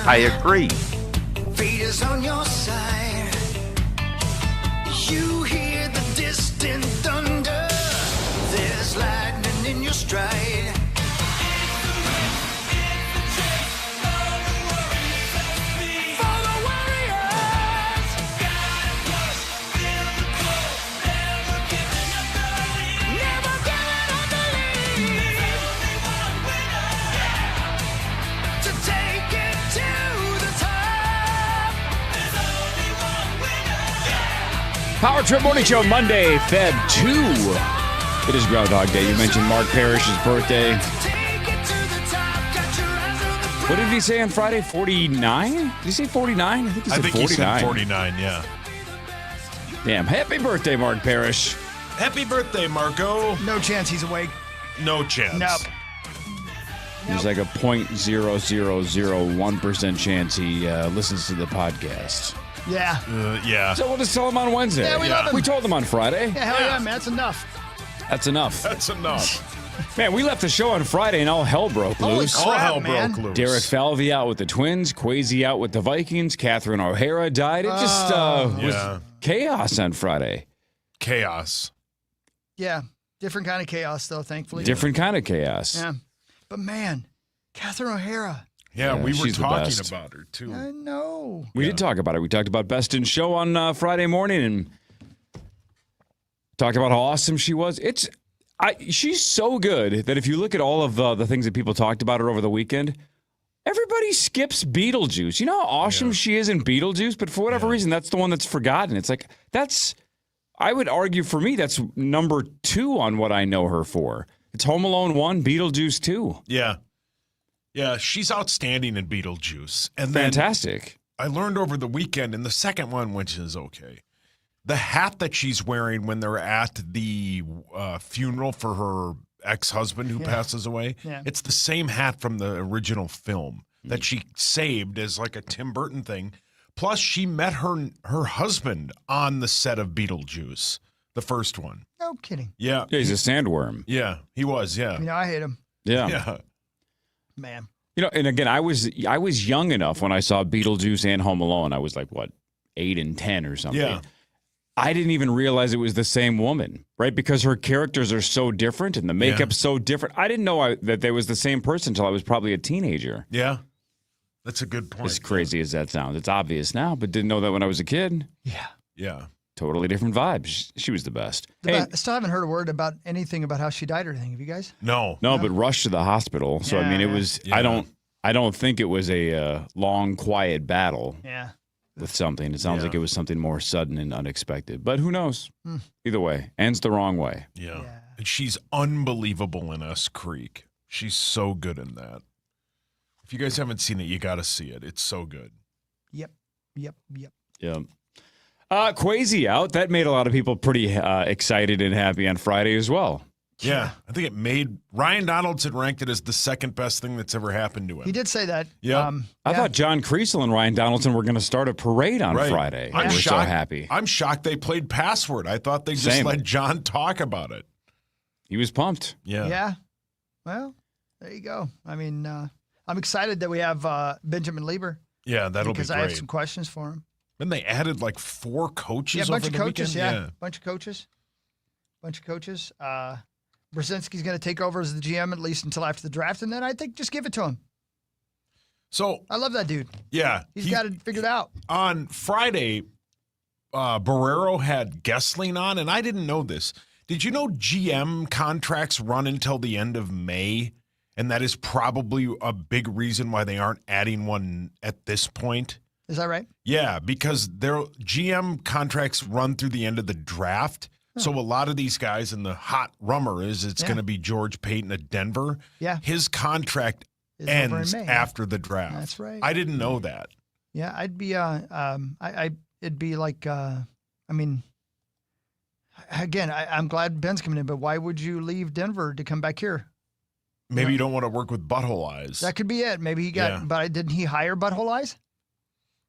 I agree. Fate is on your side. You hear the distant thunder. There's lightning in your stride. Power Trip Morning Show, Monday, Feb 2. It is Groundhog Day. You mentioned Mark Parrish's birthday. What did he say on Friday? 49? Did he say 49? I think he said 49. He said 49, yeah. Damn. Happy birthday, Mark Parrish. Happy birthday, Marco. No chance he's awake. No chance. Nope. There's like a 0.0001% chance he listens to the podcast. Yeah. Yeah. So we'll just tell him on Wednesday. Yeah, we love him. We told him on Friday. Yeah, hell yeah, man. That's enough. That's enough. That's enough. Man, we left the show on Friday and all hell broke Holy loose. crap, All hell man. broke loose. Derek Falvey out with the Twins, Kwesi out with the Vikings, Catherine O'Hara died. It just was chaos on Friday. Chaos. Yeah. Different kind of chaos, though, thankfully. Different kind of chaos. Yeah. But, man, Catherine O'Hara. Yeah, we were she's the talking best. about her, too. I know. We did talk about it. We talked about Best in Show on Friday morning and talked about how awesome she was. She's so good that if you look at all of the things that people talked about her over the weekend, everybody skips Beetlejuice. You know how awesome she is in Beetlejuice, but for whatever reason, that's the one that's forgotten. It's like, I would argue for me, that's number 2 on what I know her for. It's Home Alone 1, Beetlejuice 2. Yeah. Yeah, she's outstanding in Beetlejuice. And Fantastic. then I learned over the weekend in the second one, which is okay, the hat that she's wearing when they're at the funeral for her ex-husband who passes away, it's the same hat from the original film that she saved as like a Tim Burton thing. Plus, she met her husband on the set of Beetlejuice, the first one. No kidding. Yeah. Yeah, he's a sandworm. Yeah, he was, yeah. You know, I hate him. Yeah. Yeah. Man. You know, and again, I was young enough when I saw Beetlejuice and Home Alone. I was like, what, 8 and 10 or something. Yeah. I didn't even realize it was the same woman, right? Because her characters are so different and the makeup's so different. I didn't know that they was the same person until I was probably a teenager. Yeah. That's a good point. As crazy as that sounds. It's obvious now, but didn't know that when I was a kid. Yeah. Yeah. Totally different vibes. She was the best. I still haven't heard a word about anything about how she died or anything. Have you guys? No. No, but rushed to the hospital. So, I mean, it was, I don't think it was a long, quiet battle. Yeah. With something. It sounds like it was something more sudden and unexpected. But who knows? Either way, ends the wrong way. Yeah. And she's unbelievable in S Creek. She's so good in that. If you guys haven't seen it, you got to see it. It's so good. Yep. Yeah. Kwesi out. That made a lot of people pretty excited and happy on Friday as well. Yeah. I think it made Ryan Donaldson ranked it as the second best thing that's ever happened to him. He did say that. Yeah. I thought John Kriesel and Ryan Donaldson were going to start a parade on Friday. I'm We're shocked. so happy. I'm shocked they played Password. I thought they just let John talk about it. He was pumped. Yeah. Yeah. Well, there you go. I mean, I'm excited that we have Benjamin Lieber. Yeah, that'll be great. Because I have some questions for him. Then they added like 4 coaches. Yeah, a bunch over of the coaches. weekend. Yeah, bunch of coaches. Brzezinski's going to take over as the GM at least until after the draft, and then I think just give it to him. So I love that dude. Yeah, He's got it figured out. On Friday, Barrero had Gessling on, and I didn't know this. Did you know GM contracts run until the end of May? And that is probably a big reason why they aren't adding one at this point. Is that right? Yeah, because their GM contracts run through the end of the draft. So a lot of these guys, and the hot rumor is it's going to be George Payton at Denver. Yeah. His contract Is over in ends May. after the draft. That's right. I didn't know that. Yeah, I'd be it'd be like I mean, again, I'm glad Ben's coming in, but why would you leave Denver to come back here? Maybe you don't want to work with Butthole Eyes. That could be it. Maybe he got, but didn't he hire Butthole Eyes?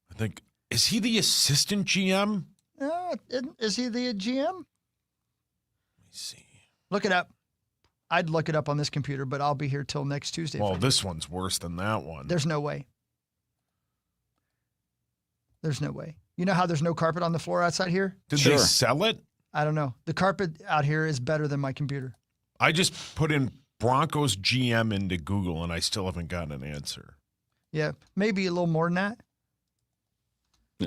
I think, is he the assistant GM? Is he the GM? Let me see. Look it up. I'd look it up on this computer, but I'll be here till next Tuesday. Well, this one's worse than that one. There's no way. There's no way. You know how there's no carpet on the floor outside here? Did they sell it? I don't know. The carpet out here is better than my computer. I just put in Broncos GM into Google, and I still haven't gotten an answer. Yeah, maybe a little more than that.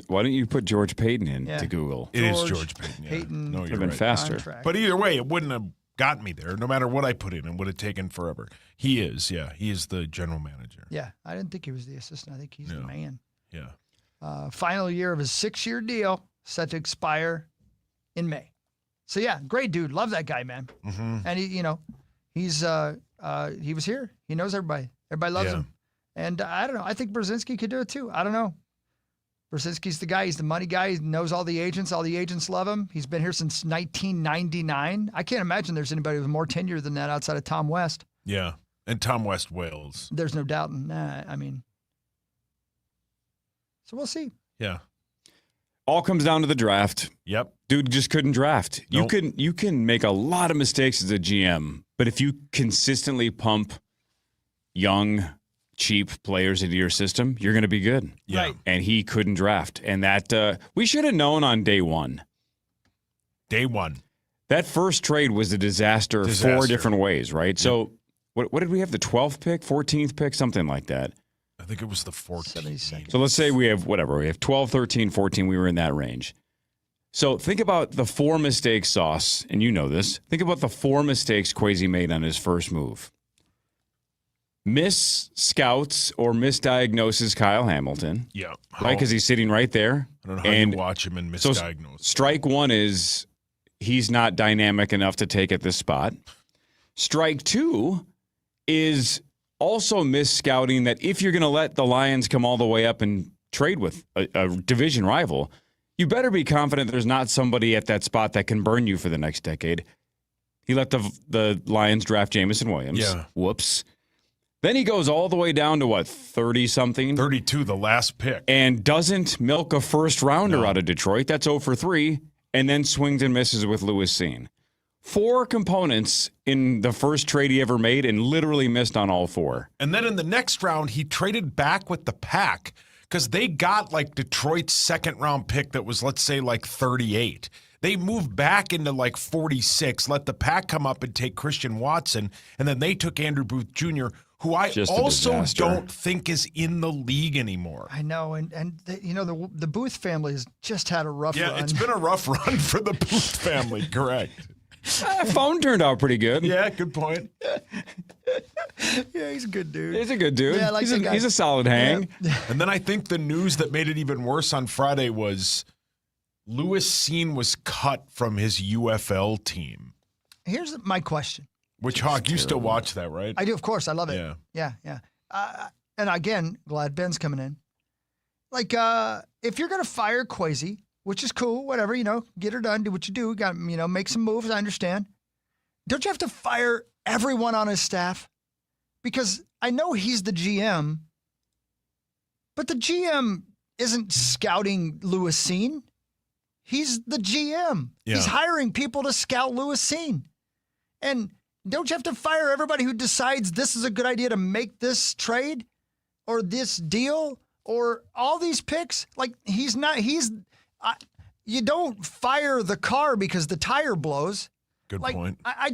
Why don't you put George Payton into Google? It is George Payton. Yeah. Payton No, Would you're have been right. faster. Contract. But either way, it wouldn't have gotten me there. No matter what I put in, it would have taken forever. He is, He is the general manager. Yeah, I didn't think he was the assistant. I think he's the man. Yeah. Final year of his 6-year deal, set to expire in May. So yeah, great dude. Love that guy, man. Mm-hmm. And he was here. He knows everybody. Everybody loves him. And I don't know. I think Brzezinski could do it too. I don't know. Brzezinski's the guy. He's the money guy. He knows all the agents. All the agents love him. He's been here since 1999. I can't imagine there's anybody with more tenure than that outside of Tom West. Yeah. And Tom West Wales. There's no doubt in that. I mean, so we'll see. Yeah. All comes down to the draft. Yep. Dude just couldn't draft. Nope. You can make a lot of mistakes as a GM, but if you consistently pump young, cheap players into your system, you're going to be good. Yeah. Right. And he couldn't draft. And that we should have known on day one. Day one. That first trade was a disaster. 4 different ways, right? So what did we have? The 12th pick, 14th pick, something like that. I think it was the 14th. 72nd. So let's say we have 12, 13, 14. We were in that range. So think about the 4 mistakes, Sauce, and you know this. Think about the 4 mistakes Kwesi made on his first move. Miss scouts or misdiagnoses Kyle Hamilton. Yeah. Right, because he's sitting right there. I don't know how you watch him and misdiagnose. Strike 1 is he's not dynamic enough to take at this spot. Strike 2 is also mis-scouting that if you're going to let the Lions come all the way up and trade with a division rival, you better be confident there's not somebody at that spot that can burn you for the next decade. He let the Lions draft Jamison Williams. Yeah. Whoops. Then he goes all the way down to, 30-something? 32, the last pick. And doesn't milk a first-rounder out of Detroit. That's 0 for 3. And then swings and misses with Lewis Seen. 4 components in the first trade he ever made and literally missed on all 4. And then in the next round, he traded back with the Pack because they got Detroit's second-round pick that was, let's say, 38. They moved back into 46, let the Pack come up and take Christian Watson, and then they took Andrew Booth Jr., who I also don't think is in the league anymore. I know, and the Booth family has just had a rough run. Yeah, it's been a rough run for the Booth family, correct. Phone turned out pretty good. Yeah, good point. Yeah, he's a good dude. He's a good dude. Yeah, I like that guy. He's a solid hang. Yeah. And then I think the news that made it even worse on Friday was Lewis Seen was cut from his UFL team. Here's my question. Which, Hawk, you still watch that, right? I do, of course. I love it. Yeah. Yeah. And again, glad Ben's coming in. If you're going to fire Kwesi, which is cool, whatever, get her done, do what you do, got make some moves, I understand. Don't you have to fire everyone on his staff? Because I know he's the GM, but the GM isn't scouting Lewis Seen. He's the GM. Yeah. He's hiring people to scout Lewis Seen. And don't you have to fire everybody who decides this is a good idea to make this trade or this deal or all these picks? You don't fire the car because the tire blows. Good point. I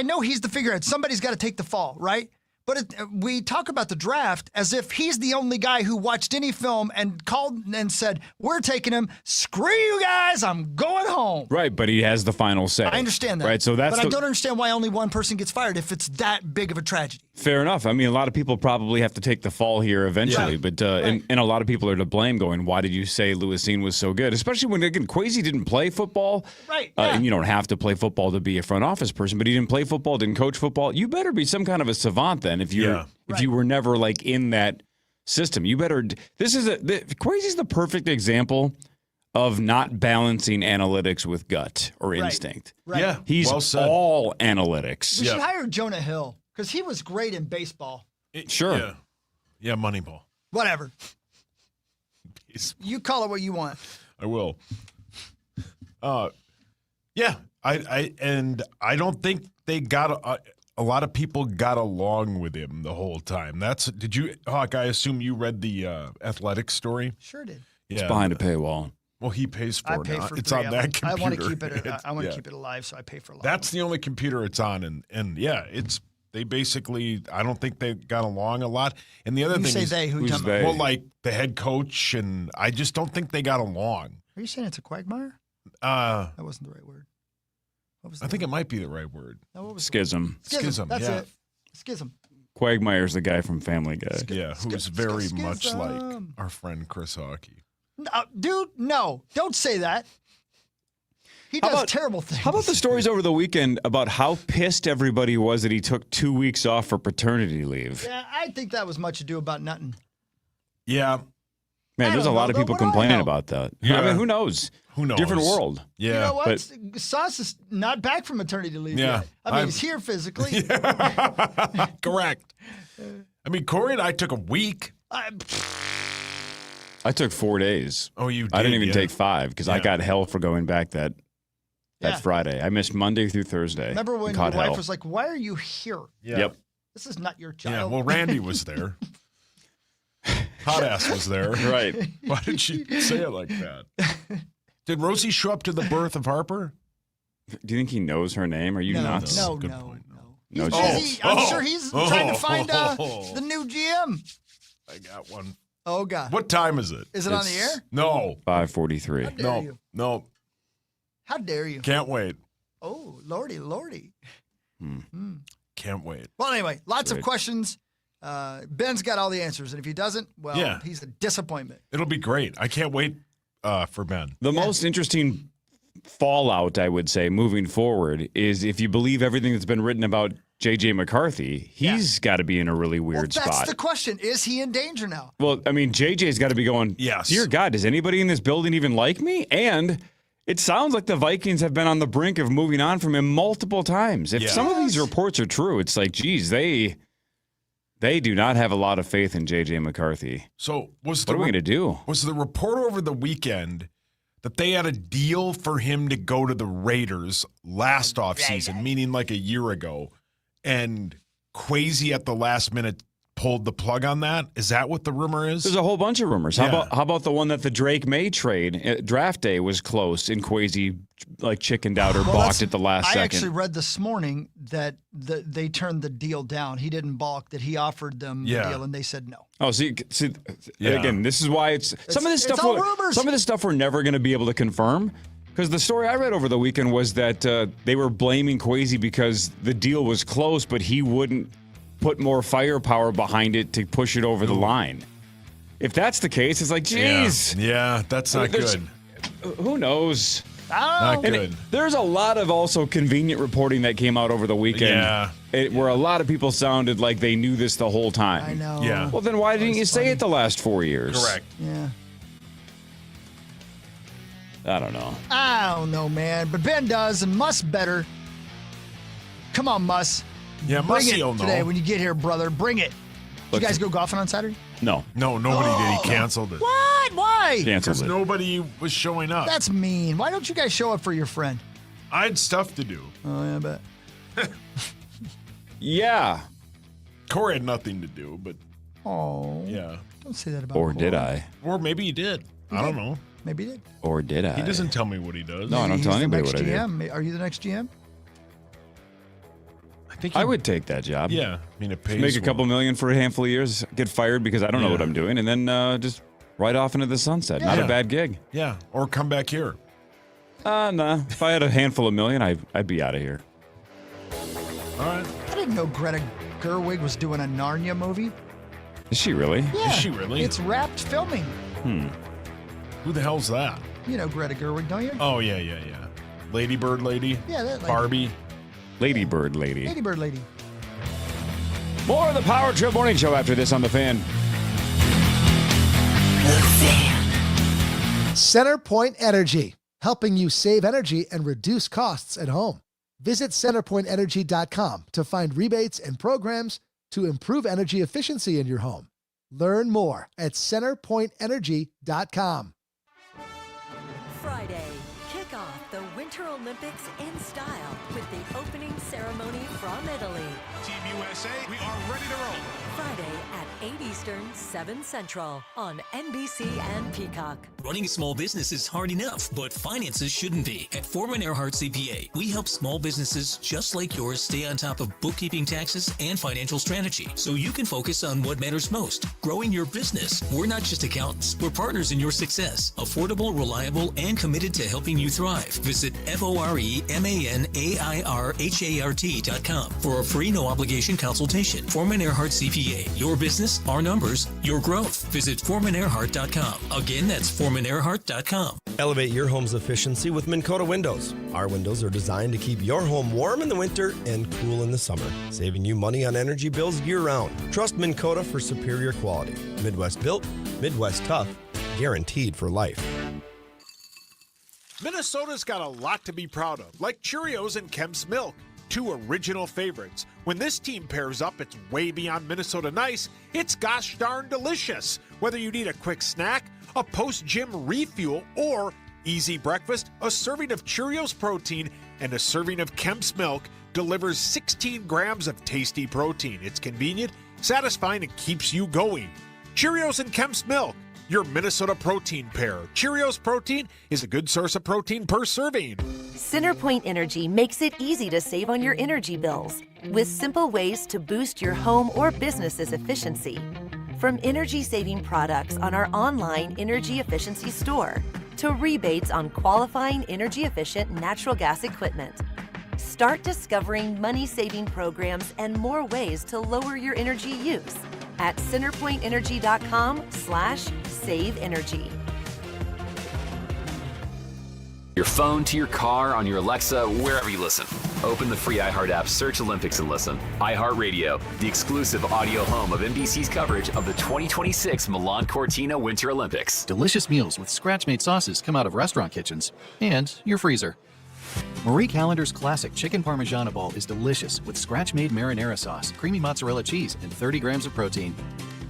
know he's the figurehead. Somebody's got to take the fall, right? But we talk about the draft as if he's the only guy who watched any film and called and said, we're taking him. Screw you guys. I'm going home. Right, but he has the final say. I understand that. Right, so but I don't understand why only one person gets fired if it's that big of a tragedy. Fair enough. I mean, a lot of people probably have to take the fall here eventually, Yeah. but and a lot of people are to blame going, why did you say Lewis Seen was so good? Especially when, again, Kwesi didn't play football. Right. And you don't have to play football to be a front office person, but he didn't play football, didn't coach football. You better be some kind of a savant then if you were never in that system. You better. Kwesi's the perfect example of not balancing analytics with gut or instinct. Right. Yeah, He's well said. all analytics. We should hire Jonah Hill because he was great in baseball. Sure. Yeah, Moneyball. Whatever. You call it what you want. I will. I don't think they got a lot of people got along with him the whole time. Did you, Hawk? I assume you read the athletic story. Sure did. It's behind a paywall. Well, he pays for I it. pay Now. for It's three on of that them. computer. I want to keep it. I want to keep it alive, so I pay for a lot. That's the only computer it's on, and yeah, they basically. I don't think they got along a lot. And the other You thing say is, they? Who you who's talking they? about? well, like the head coach, and I just don't think they got along. Are you saying it's a quagmire? That wasn't the right word. What was? I think it might be the right word. No, what was Schism. Schism, That's yeah. it. Schism. Quagmire's the guy from Family Guy. Yeah, who's very much like our friend Chris Hockey. No, dude, no, don't say that. He How does about- terrible things. How about the stories over the weekend about how pissed everybody was that he took 2 weeks off for paternity leave? Yeah, I think that was much ado about nothing. Yeah, Man, I there's a don't lot know, of though. people What do I complaining know? about that. Yeah. I mean, who knows? who knows? Different world. Yeah, You know what? but- Sauce is not back from maternity leave Yeah, yet. I mean, he's here physically. correct. I mean, Corey and I took a week. I took 4 days. Oh, you did? I didn't even yeah. take 5 because I Yeah. got hell for going back that Yeah. Friday. I missed Monday through Thursday. Remember when and your caught wife hell. was like, "Why are you here? Yeah. Yep. This is not your Yeah, child." well, Randy was there. Hot ass was there. Right. Why did she say it like that? Did Rosie show up to the birth of Harper? Do you think he knows her name? Are you nuts? No, Good no, point. no. He's No, busy. I'm sure he's trying to find the new GM. I got one. Oh God, What time is it? is it on the It's- air? No. 5:43. How dare No. you? No. How dare you? Can't wait. Oh, lordy, lordy. Can't wait. Well, anyway, lots of Great. questions. Ben's got all the answers, and if he doesn't, well, Yeah. he's a disappointment. It'll be great. I can't wait for Ben. The most interesting fallout, I would say, moving forward is if you believe everything that's been written about J.J. McCarthy, he's got to be in a really weird Well, that's spot. the question. Is he in danger now? Well, I mean, JJ's got to be going, Yes. Dear God, does anybody in this building even like me? And it sounds like the Vikings have been on the brink of moving on from him multiple times. If Yeah. some of these reports are true, it's like, geez, they do not have a lot of faith in J.J. McCarthy. So was What are we going to do? Was the report over the weekend that they had a deal for him to go to the Raiders last offseason, meaning like a year ago, and Kwesi at the last minute pulled the plug on that? Is that what the rumor is? There's a whole bunch of rumors. Yeah. How about the one that the Drake May trade draft day was close and Kwesi like chickened out or balked that's- at the last I second? actually read this morning that they turned the deal down. He didn't balk, that he offered them the Yeah. deal, and they said no. Oh, see, Yeah. again, this is why some of this it's stuff. all rumors. Some of this stuff we're never going to be able to confirm because the story I read over the weekend was that they were blaming Kwesi because the deal was close, but he wouldn't put more firepower behind it to push it over the line. If that's the case, it's like, geez, Yeah, that's not There's- good. who knows? Not And good. there's a lot of also convenient reporting that came out over the weekend Yeah. where a lot of people sounded like they knew this the whole time. I know. Yeah. Well, then why didn't you say it the last 4 years? Correct. Yeah. I don't know. I don't know, man, but Ben does and Muss better. Come on, Muss. Yeah, Bring Mussy it will today know. when you get here, brother. Bring it. Did you guys go golfing on Saturday? No. No, nobody did. He canceled it. What? Why? Canceled Because it. nobody was showing up. That's mean. Why don't you guys show up for your friend? I had stuff to do. Oh, yeah, I bet. Yeah. Corey had nothing to do, but Oh, yeah. don't say that about Or did Cole. I? Or maybe he did. I don't know. Maybe he did. Or did I? He doesn't tell me what he does. No, I don't He's tell the anybody next what I do. GM. Are you the next GM? I think I would take that job. Yeah. I mean, it pays Make a couple well. million for a handful of years, get fired because I don't know Yeah. what I'm doing, and then just right off into the sunset. Not Yeah. a bad gig. Yeah. Or come back here. Nah. If I had a handful of million, I'd be out of here. All right. I didn't know Greta Gerwig was doing a Narnia movie. Is she really? Yeah. Is she really? It's wrapped filming. Who the hell's that? You know Greta Gerwig, don't you? Oh, yeah. Lady Bird Lady. Yeah, that lady. Barbie. Lady Bird Lady. Lady Bird Lady. More of the Power Trip Morning Show after this on The Fan. CenterPoint Energy, helping you save energy and reduce costs at home. Visit centerpointenergy.com to find rebates and programs to improve energy efficiency in your home. Learn more at centerpointenergy.com. Friday, Kick off the Winter Olympics in style with the opening ceremony from Italy. Team USA, we are ready to roll. Friday at 8 Eastern, 7 Central on NBC and Peacock. Running a small business is hard enough, but finances shouldn't be. At Foreman Earhart CPA, we help small businesses just like yours stay on top of bookkeeping, taxes, and financial strategy so you can focus on what matters most, growing your business. We're not just accountants, we're partners in your success. Affordable, reliable, and committed to helping you thrive. Visit FOREMANAIRHART.com for a free no-obligation consultation. Foreman Earhart CPA. Your business, our numbers, your growth. Visit ForemanEarhart.com. Again, that's ForemanEarhart.com. Elevate your home's efficiency with Minn Kota windows. Our windows are designed to keep your home warm in the winter and cool in the summer, saving you money on energy bills year-round. Trust Minn Kota for superior quality. Midwest built, Midwest tough, guaranteed for life. Minnesota's got a lot to be proud of, like Cheerios and Kemp's Milk, two original favorites. When this team pairs up, it's way beyond Minnesota nice. It's gosh darn delicious. Whether you need a quick snack, a post-gym refuel, or easy breakfast, a serving of Cheerios protein and a serving of Kemp's Milk delivers 16 grams of tasty protein. It's convenient, satisfying, and keeps you going. Cheerios and Kemp's Milk, your Minnesota protein pair. Cheerios protein is a good source of protein per serving. CenterPoint Energy makes it easy to save on your energy bills with simple ways to boost your home or business's efficiency. From energy-saving products on our online energy efficiency store to rebates on qualifying energy-efficient natural gas equipment. Start discovering money-saving programs and more ways to lower your energy use at centerpointenergy.com/save energy. Your phone to your car, on your Alexa, wherever you listen. Open the free iHeart app, search Olympics and listen. iHeartRadio, the exclusive audio home of NBC's coverage of the 2026 Milan Cortina Winter Olympics. Delicious meals with scratch-made sauces come out of restaurant kitchens and your freezer. Marie Callender's classic chicken parmigiana bowl is delicious with scratch-made marinara sauce, creamy mozzarella cheese, and 30 grams of protein.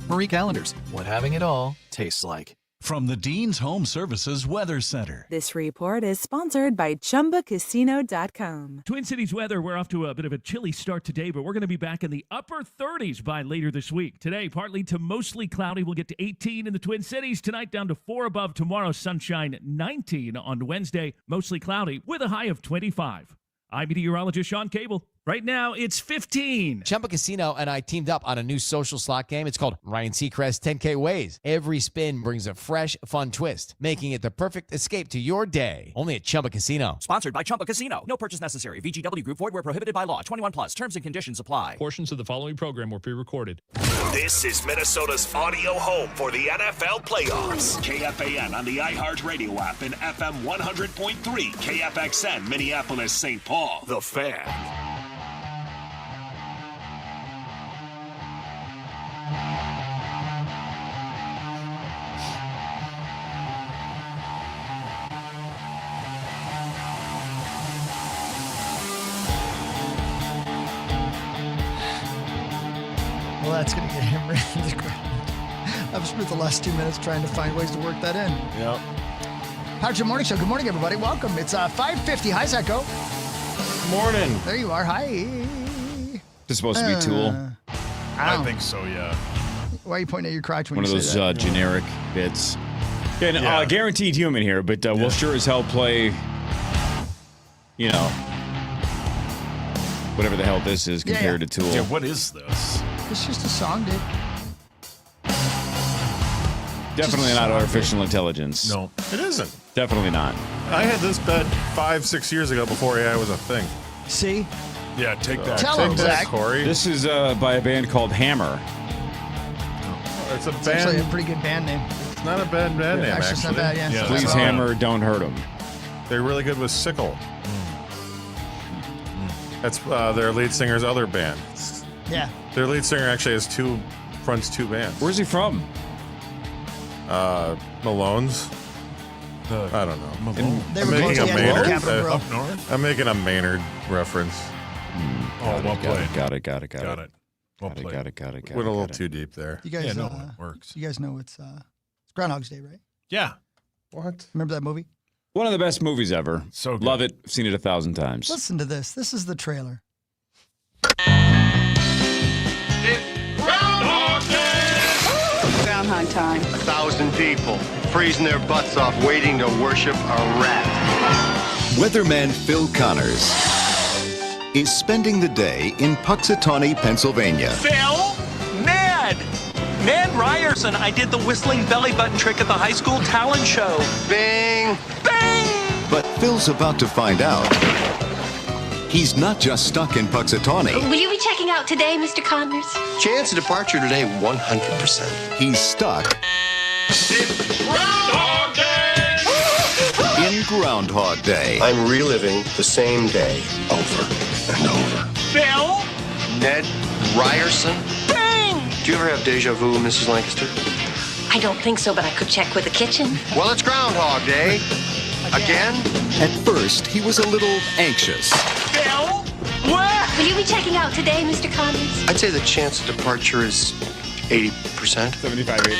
Marie Callender's, what having it all tastes like. From the Dean's Home Services Weather Center. This report is sponsored by ChumbaCasino.com. Twin Cities weather, we're off to a bit of a chilly start today, but we're going to be back in the upper 30s by later this week. Today, partly to mostly cloudy. We'll get to 18 in the Twin Cities. Tonight, down to 4 above. Tomorrow, sunshine 19 on Wednesday. Mostly cloudy with a high of 25. I'm meteorologist Sean Cable. Right now, it's 15. Chumba Casino and I teamed up on a new social slot game. It's called Ryan Seacrest 10K Ways. Every spin brings a fresh, fun twist, making it the perfect escape to your day. Only at Chumba Casino. Sponsored by Chumba Casino. No purchase necessary. VGW Group. Void where prohibited by law. 21 plus. Terms and conditions apply. Portions of the following program were pre-recorded. This is Minnesota's audio home for the NFL playoffs. KFAN on the iHeartRadio app and FM 100.3. KFXN, Minneapolis, St. Paul. The Fan. Well, that's going to get him ready to ground. I've spent the last 2 minutes trying to find ways to work that in. Yep. Power Trip Morning Show. Good morning, everybody. Welcome. It's 5:50. Hi, Echo. Morning. There you are. Hi. Is this supposed to be Tool? I think so, yeah. Why are you pointing at your crotch when One you of those say that? generic bits. And guaranteed human here, but we'll sure as hell play, you know, whatever the hell this is compared to Tool. Yeah, what is this? It's just a song, dude. Definitely not artificial intelligence. No, it isn't. Definitely not. I had this bet 5-6 years ago before AI was a thing. See? Yeah, take that. Tell him, Zach. Corey. This is by a band called Hammer. It's a It's band. actually a pretty good band name. It's not a bad band name, Actually, it's not bad, yeah. Please Hammer, don't hurt them. They're really good with Sickle. That's their lead singer's other band. Yeah. Their lead singer actually fronts two bands. Where's he from? Malone's. I don't know. Malone. They I'm were making a close to Maynard. Capitol Grill. Up north? I'm making a Maynard reference. Oh, well played. Got it. Got it. Well played. Got it. Went a little too deep there. You guys, Yeah, no, it works. You guys know it's Groundhog's Day, right? Yeah. What? Remember that movie? One of the best movies ever. So good. Love it. Seen it 1,000 times. Listen to this. This is the trailer. Groundhog time. 1,000 people freezing their butts off waiting to worship a rat. Weatherman Phil Connors is spending the day in Puxatawney, Pennsylvania. Phil? Ned! Ned Ryerson. I did the whistling belly button trick at the high school talent show. Bing! Bing! But Phil's about to find out he's not just stuck in Puxatawney. Will you be checking out today, Mr. Connors? Chance of departure today, 100%. He's stuck in Groundhog Day. I'm reliving the same day over and over. Phil? Ned Ryerson? Bing! Do you ever have deja vu, Mrs. Lancaster? I don't think so, but I could check with the kitchen. Well, it's Groundhog Day. Again? At first, he was a little anxious. Phil? What? Will you be checking out today, Mr. Connors? I'd say the chance of departure is 80%. 75, 80.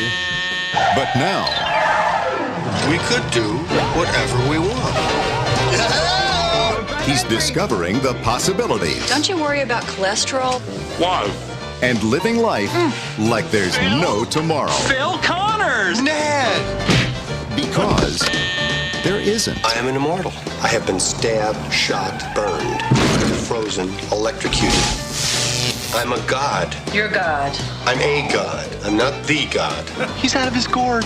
But now, we could do whatever we want. he's discovering the possibilities Don't you worry about cholesterol? Why? and living life like there's no tomorrow. Phil Connors! Ned! Because there isn't. I am an immortal. I have been stabbed, shot, burned, frozen, electrocuted. I'm a god. You're God. I'm a god. I'm not the god. He's out of his gourd.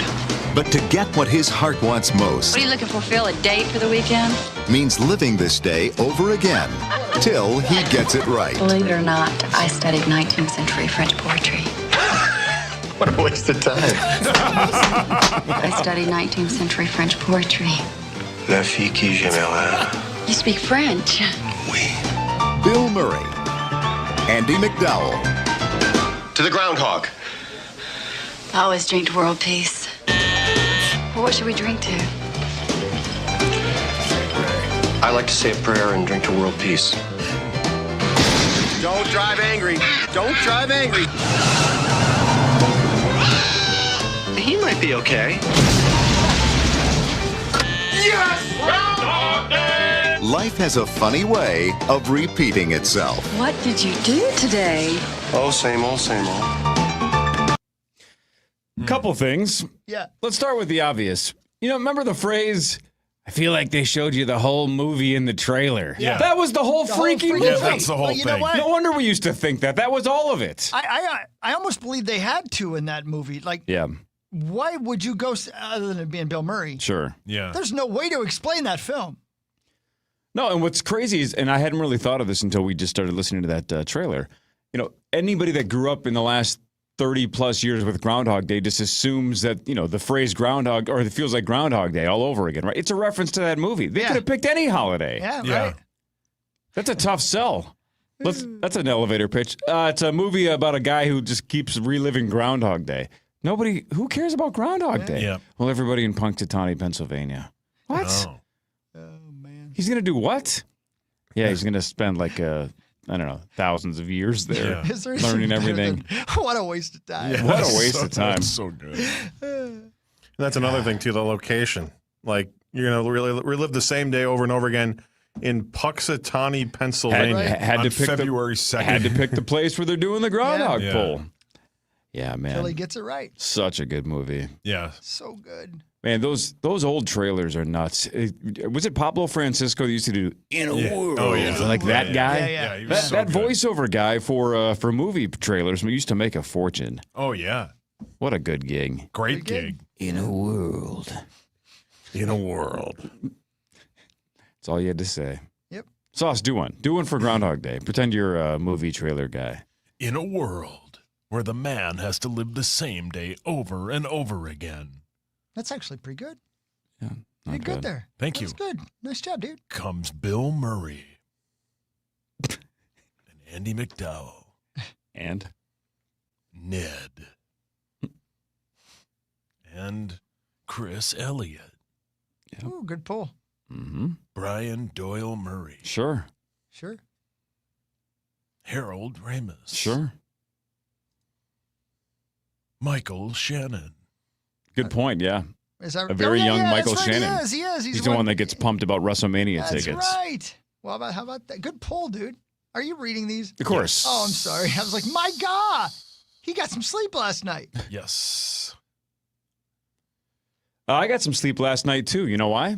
But to get what his heart wants most What are you looking for, Phil? A date for the weekend? means living this day over again till he gets it right. Believe it or not, I studied 19th century French poetry. What a waste of time. I studied 19th century French poetry. La fille qui j'aimerais. You speak French? Bill Murray, Andy McDowell, To the groundhog. I always drink to world peace. Well, what should we drink to? I like to say a prayer and drink to world peace. Don't drive angry. Don't drive angry. He might be okay. Yes! Life has a funny way of repeating itself. What did you do today? Oh, same old, same old. Couple things. Yeah. Let's start with the obvious. You know, remember the phrase, I feel like they showed you the whole movie in the trailer. Yeah. That was the whole freaking movie. Yeah, that's the whole But you know thing. what? No wonder we used to think that. That was all of it. I almost believe they had to in that movie. Like, Yeah, why would you go other than it being Bill Murray? sure. Yeah. There's no way to explain that film. No, and what's crazy is, and I hadn't really thought of this until we just started listening to that trailer. You know, anybody that grew up in the last 30 plus years with Groundhog Day just assumes that, you know, the phrase Groundhog, or it feels like Groundhog Day all over again, right? It's a reference to that movie. They could have picked any holiday. Yeah, Yeah. right. That's a tough sell. That's an elevator pitch. It's a movie about a guy who just keeps reliving Groundhog Day. Who cares about Groundhog Day? Yeah. Well, everybody in Punxsutawney, Pennsylvania. What? Oh. He's going to do what? Yeah, he's going to spend like, I don't know, thousands of years there Is there learning anything better everything. than- what a waste of time. Yeah, What a that's waste of time. That's so good. And that's another thing too, the location. Like you're gonna really relive the same day over and over again in Puxatawney, Pennsylvania. Had On to pick February 2nd. Had to pick the place where they're doing the groundhog Yeah. pull. Yeah, man. Until he gets it right. Such a good movie. Yeah. So good. Man, those old trailers are nuts. Was it Pablo Francisco that used to do In a World? Oh, yeah. Like that Yeah, guy? yeah. he was so That good. voiceover guy for movie trailers used to make a fortune. Oh, yeah. What a good gig. Great Pretty gig. In a world. In a world. That's all you had to say. Yep. Sauce, do one. Do one for Groundhog Day. Pretend you're a movie trailer guy. In a world where the man has to live the same day over and over again. That's actually pretty good. Yeah, You not did good bad. there. Thank you. That's good. Nice job, dude. Comes Bill Murray and Andy McDowell, And? Ned, and Chris Elliott, Ooh, good pull. Mm-hmm. Brian Doyle Murray, Sure. Sure. Harold Ramis, Sure. Michael Shannon. Good point, yeah. Is that A very young Michael that's right, Shannon. He is. He's the one that gets pumped about WrestleMania That's tickets. right. Well, how about that? Good pull, dude. Are you reading these? Of course. Oh, I'm sorry. I was like, my God, he got some sleep last night. Yes. I got some sleep last night, too. You know why?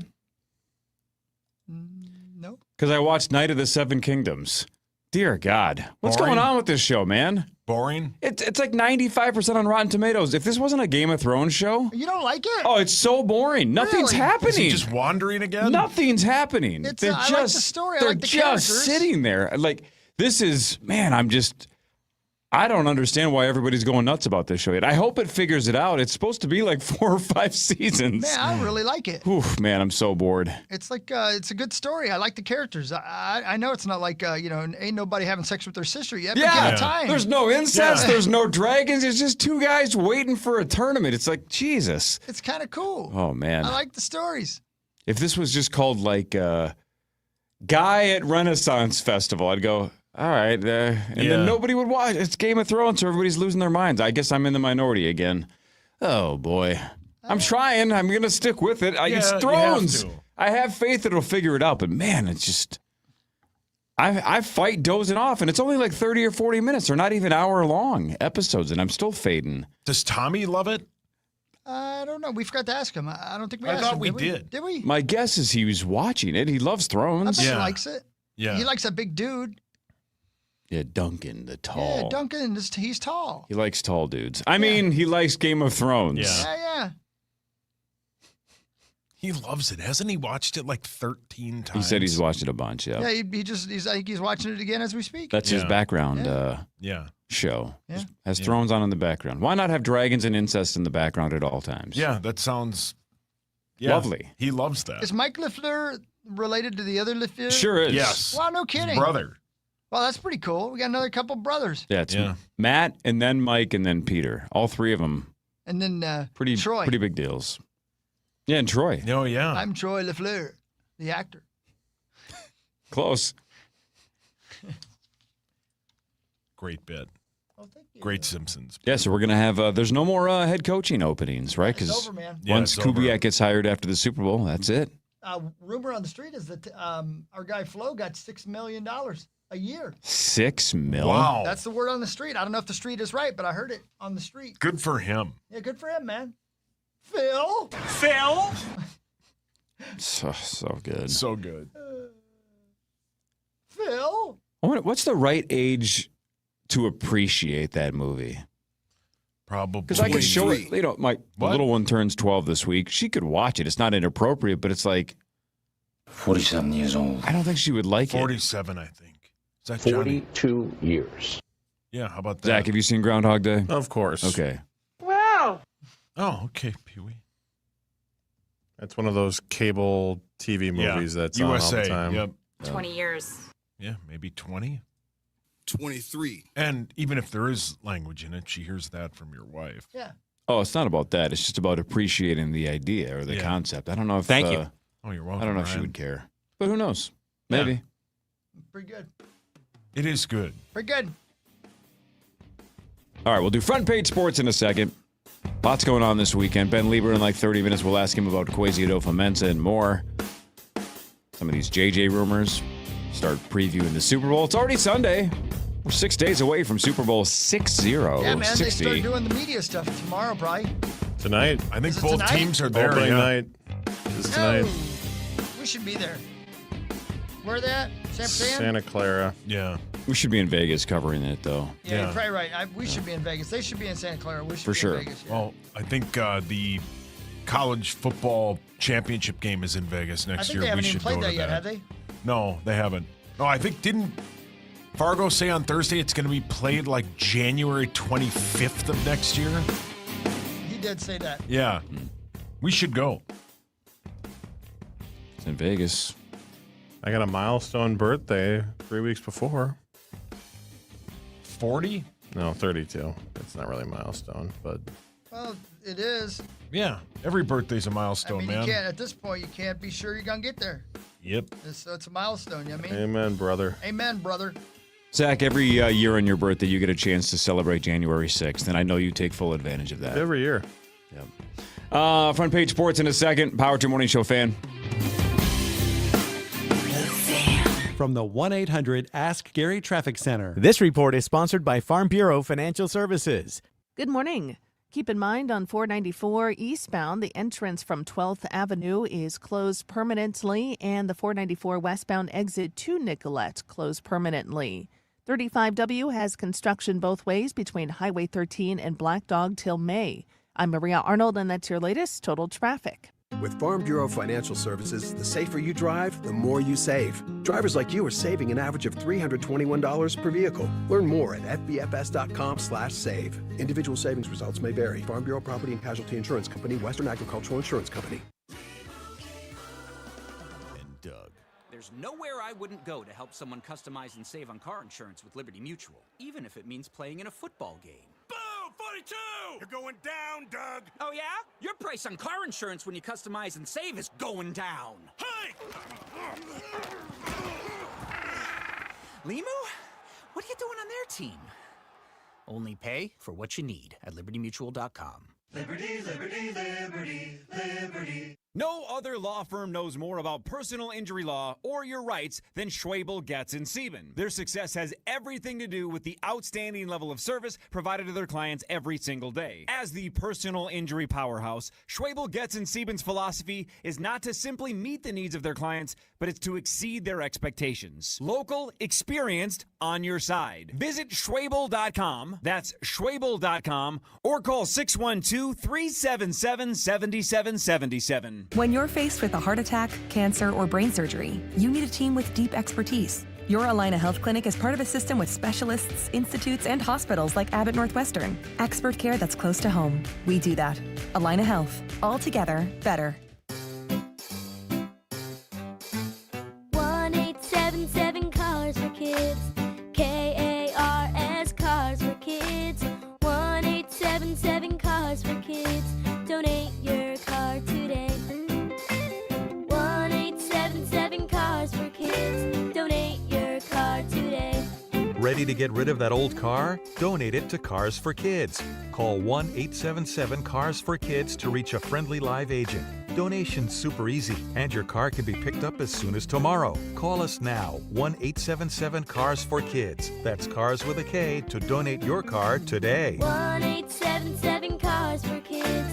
No. Because I watched Night of the Seven Kingdoms. Dear God. What's Boring? going on with this show, man? Boring? It's like 95% on Rotten Tomatoes. If this wasn't a Game of Thrones show... You don't like it? Oh, it's so boring. Nothing's Really? happening. Is he just wandering again? Nothing's happening. It's, They're I just, like the story. I they're like the just characters. sitting there. Like, this is... Man, I don't understand why everybody's going nuts about this show yet. I hope it figures it out. It's supposed to be like 4 or 5 seasons. Man, I really like it. Oof, man, I'm so bored. It's like it's a good story. I like the characters. I know it's not like ain't nobody having sex with their sister yet. But give it time. There's no incest. There's no dragons. It's just two guys waiting for a tournament. It's like, Jesus. It's kind of cool. Oh, man. I like the stories. If this was just called like Guy at Renaissance Festival, I'd go, all right. Then nobody would watch. It's Game of Thrones, so everybody's losing their minds. I guess I'm in the minority again. Oh, boy. I'm trying. I'm going to stick with it. It's Thrones. I have faith it'll figure it out, but man, it's just... I fight dozing off, and it's only like 30 or 40 minutes. They're not even hour-long episodes, and I'm still fading. Does Tommy love it? I don't know. We forgot to ask him. I don't think we asked him. I thought we did. Did we? My guess is he was watching it. He loves Thrones. I bet he likes it. Yeah. He likes that big dude. Yeah, Duncan, the tall. Yeah, Duncan, he's tall. He likes tall dudes. I mean, he likes Game of Thrones. Yeah. He loves it. Hasn't he watched it like 13 times? He said he's watched it a bunch, Yeah, I think he's watching it again as we speak. That's his background show. Yeah. Has Thrones on in the background. Why not have dragons and incest in the background at all times? Yeah, that sounds lovely. He loves that. Is Mike LaFleur related to the other LaFleur? Sure is. Yes. Wow, no kidding. Brother. Well, that's pretty cool. We got another couple brothers. Yeah, it's Matt and then Mike and then Peter. All three of them. And then Pretty big deals. Yeah, and Troy. Oh, yeah. I'm Troy LaFleur, the actor. Close. Great bit. Great Simpsons. Yeah, so we're going to have, there's no more head coaching openings, right? It's Because over, man. once Kubiak gets hired after the Super Bowl, that's it. Rumor on the street is that our guy Flo got $6 million a year. $6 million? Wow. That's the word on the street. I don't know if the street is right, but I heard it on the street. Good for him. Yeah, good for him, man. Phil? So good. So good. Phil? What's the right age to appreciate that movie? Probably. Because I could show it. The little one turns 12 this week. She could watch it. It's not inappropriate, but it's like 47 years old. I don't think she would like 47, I think. Is that 42 years. Yeah, how about that? Zach, have you seen Groundhog Day? Of course. Okay. Wow. Oh, okay, Pee-wee. That's one of those cable TV movies that's USA, on all the time. Yep. 20 years. Yeah, maybe 20. 23. And even if there is language in it, she hears that from your wife. Yeah. Oh, it's not about that. It's just about appreciating the idea or the concept. I don't know if. Thank you. Oh, you're welcome. I don't know if she Ryan. would care, but who knows? Maybe. Pretty good. It is good. Pretty good. All right, we'll do front page sports in a second. Lots going on this weekend. Ben Lieber in like 30 minutes. We'll ask him about Kwesi Adolfo-Mensah and more. Some of these JJ rumors. Start previewing the Super Bowl. It's already Sunday. We're 6 days away from Super Bowl 60. Yeah, man, 60. they start doing the media stuff tomorrow, probably. Tonight. I think Is it both tonight? teams are there. Opening Yeah. night is tonight. We should be there. Where are they at? San Fran? Santa Clara. Yeah. We should be in Vegas covering it, though. Yeah, you're probably right. We should be in Vegas. They should be in Santa Clara. We should For be sure. in Vegas. Yeah. Well, I think the college football championship game is in Vegas next I think year. they haven't we even should played go that to yet, that. have they? No, they haven't. No, I think didn't Fargo say on Thursday it's going to be played like January 25th of next year? He did say that. Yeah. We should go. It's in Vegas. I got a milestone birthday 3 weeks before. 40? No, 32. It's not really a milestone, but Well, it is. Yeah. Every birthday's a I milestone, mean, man. you can't, at this point, you can't be sure you're going to get there. Yep. It's a milestone, you know what I mean? amen, brother. Amen, brother. Zach, every year on your birthday, you get a chance to celebrate January 6th, and I know you take full advantage of that. Every year. Front page sports in a second. Power to Morning Show fan. From the 1-800-ASK-GARY Traffic Center. This report is sponsored by Farm Bureau Financial Services. Good morning. Keep in mind on 494 eastbound, the entrance from 12th Avenue is closed permanently, and the 494 westbound exit to Nicollet closed permanently. 35W has construction both ways between Highway 13 and Black Dog till May. I'm Maria Arnold, and that's your latest Total Traffic. With Farm Bureau Financial Services, the safer you drive, the more you save. Drivers like you are saving an average of $321 per vehicle. Learn more at fbfs.com/save. Individual savings results may vary. Farm Bureau Property and Casualty Insurance Company, Western Agricultural Insurance Company. And Doug. There's nowhere I wouldn't go to help someone customize and save on car insurance with Liberty Mutual, even if it means playing in a football game. Boom! 42! You're going down, Doug. Oh, yeah? Your price on car insurance when you customize and save is going down. Hey! Limu? What are you doing on their team? Only pay for what you need at libertymutual.com. Liberty, liberty, liberty, liberty. No other law firm knows more about personal injury law or your rights than Schwabel, Getz & Sieben. Their success has everything to do with the outstanding level of service provided to their clients every single day. As the personal injury powerhouse, Schwabel, Getz & Sieben's philosophy is not to simply meet the needs of their clients, but it's to exceed their expectations. Local, experienced, on your side. Visit Schwabel.com, that's Schwabel.com, or call 612-377-7777. When you're faced with a heart attack, cancer, or brain surgery, you need a team with deep expertise. Your Allina Health Clinic is part of a system with specialists, institutes, and hospitals like Abbott Northwestern. Expert care that's close to home. We do that. Allina Health. All together, better. 1-877 Cars for Kids. KARS Cars for Kids. 1-877 Cars for Kids. Donate your car today. 1-877 Cars for Kids. Donate your car today. Ready to get rid of that old car? Donate it to Cars for Kids. Call 1-877-CARS-FOR-KIDS to reach a friendly live agent. Donation's super easy, and your car can be picked up as soon as tomorrow. Call us now, 1-877-CARS-FOR-KIDS. That's Cars with a K to donate your car today. 1-877 Cars for Kids.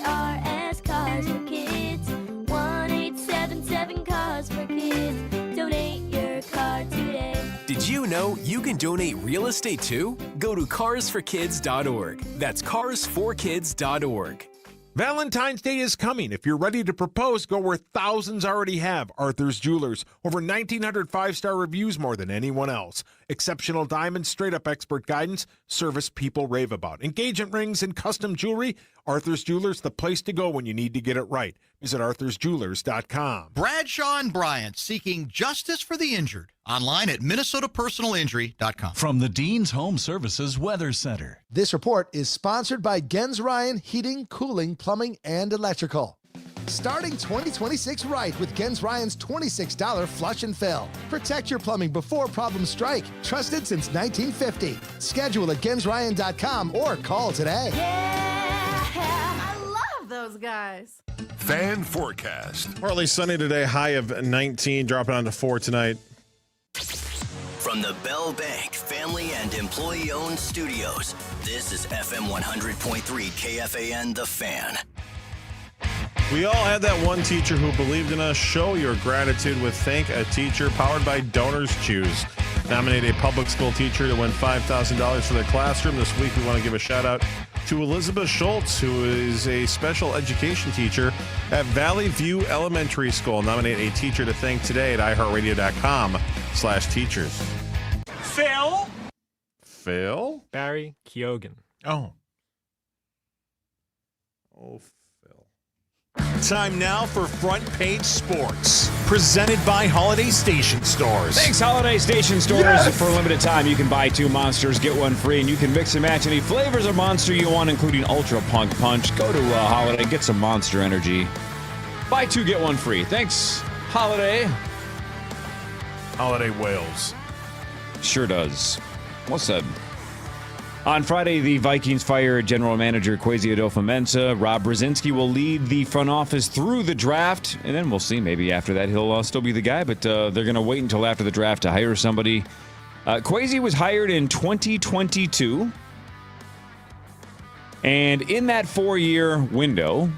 KARS Cars for Kids. 1-877 Cars for Kids. Donate your car today. Did you know you can donate real estate too? Go to carsforkids.org. That's carsforkids.org. Valentine's Day is coming. If you're ready to propose, go where thousands already have. Arthur's Jewelers. Over 1,900 five-star reviews, more than anyone else. Exceptional diamonds, straight-up expert guidance, service people rave about. Engagement rings and custom jewelry. Arthur's Jewelers, the place to go when you need to get it right. Visit arthursjewelers.com. Bradshaw and Bryant, seeking justice for the injured. Online at minnesotapersonalinjury.com. From the Dean's Home Services Weather Center. This report is sponsored by Gens Ryan Heating, Cooling, Plumbing, and Electrical. Starting 2026 right with Gens Ryan's $26 flush and fill. Protect your plumbing before problems strike. Trusted since 1950. Schedule at gensryan.com or call today. I love those guys. Fan forecast. Partly sunny today, high of 19, dropping on to 4 tonight. From the Bell Bank family and employee-owned studios, this is FM 100.3 KFAN The Fan. We all had that one teacher who believed in us. Show your gratitude with Thank a Teacher, powered by Donors Choose. Nominate a public school teacher to win $5,000 for their classroom. This week we want to give a shout out to Elizabeth Schultz, who is a special education teacher at Valley View Elementary School. Nominate a teacher to thank today at iHeartRadio.com/teachers. Phil? Phil? Barry Keoghan. Oh. Oh, Phil. Time now for Front Page Sports, presented by Holiday Station Stores. Thanks, Holiday Station Stores. Yes! For a limited time, you can buy 2 Monsters, get 1 free, and you can mix and match any flavors of Monster you want, including Ultra Punk Punch. Go to Holiday, get some Monster Energy. Buy 2, get 1 free. Thanks, Holiday. Holiday Wales. Sure does. What's that? On Friday, the Vikings fired general manager Kwesi Adolfo-Mensah. Rob Brzezinski will lead the front office through the draft, and then we'll see. Maybe after that he'll still be the guy, but they're going to wait until after the draft to hire somebody. Kwesi was hired in 2022, and in that 4-year window,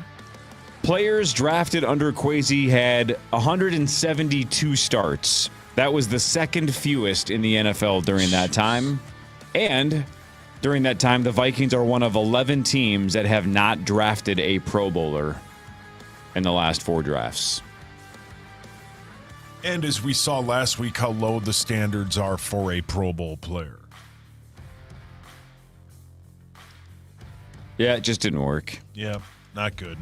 players drafted under Kwesi had 172 starts. That was the second fewest in the NFL during that time, and during that time, the Vikings are one of 11 teams that have not drafted a Pro Bowler in the last 4 drafts. And as we saw last week, how low the standards are for a Pro Bowl player. Yeah, it just didn't work. Yeah, not good.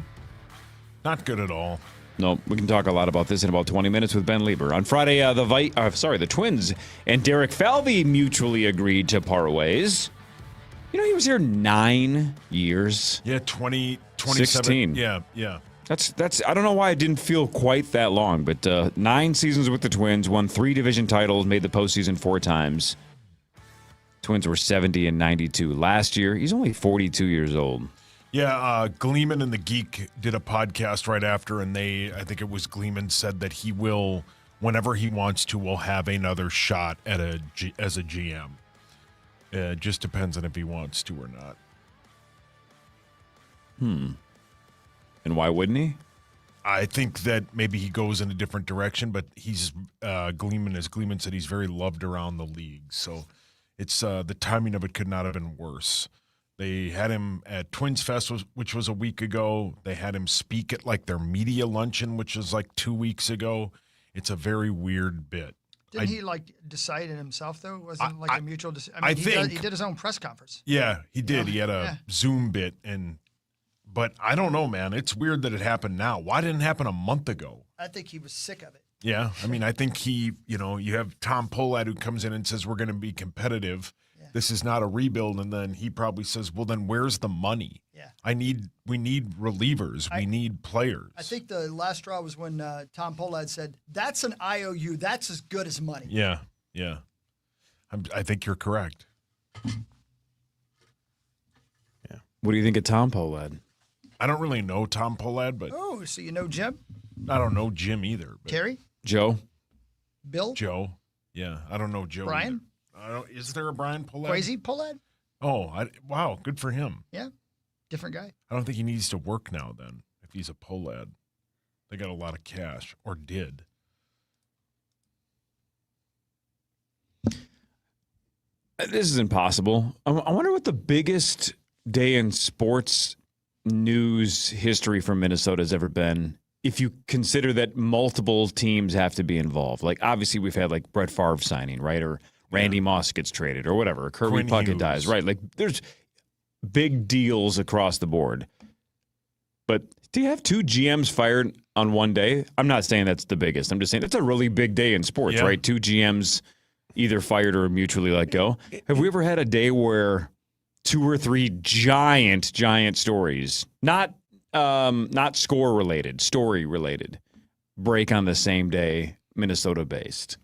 Not good at all. No, we can talk a lot about this in about 20 minutes with Ben Lieber. On Friday, the Twins and Derek Falvey mutually agreed to part ways. You know, he was here 9 years. Yeah, 27. 16. Yeah. That's. I don't know why it didn't feel quite that long, but 9 seasons with the Twins, won 3 division titles, made the postseason 4 times. Twins were 70 and 92 last year. He's only 42 years old. Yeah, Gleeman and the Geek did a podcast right after, and I think it was Gleeman said that he will, whenever he wants to, will have another shot at as a GM. It just depends on if he wants to or not. And why wouldn't he? I think that maybe he goes in a different direction, but he's Gleeman, as Gleeman said, he's very loved around the league. So it's the timing of it could not have been worse. They had him at Twins Fest, which was a week ago. They had him speak at like their media luncheon, which was like 2 weeks ago. It's a very weird bit. Didn't he decide it himself though? It wasn't like a mutual decision. I mean, he did his own press conference. Yeah, he did. He had a Zoom bit, but I don't know, man. It's weird that it happened now. Why didn't it happen a month ago? I think he was sick of it. Yeah, I mean, I think you have Tom Pohlad who comes in and says we're going to be competitive. Yeah. This is not a rebuild, and then he probably says, well, then where's the money? Yeah, we need relievers. We need players. I think the last straw was when Tom Pohlad said, that's an IOU. That's as good as money. Yeah. I think you're correct. Yeah. What do you think of Tom Pohlad? I don't really know Tom Pohlad, but... Oh, so you know Jim? I don't know Jim either. But Terry? Joe? Bill? Joe. Yeah, I don't know Joe Brian? either. Is there a Brian Pohlad? Kwesi Pohlad? Oh, wow, good for him. Yeah. Different guy. I don't think he needs to work now then, if he's a Pohlad. They got a lot of cash, or did. This is impossible. I wonder what the biggest day in sports news history from Minnesota has ever been, if you consider that multiple teams have to be involved. Like, obviously, we've had, like, Brett Favre signing, right? Or Randy Moss gets traded, or whatever. Or Kirby Puckett dies, right? Like, there's big deals across the board. But do you have 2 GMs fired on one day? I'm not saying that's the biggest. I'm just saying it's a really big day in sports, right? 2 GMs either fired or mutually let go. Have we ever had a day where 2 or 3 giant stories, not score related, story related, break on the same day, Minnesota based?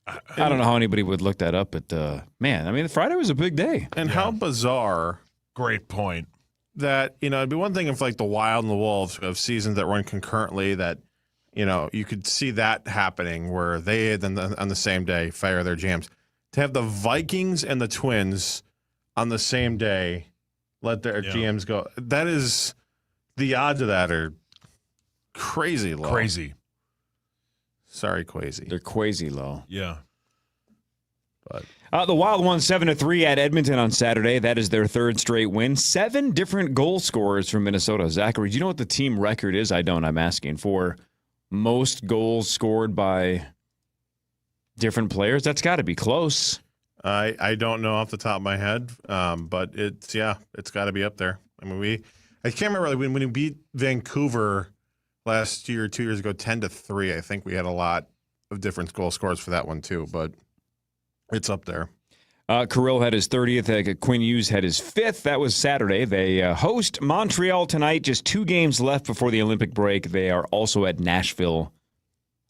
I don't know how anybody would look that up, but man, I mean, Friday was a big day. And how bizarre. Great point. That, it'd be one thing if like the Wild and the Wolves of seasons that run concurrently that, you could see that happening where they then on the same day fire their GMs. To have the Vikings and the Twins on the same day let their GMs go, that is, the odds of that are crazy low. Crazy. Sorry, Kwesi. They're crazy low. Yeah. But the Wild won 7-3 at Edmonton on Saturday. That is their 3rd straight win. 7 different goal scorers from Minnesota. Zachary, do you know what the team record is? I don't. I'm asking for most goals scored by different players. That's got to be close. I don't know off the top of my head, but it's got to be up there. I mean, I can't remember when we beat Vancouver last year, 2 years ago, 10-3. I think we had a lot of different goal scores for that one too, but it's up there. Kirill had his 30th. Quinn Hughes had his 5th. That was Saturday. They host Montreal tonight. Just 2 games left before the Olympic break. They are also at Nashville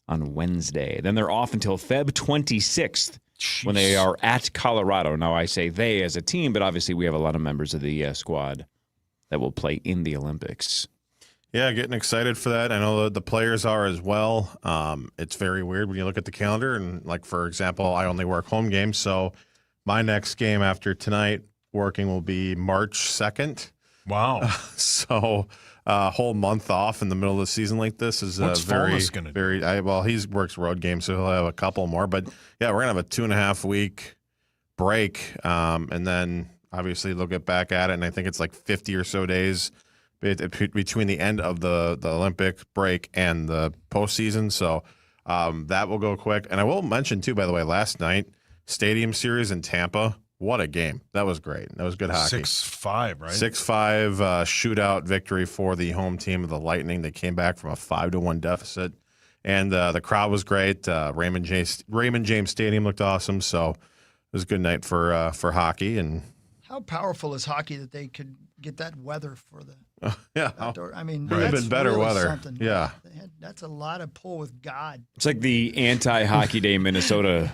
on Wednesday. Then they're off until Feb 26th when they are at Colorado. Now, I say they as a team, but obviously we have a lot of members of the squad that will play in the Olympics. Yeah, getting excited for that. I know the players are as well. It's very weird when you look at the calendar. And, like, for example, I only work home games. So my next game after tonight working will be March 2nd. Wow. So a whole month off in the middle of the season like this is What's very, Fulmus gonna do? well, he works road games, so he'll have a couple more. But, yeah, we're going to have a 2.5 week break. And then, obviously, they'll get back at it. And I think it's like 50 or so days between the end of the Olympic break and the postseason. So that will go quick. And I will mention, too, by the way, last night, Stadium Series in Tampa, what a game. That was great. That was good hockey. 6-5, right? 6-5 shootout victory for the home team of the Lightning. They came back from a 5-1 deficit. And the crowd was great. Raymond James Stadium looked awesome. So it was a good night for hockey. And how powerful is hockey that they could get that weather for the outdoor? I mean, could have that's been better really weather. Something. Yeah. That's a lot of pull with God. It's like the anti-Hockey Day Minnesota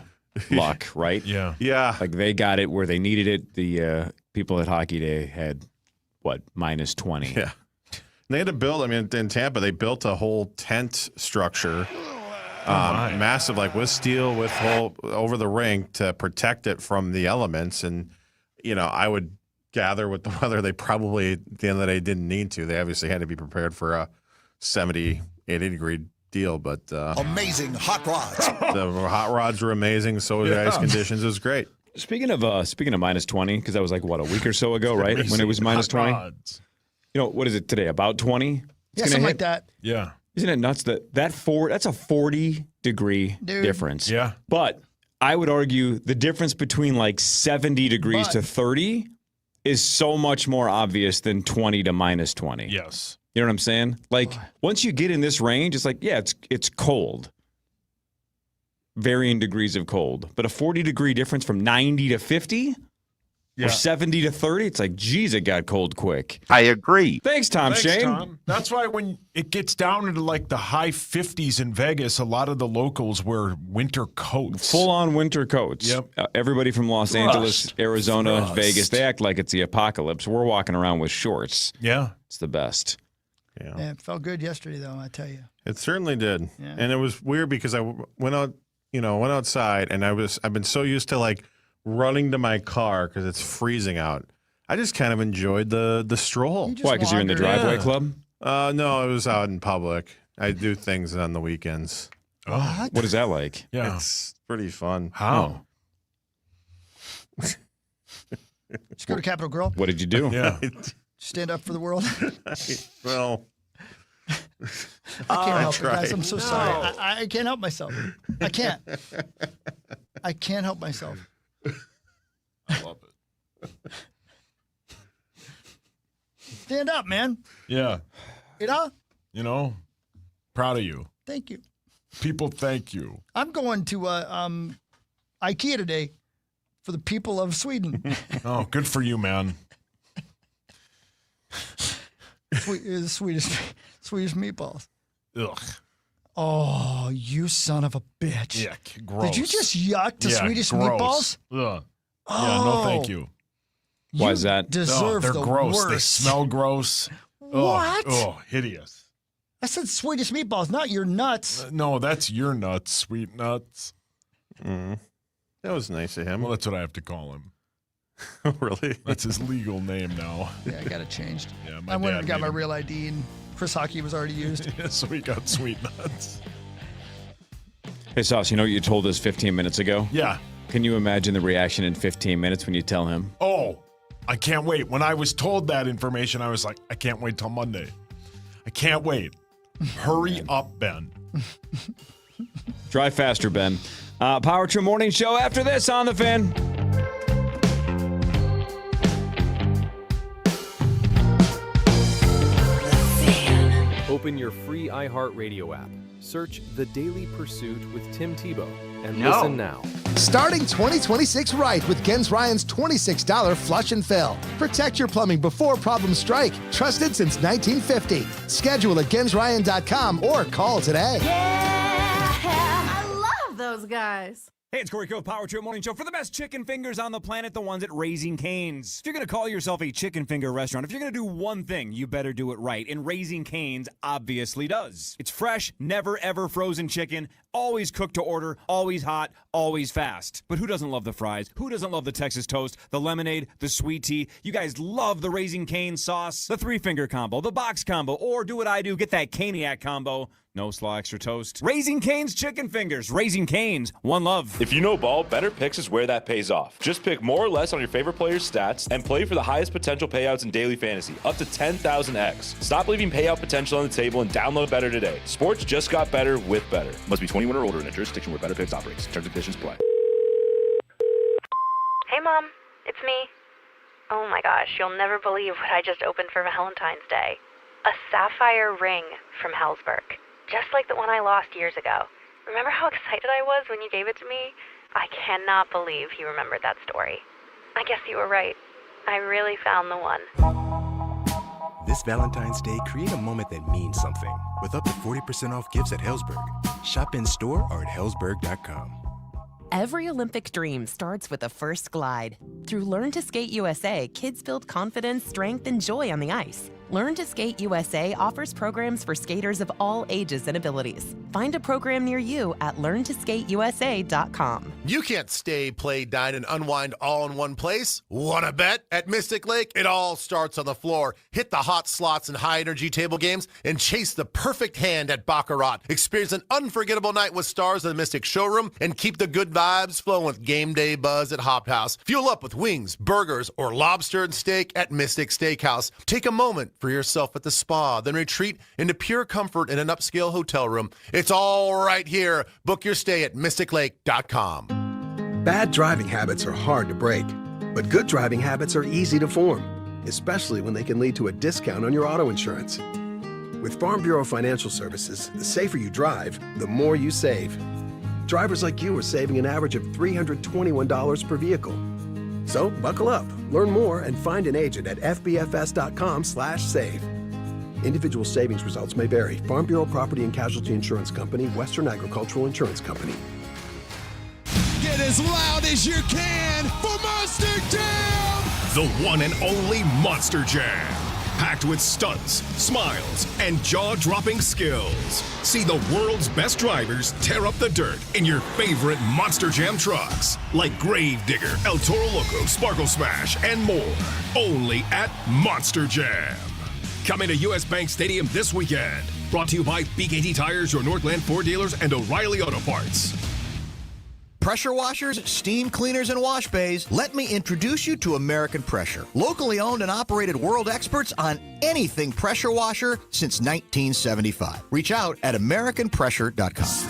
luck, right? Yeah. Yeah. Like they got it where they needed it. The people at Hockey Day had, minus 20. Yeah. They had to build, in Tampa, they built a whole tent structure, massive, like with steel, with whole over the rink to protect it from the elements. And, I would gather with the weather, they probably, at the end of the day, didn't need to. They obviously had to be prepared for a 70, 80-degree deal. But amazing hot rods. The hot rods were amazing. So was the ice conditions. It was great. Speaking of minus 20, because that was like, a week or so ago, right? When it was minus 20? What is it today? About 20? Yeah, something like that. Yeah. Isn't it nuts that's a 40-degree difference? Yeah. But I would argue the difference between like 70 degrees to 30 is so much more obvious than 20 to minus 20. Yes. You know what I'm saying? Like, once you get in this range, it's like, yeah, it's cold. Varying degrees of cold. But a 40-degree difference from 90 to 50 or 70 to 30, it's like, geez, it got cold quick. I agree. Thanks, Shane. Tom. That's why when it gets down into like the high 50s in Vegas, a lot of the locals wear winter coats. Full-on winter coats. Yep. Everybody from Los Angeles, Arizona, Vegas, they act like it's the apocalypse. We're walking around with shorts. Yeah. It's the best. Yeah, it felt good yesterday, though, I tell you. It certainly did. Yeah. And it was weird because I went outside and I've been so used to like running to my car because it's freezing out. I just kind of enjoyed the stroll. Why? Because you're in the driveway club? No, it was out in public. I do things on the weekends. Oh, what is that like? Yeah, it's pretty fun. How? Just go to Capitol Grill. What did you do? Yeah. Stand up for the world. Well, I can't help it, guys. I'm so sorry. I can't help myself. I can't. I can't help myself. I love it. Stand up, man. Yeah. Proud of you. Thank you. People thank you. I'm going to IKEA today for the people of Sweden. Oh, good for you, man. Swedish meatballs. Ugh. Oh, you son of a bitch. Yeah, gross. Did you just yuck to Swedish gross. meatballs? Ugh. Yeah, no thank you. Why is that? They're gross. Worst. They smell gross. What? Oh, hideous. I said Swedish meatballs, not your nuts. No, that's your nuts, sweet nuts. That was nice of him. Well, that's what I have to call him. Really? That's his legal name now. Yeah, I got it changed. Yeah, I went and got my real ID, and Chris Hockey was already used. So we got sweet nuts. Hey, Sauce, you know what you told us 15 minutes ago? Yeah. Can you imagine the reaction in 15 minutes when you tell him? Oh, I can't wait. When I was told that information, I was like, I can't wait till Monday. I can't wait. Hurry up, Ben. Drive faster, Ben. Power True Morning Show after this on The Fan. Open your free iHeartRadio app. Search The Daily Pursuit with Tim Tebow and No. listen now. Starting 2026 right with Gens Ryan's $26 flush and fill. Protect your plumbing before problems strike. Trusted since 1950. Schedule at GensRyan.com or call today. Yeah. those guys. Hey, it's Corey Cove, Power Trip Morning Show for the best chicken fingers on the planet, the ones at Raising Cane's. If you're going to call yourself a chicken finger restaurant, if you're going to do one thing, you better do it right. And Raising Cane's obviously does. It's fresh, never ever frozen chicken, always cooked to order, always hot, always fast. But who doesn't love the fries? Who doesn't love the Texas toast, the lemonade, the sweet tea? You guys love the Raising Cane's sauce, the 3-finger combo, the box combo, or do what I do, get that Caniac combo. No slaw extra toast. Raising Cane's chicken fingers. Raising Cane's, one love. If you know ball, better picks is where that pays off. Just pick more or less on your favorite player's stats and play for the highest potential payouts in daily fantasy, up to 10,000x. Stop leaving payout potential on the table and download Better today. Sports just got better with Better. Must be 21 or older in a jurisdiction where Better Picks operates. Terms and conditions apply. Hey, Mom. It's me. Oh my gosh, you'll never believe what I just opened for Valentine's Day. A sapphire ring from Hellsberg. Just like the one I lost years ago. Remember how excited I was when you gave it to me? I cannot believe you remembered that story. I guess you were right. I really found the one. This Valentine's Day, create a moment that means something with up to 40% off gifts at Hellsberg. Shop in store or at hellsberg.com. Every Olympic dream starts with a first glide. Through Learn to Skate USA, kids build confidence, strength, and joy on the ice. Learn to Skate USA offers programs for skaters of all ages and abilities. Find a program near you at learntosskateusa.com. You can't stay, play, dine, and unwind all in one place. Wanna bet? At Mystic Lake, it all starts on the floor. Hit the hot slots and high-energy table games and chase the perfect hand at Baccarat. Experience an unforgettable night with stars in the Mystic showroom and keep the good vibes flowing with game day buzz at Hop House. Fuel up with wings, burgers, or lobster and steak at Mystic Steakhouse. Take a moment for yourself at the spa, then retreat into pure comfort in an upscale hotel room. It's all right here. Book your stay at mysticlake.com. Bad driving habits are hard to break, but good driving habits are easy to form, especially when they can lead to a discount on your auto insurance. With Farm Bureau Financial Services, the safer you drive, the more you save. Drivers like you are saving an average of $321 per vehicle. So buckle up, learn more, and find an agent at fbfs.com/save. Individual savings results may vary. Farm Bureau Property and Casualty Insurance Company, Western Agricultural Insurance Company. Get as loud as you can for Monster Jam! The one and only Monster Jam. Packed with stunts, smiles, and jaw-dropping skills. See the world's best drivers tear up the dirt in your favorite Monster Jam trucks. Like Gravedigger, El Toro Loco, Sparkle Smash, and more. Only at Monster Jam. Coming to U.S. Bank Stadium this weekend. Brought to you by BKT Tires, your Northland Ford dealers, and O'Reilly Auto Parts. Pressure washers, steam cleaners, and wash bays, let me introduce you to American Pressure. Locally owned and operated world experts on anything pressure washer since 1975. Reach out at AmericanPressure.com.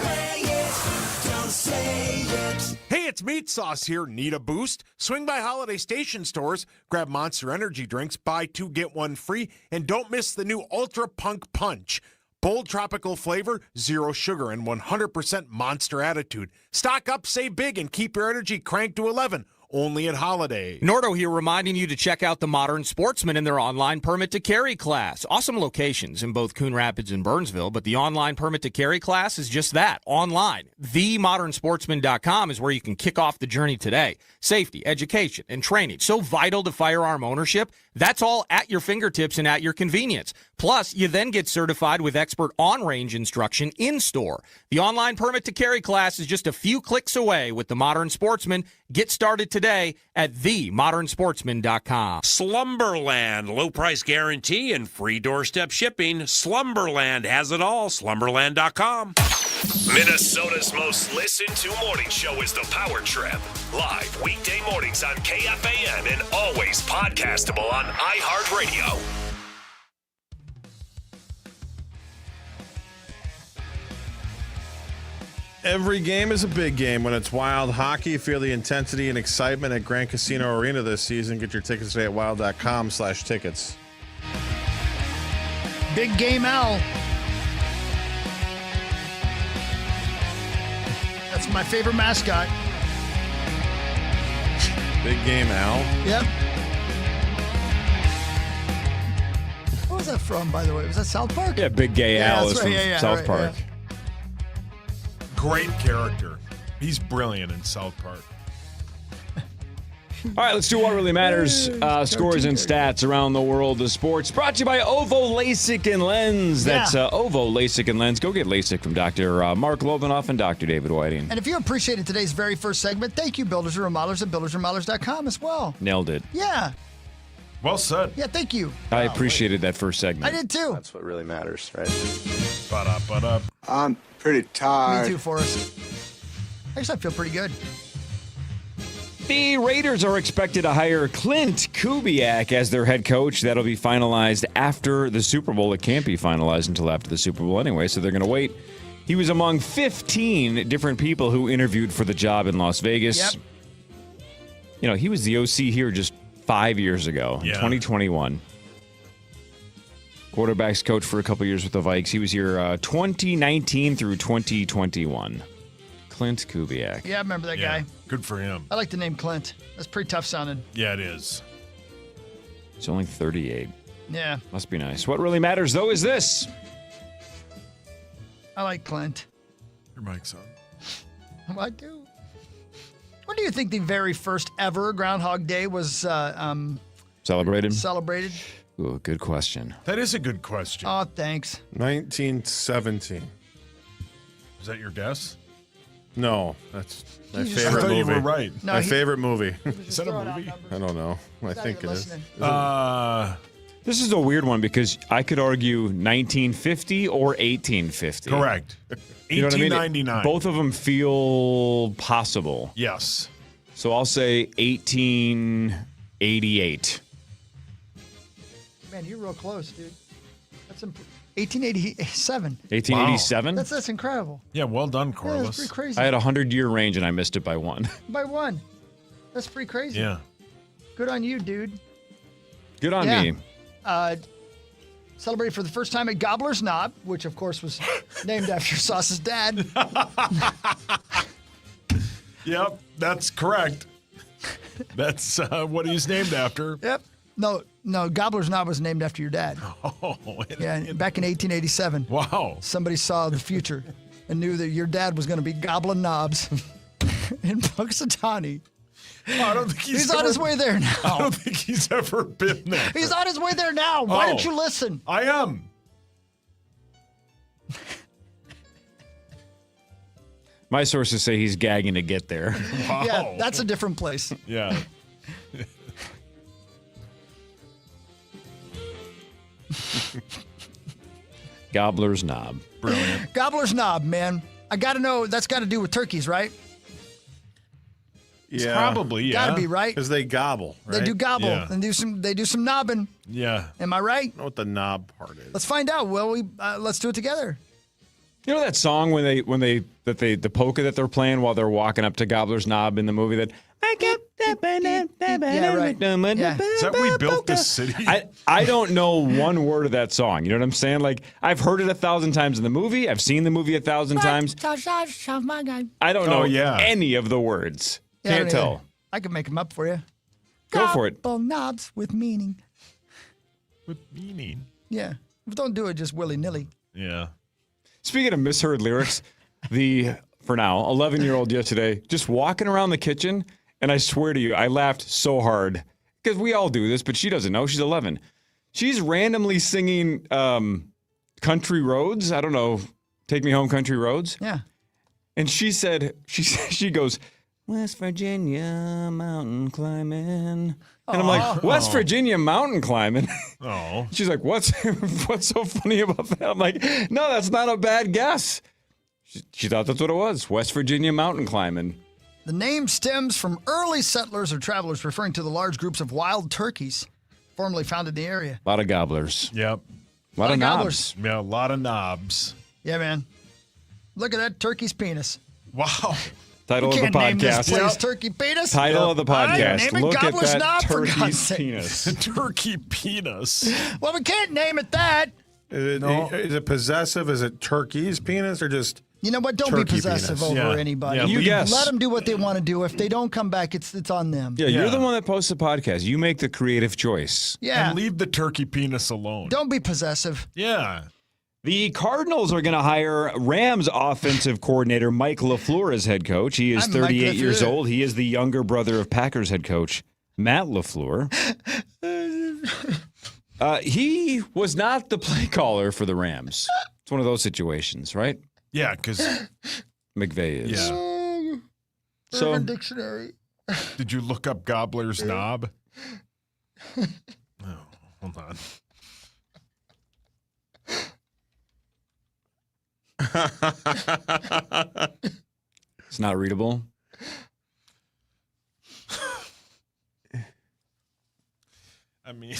Hey, it's Meat Sauce here. Need a boost? Swing by Holiday Station stores, grab Monster Energy drinks, buy 2, get 1 free, and don't miss the new Ultra Punk Punch. Bold tropical flavor, 0 sugar, and 100% Monster attitude. Stock up, save big, and keep your energy cranked to 11. Only at Holiday. Nordo here reminding you to check out the Modern Sportsman in their online permit to carry class. Awesome locations in both Coon Rapids and Burnsville, but the online permit to carry class is just that, online. TheModernSportsman.com is where you can kick off the journey today. Safety, education, and training, so vital to firearm ownership. That's all at your fingertips and at your convenience. Plus, you then get certified with expert on-range instruction in-store. The online permit to carry class is just a few clicks away with the Modern Sportsman. Get started today at TheModernSportsman.com. Slumberland, low price guarantee and free doorstep shipping. Slumberland has it all. Slumberland.com. Minnesota's most listened to morning show is The Power Trip. Live weekday mornings on KFAN and always podcastable on iHeartRadio. Every game is a big game when it's Wild hockey. Feel the intensity and excitement at Grand Casino Arena this season. Get your tickets today at wild.com/tickets. Big Game Al. That's my favorite mascot. Big Game Al? Yep. What was that from, by the way? Was that South Park? Yeah, Big Gay Al is right. from South right, Park. Yeah. Great character. He's brilliant in South Park. All right, let's do what really matters. Scores and stats around the world of sports. Brought to you by Ovo LASIK and Lens. That's Ovo LASIK and Lens. Go get LASIK from Dr. Mark Lovenoff and Dr. David Whiting. And if you appreciated today's very first segment, thank you, Builders and Remodelers at buildersandremodelers.com as well. Nailed it. Yeah. Well said. Yeah, thank you. I appreciated that first segment. I did too. That's what really matters, right? Ba-da-ba-da. I'm pretty tired. Me too, Forrest. Actually, I feel pretty good. The Raiders are expected to hire Clint Kubiak as their head coach. That'll be finalized after the Super Bowl. It can't be finalized until after the Super Bowl anyway, so they're going to wait. He was among 15 different people who interviewed for the job in Las Vegas. Yep. You know, he was the OC here just 5 years ago, in 2021. Quarterbacks coach for a couple years with the Vikes. He was here 2019 through 2021. Clint Kubiak. Yeah, I remember that guy. Good for him. I like the name Clint. That's pretty tough sounding. Yeah, it is. He's only 38. Yeah. Must be nice. What really matters, though, is this. I like Clint. Your mic's on. I do. When do you think the very first ever Groundhog Day was Celebrated? Celebrated? Ooh, good question. That is a good question. Oh, thanks. 1917. Is that your guess? No, that's my You just- favorite I thought movie. you were right. No, my favorite movie. Is that a movie? I don't know. I not think even it is. listening. This is a weird one because I could argue 1950 or 1850. Correct. You know what I mean? 1899. Both of them feel possible. Yes. So I'll say 1888. Man, you're real close, dude. That's 1887. 1887? That's incredible. Yeah, well done, Yeah, Corliss. that's pretty crazy. I had a 100-year range and I missed it by one. By one. That's pretty crazy. Yeah. Good on you, dude. Good on Yeah. me. Celebrated for the first time at Gobbler's Knob, which of course was named after Sauce's dad. Yep, that's correct. That's what he's named after. Yep. No, Gobbler's Knob was named after your dad. Oh, Yeah, back in 1887. Wow. Somebody saw the future and knew that your dad was going to be gobbling knobs in Punxsutawney. Oh, I don't think he's on his way there now. I don't think he's ever been there. He's on his way there now. Why don't Oh. you listen? I am. My sources say he's gagging to get there. Wow. Yeah, that's a different place. Yeah. Gobbler's Knob. Brilliant. Gobbler's Knob, man. I got to know, that's got to do with turkeys, right? Yeah. Probably, yeah. Got to be, right? Because they gobble, right? They do gobble Yeah. and they do some knobbing. Yeah. Am I right? I don't know what the knob part is. Let's find out. Well, let's do it together. You know that song when the polka that they're playing while they're walking up to Gobbler's Knob in the movie that I get Yeah, right. Yeah. Is that We Built This City? I don't know one word of that song. You know what I'm saying? Like I've heard it 1,000 times in the movie. I've seen the movie 1,000 times. I don't know any of the words. Yeah, Can't tell. I can make them up for you. Go for it. Gobble knobs with meaning. With meaning. Yeah. Don't do it just willy-nilly. Yeah. Speaking of misheard lyrics, for now, 11-year-old yesterday, just walking around the kitchen, and I swear to you, I laughed so hard because we all do this, but she doesn't know. She's 11. She's randomly singing Country Roads. I don't know, Take Me Home, Country Roads. Yeah. And she said, she goes, West Virginia mountain climbing. And I'm like, West Virginia mountain climbing? Oh. She's like, what's so funny about that? I'm like, no, that's not a bad guess. She thought that's what it was, West Virginia mountain climbing. The name stems from early settlers or travelers referring to the large groups of wild turkeys formerly found in the area. A lot of gobblers. Yep. A lot of gobblers. knobs. Yeah, a lot of knobs. Yeah, man. Look at that turkey's penis. Wow. Title We of the can't name this podcast. place Turkey Penis. Title of the All right, podcast. name it Look at Gobbler's that Knob, for God's turkey's sake. penis. Turkey penis. Well, we can't name it that. Is it possessive? Is it turkey's penis or just You know what? Don't be turkey possessive penis? over Yeah. anybody. Yeah, You guess. Let them do what they want to do. If they don't come back, it's on them. Yeah, you're the one that posts the podcast. You make the creative choice. Yeah. And leave the turkey penis alone. Don't be possessive. Yeah. The Cardinals are going to hire Rams offensive coordinator Mike LaFleur as head coach. He is 38 years old. He is the younger brother of Packers head coach Matt LaFleur. He was not the play caller for the Rams. It's one of those situations, right? Yeah, because McVay is. Yeah. So dictionary. Did you look up Gobbler's knob? Oh, hold on. It's not readable. I mean,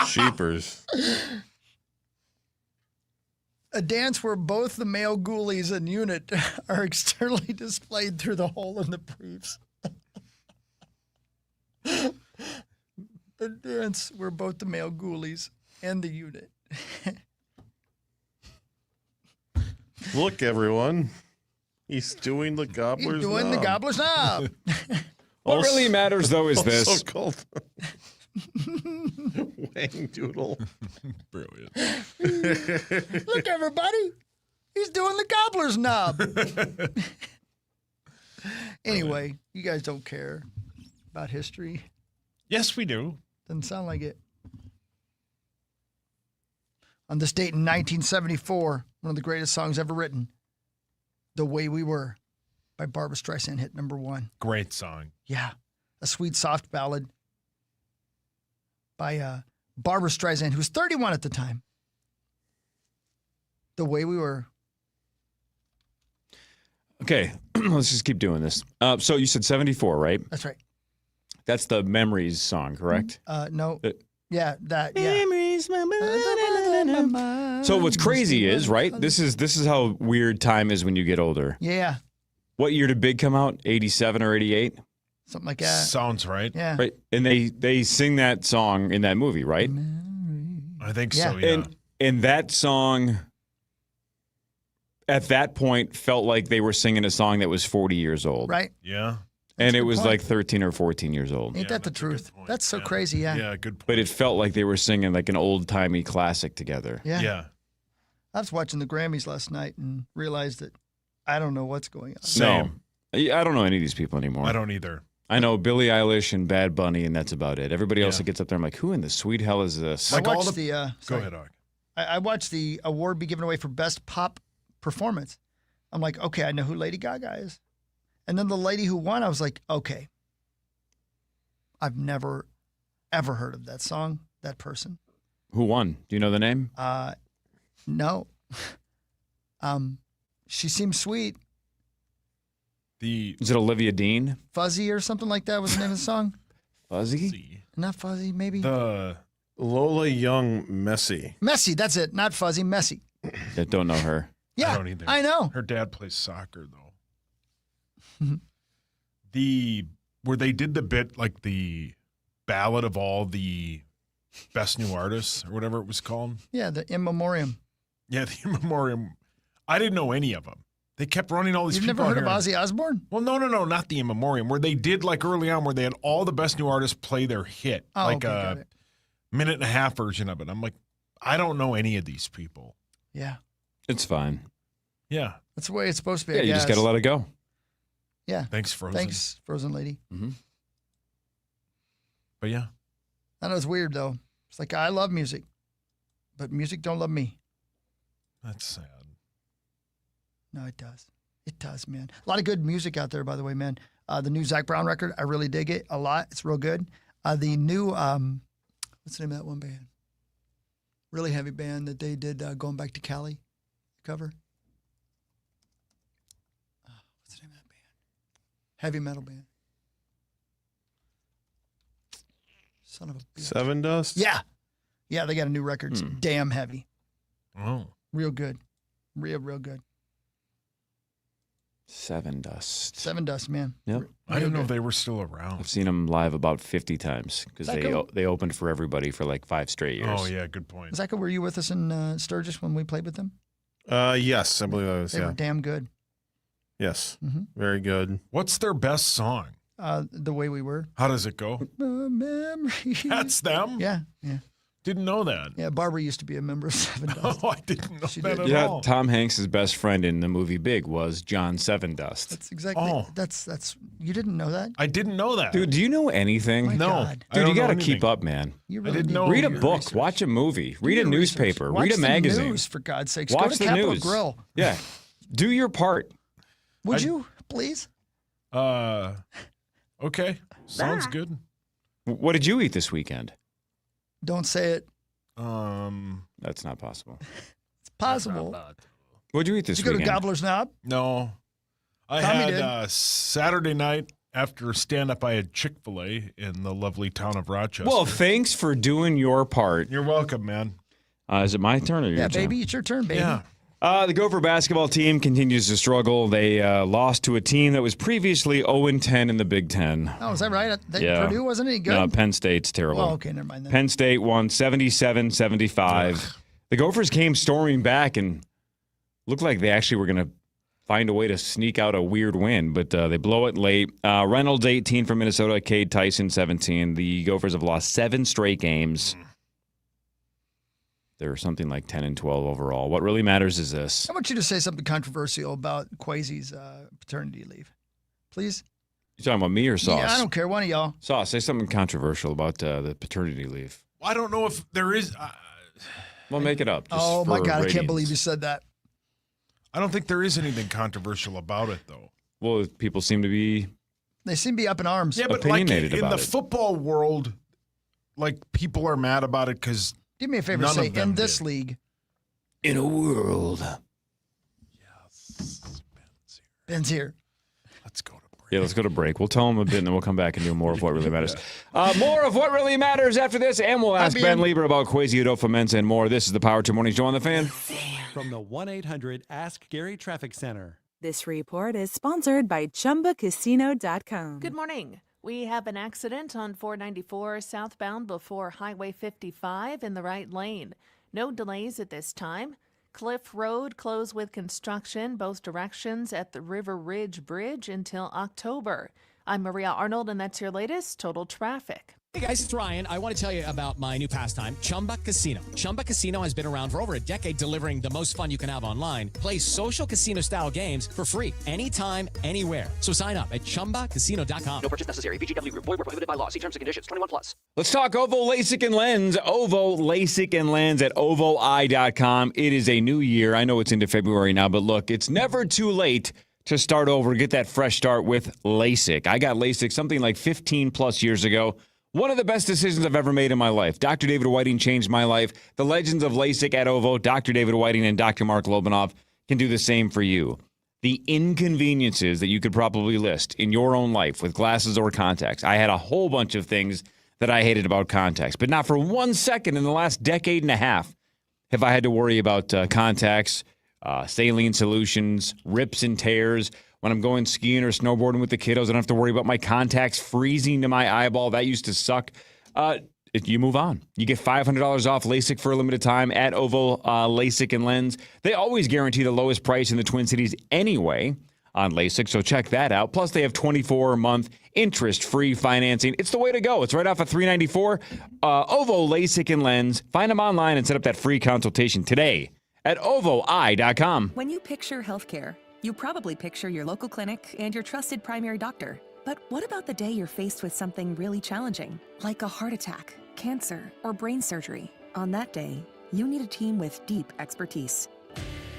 Sheepers. A dance where both the male ghoulies and unit are externally displayed through the hole in the briefs. A dance where both the male ghoulies and the unit. Look, everyone. He's doing the gobbler's He's doing knob. the gobbler's knob. What really matters, though, is this. Also called Wang Doodle. Brilliant. Look, everybody. He's doing the gobbler's knob. Anyway, you guys don't care about history. Yes, we do. Doesn't sound like it. On this date in 1974, one of the greatest songs ever written, The Way We Were by Barbra Streisand hit number 1. Great song. Yeah. A sweet, soft ballad by Barbra Streisand, who was 31 at the time. The Way We Were. Okay, let's just keep doing this. So you said 74, right? That's right. That's the Memories song, correct? No. Yeah, that. Yeah. Memories. So what's crazy is, right? This is how weird time is when you get older. Yeah. What year did Big come out? 87 or 88? Something like that. Sounds right. Yeah. Right. And they sing that song in that movie, right? I think so, yeah. And that song at that point felt like they were singing a song that was 40 years old. Right. Yeah. And it was like 13 or 14 years old. Ain't that the truth? That's so crazy, yeah. Yeah, good point. But it felt like they were singing like an old-timey classic together. Yeah. Yeah. I was watching the Grammys last night and realized that I don't know what's going on. Same. No. I don't know any of these people anymore. I don't either. I know Billie Eilish and Bad Bunny, and that's about it. Everybody else that gets up there, I'm like, who in the sweet hell is this? I watched the Go ahead, Og. I watched the award be given away for Best Pop Performance. I'm like, okay, I know who Lady Gaga is. And then the lady who won, I was like, okay. I've never, ever heard of that song, that person. Who won? Do you know the name? No. She seems sweet. Is it Olivia Dean? Fuzzy or something like that was the name of the song? Fuzzy? Not Fuzzy, maybe? The Lola Young Messy. Messy, that's it. Not Fuzzy, Messy. I don't know her. Yeah, I don't either. I know. Her dad plays soccer, though. Where they did the bit like the ballad of all the best new artists or whatever it was called. Yeah, the In Memoriam. Yeah, the In Memoriam. I didn't know any of them. They kept running all these You've people never heard out of here. Ozzy Osbourne? Well, no, not the In Memoriam, where they did like early on where they had all the best new artists play their hit. Oh, like okay, got a it. minute and a half version of it. I'm like, I don't know any of these people. Yeah. It's fine. Yeah. That's the way it's supposed to be. Yeah, I you just guess. got to let it go. Yeah. Thanks, Frozen. Thanks, Frozen Lady. Mm-hmm. But yeah. I know it's weird, though. It's like, I love music, but music don't love me. That's sad. No, it does. It does, man. A lot of good music out there, by the way, man. The new Zac Brown record, I really dig it a lot. It's real good. The new, what's the name of that one band? Really heavy band that they did Going Back to Cali cover. What's the name of that band? Heavy metal band. Son of a bitch. Seven Dust? Yeah. Yeah, they got a new record. It's damn heavy. Oh. Real good. Real good. Seven Dust. Seven Dust, man. Yep. I didn't know if they were still around. I've seen them live about 50 times because they opened for everybody for like 5 straight years. Oh, yeah, good point. Zach, were you with us in Sturgis when we played with them? Yes, I believe I was. They were damn good. Yes, Mhm. very good. What's their best song? The Way We Were. How does it go? Memory. That's them? Yeah. Didn't know that. Yeah, Barbara used to be a member of Seven Dust. Oh, I didn't know that at Yeah, all. Tom Hanks' best friend in the movie Big was John Sevendust. That's exactly. That's. You didn't know that? I didn't know that. Dude, do you know anything? My God. Dude, you got to know keep anything. up, man. You I really didn't need know. to Read a do your book, research. watch a movie, read Do a your newspaper, research. read a Watch the magazine. news, for God's sakes. Watch Go to the Capitol news. Grill. Yeah. Do your part. Would you, please? Okay. Sounds good. What did you eat this weekend? Don't say it. That's not possible. It's possible. What'd you eat this Did you go to weekend? Gobbler's Knob? No. I Tommy had did. Saturday night after stand-up, I had Chick-fil-A in the lovely town of Rochester. Well, thanks for doing your part. You're welcome, man. Is it my turn or your Yeah, turn? baby. It's your turn, baby. Yeah. The Gopher basketball team continues to struggle. They lost to a team that was previously 0-10 in the Big Ten. Oh, is that right? Yeah. Purdue wasn't any good? No, Penn State's terrible. Oh, okay, never mind then. Penn State won 77-75. The Gophers came storming back and looked like they actually were going to find a way to sneak out a weird win, but they blow it late. Reynolds, 18 from Minnesota. Cade Tyson, 17. The Gophers have lost 7 straight games. They're something like 10-12 overall. What really matters is this. I want you to say something controversial about Kwesi's paternity leave. Please? You talking about me or Sauce? Yeah, I don't care. One of y'all. Sauce, say something controversial about the paternity leave. I don't know if there is. Well, make it up. Just Oh, my for God. I can't ratings. believe you said that. I don't think there is anything controversial about it, though. Well, people seem to be. They seem to be up in arms. Yeah, but like Opinionated in about the it. football world, like people are mad about it because Do me a favor, none say, of them in this did. league, In a world. Ben's here. Yeah, let's go to break. We'll tell them a bit, and then we'll come back and do more of what really matters. More of what really matters after this, and we'll ask Ben Lieber about Kwesi Adolfo-Mensah and more. This is the Power 2 Morning Show on the Fan. From the 1-800-ASK-GARY Traffic Center. This report is sponsored by ChumbaCasino.com. Good morning. We have an accident on 494 southbound before Highway 55 in the right lane. No delays at this time. Cliff Road closed with construction both directions at the River Ridge Bridge until October. I'm Maria Arnold, and that's your latest Total Traffic. Hey guys, it's Ryan. I want to tell you about my new pastime, Chumba Casino. Chumba Casino has been around for over a decade, delivering the most fun you can have online. Play social casino-style games for free anytime, anywhere. So sign up at ChumbaCasino.com. No purchase necessary. VGW Group. Void where prohibited by law. See terms and conditions. 21+. Let's talk Ovo LASIK and Lens. Ovo LASIK and Lens at OvoEye.com. It is a new year. I know it's into February now, but look, it's never too late to start over, get that fresh start with LASIK. I got LASIK something like 15 plus years ago. One of the best decisions I've ever made in my life. Dr. David Whiting changed my life. The legends of LASIK at Ovo, Dr. David Whiting and Dr. Mark Lobanoff can do the same for you. The inconveniences that you could probably list in your own life with glasses or contacts. I had a whole bunch of things that I hated about contacts, but not for 1 second in the last decade and a half have I had to worry about contacts, saline solutions, rips and tears. When I'm going skiing or snowboarding with the kiddos, I don't have to worry about my contacts freezing to my eyeball. That used to suck. You move on. You get $500 off LASIK for a limited time at Ovo LASIK and Lens. They always guarantee the lowest price in the Twin Cities anyway on LASIK, so check that out. Plus, they have 24-month interest-free financing. It's the way to go. It's right off of $394. Ovo LASIK and Lens. Find them online and set up that free consultation today at OvoEye.com. When you picture healthcare, you probably picture your local clinic and your trusted primary doctor. But what about the day you're faced with something really challenging, like a heart attack, cancer, or brain surgery? On that day, you need a team with deep expertise.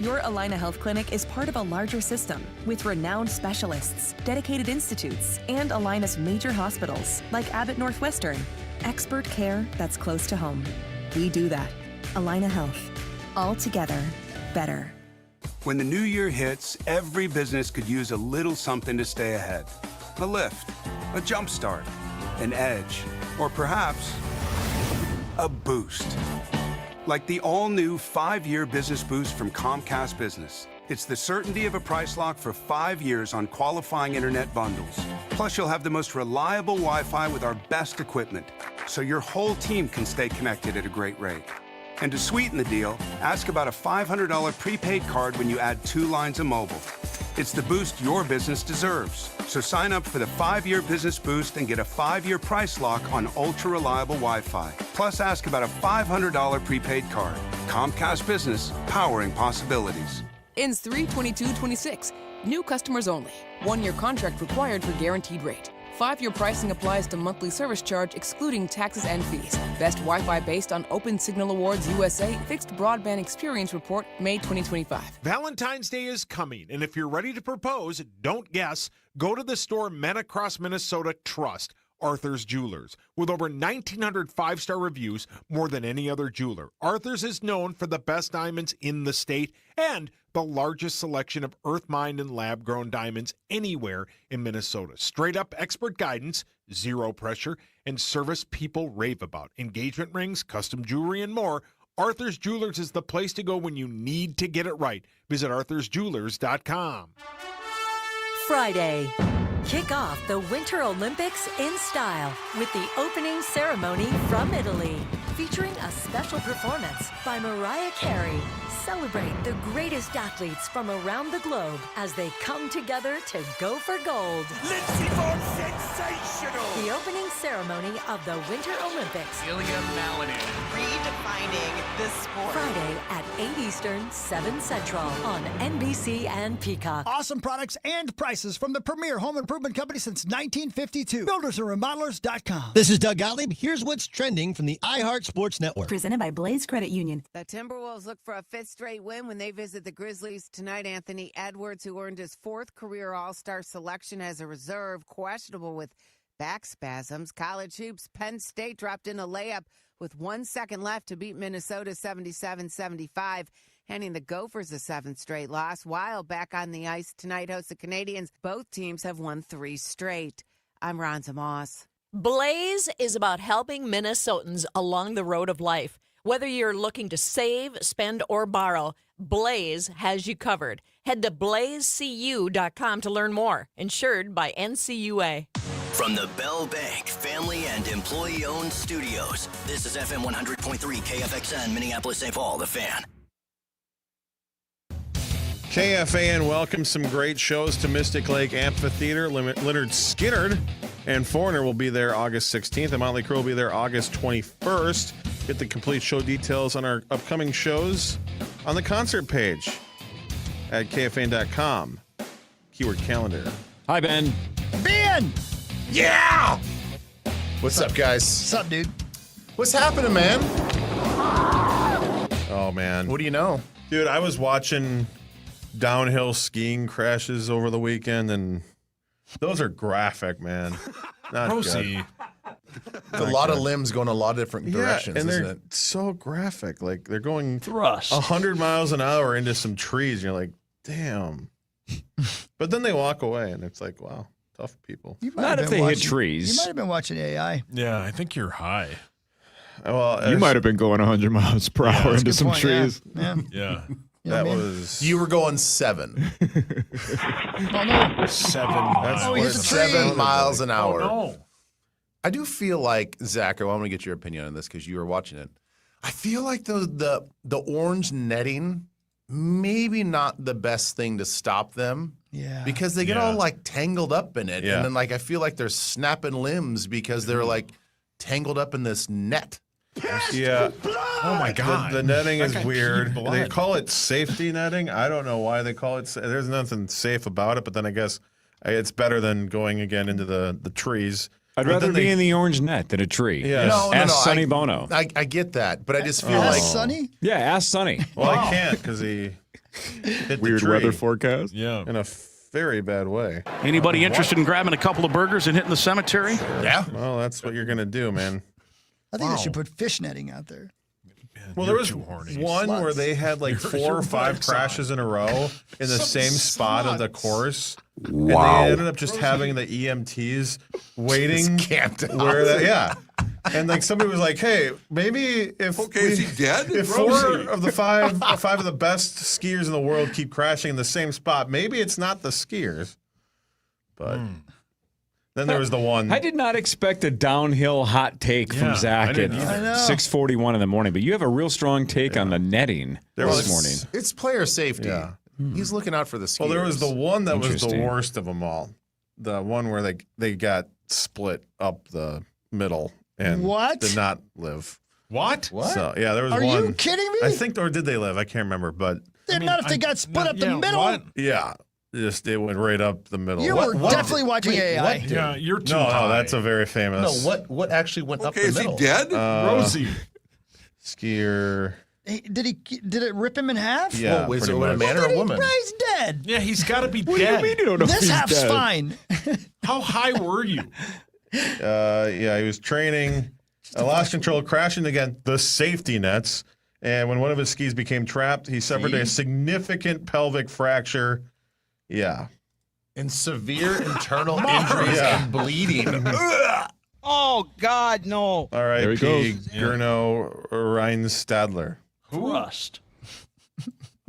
Your Allina Health Clinic is part of a larger system with renowned specialists, dedicated institutes, and Allina's major hospitals like Abbott Northwestern. Expert care that's close to home. We do that. Allina Health. All together, better. When the new year hits, every business could use a little something to stay ahead. A lift, a jump start, an edge, or perhaps a boost. Like the all-new 5-year business boost from Comcast Business. It's the certainty of a price lock for 5 years on qualifying internet bundles. Plus, you'll have the most reliable Wi-Fi with our best equipment, so your whole team can stay connected at a great rate. And to sweeten the deal, ask about a $500 prepaid card when you add 2 lines of mobile. It's the boost your business deserves. So sign up for the 5-year business boost and get a 5-year price lock on ultra-reliable Wi-Fi. Plus, ask about a $500 prepaid card. Comcast Business, powering possibilities. Ends 3/22/26. New customers only. 1-year contract required for guaranteed rate. 5-year pricing applies to monthly service charge excluding taxes and fees. Best Wi-Fi based on Open Signal Awards USA Fixed Broadband Experience Report, May 2025. Valentine's Day is coming, and if you're ready to propose, don't guess. Go to the store men across Minnesota trust, Arthur's Jewelers. With over 1,900 5-star reviews, more than any other jeweler, Arthur's is known for the best diamonds in the state and the largest selection of earth-mined and lab-grown diamonds anywhere in Minnesota. Straight-up expert guidance, zero pressure, and service people rave about. Engagement rings, custom jewelry, and more. Arthur's Jewelers is the place to go when you need to get it right. Visit arthursjewelers.com. Friday. Kick off the Winter Olympics in style with the opening ceremony from Italy, featuring a special performance by Mariah Carey. Celebrate the greatest athletes from around the globe as they come together to go for gold. Lindsey Vonn, sensational! The opening ceremony of the Winter Olympics. Ilya Malinin, redefining the sport. Friday at 8 Eastern, 7 Central on NBC and Peacock. Awesome products and prices from the premier home improvement company since 1952. BuildersandRemodelers.com. This is Doug Gottlieb. Here's what's trending from the iHeart Sports Network. Presented by Blaze Credit Union. The Timberwolves look for a 5th straight win when they visit the Grizzlies tonight. Anthony Edwards, who earned his 4th career All-Star selection as a reserve, questionable with back spasms. College hoops, Penn State dropped in a layup with 1 second left to beat Minnesota 77-75, handing the Gophers a 7th straight loss. While back on the ice tonight, host the Canadians. Both teams have won 3 straight. I'm Ronza Moss. Blaze is about helping Minnesotans along the road of life. Whether you're looking to save, spend, or borrow, Blaze has you covered. Head to blazecu.com to learn more. Insured by NCUA. From the Bell Bank family and employee-owned studios, this is FM 100.3 KFXN, Minneapolis, St. Paul, The Fan. KFAN welcomes some great shows to Mystic Lake Amphitheater. Leonard Skinner and Foreigner will be there August 16th, and Motley Crue will be there August 21st. Get the complete show details on our upcoming shows on the concert page at KFAN.com. Keyword calendar. Hi, Ben. Ben! Yeah! What's up, guys? What's up, dude? What's happening, man? Oh, man. What do you know? Dude, I was watching downhill skiing crashes over the weekend, and those are graphic, man. Not Proceed. good. It's a lot of limbs going a lot of different directions, and isn't they're it? so graphic. Like, they're going thrust 100 miles an hour into some trees, and you're like, damn. But then they walk away, and it's like, wow, tough people. Not if they hit trees. You might have been watching AI. Yeah, I think you're high. Well, You might have been going 100 miles per hour That's a into good some point, trees. Yeah. Yeah. You know that what I mean? was. You were going 7. Oh, no. 7 That's miles. he hit the tree. 7 miles an hour. Oh, no. I do feel like, Zach, I want to get your opinion on this because you were watching it. I feel like the orange netting, maybe not the best thing to stop them. Yeah. Because they get all like tangled up in it. Yeah. And then like I feel like they're snapping limbs because they're like tangled up in this net. Yeah. Oh, my God. The netting That is guy weird. peed blood. They call it safety netting. I don't know why they call it. There's nothing safe about it, but then I guess it's better than going again into the trees. I'd But rather then be they- in the orange net than a tree. Yeah. Ask Sonny Bono. I get that, but I just feel Ask like Sonny? Yeah, ask Sonny. Well, I can't because he hit Weird the tree weather forecast. Yeah. in a very bad way. Anybody interested in grabbing a couple of burgers and hitting the cemetery? Yeah. Well, that's what you're going to do, man. I think they should put fish netting out there. Well, there was one where they had like 4 or 5 crashes in a row in the same spot of the course. Wow. And they ended up just having the EMTs waiting. Just camped out. Yeah. And like somebody was like, hey, maybe if is he dead? If 4 of the 5 of the best skiers in the world keep crashing in the same spot, maybe it's not the skiers. But then there was the one. I did not expect a downhill hot take from Zach at 6:41 in the morning, but you have a real strong take on the netting this morning. It's player safety. Yeah. He's looking out for the skiers. Well, there was the one that was the Interesting. worst of them all. The one where they got split up the middle and What? did not live. What? So, yeah, there was Are one. you kidding me? I think, or did they live? I can't remember, but Not if they got split up the middle. What? yeah, just it went right up the middle. You were definitely watching AI. Yeah, you're too No, high. that's a very famous. No, what actually went up the is middle? he dead? Rosie. Skier. Did it rip him in half? Yeah, Well, was pretty it a much. man or a woman? He's dead. Yeah, he's got to be What do dead. you mean you don't know if This he's half's dead? fine. How high were you? Yeah, he was training. Lost control, crashing again the safety nets, and when one of his skis became trapped, he suffered a significant pelvic fracture. Yeah. And severe internal injuries and bleeding. Oh, God, no. R.I.P. goes. Gurno Reinstadler. Rust.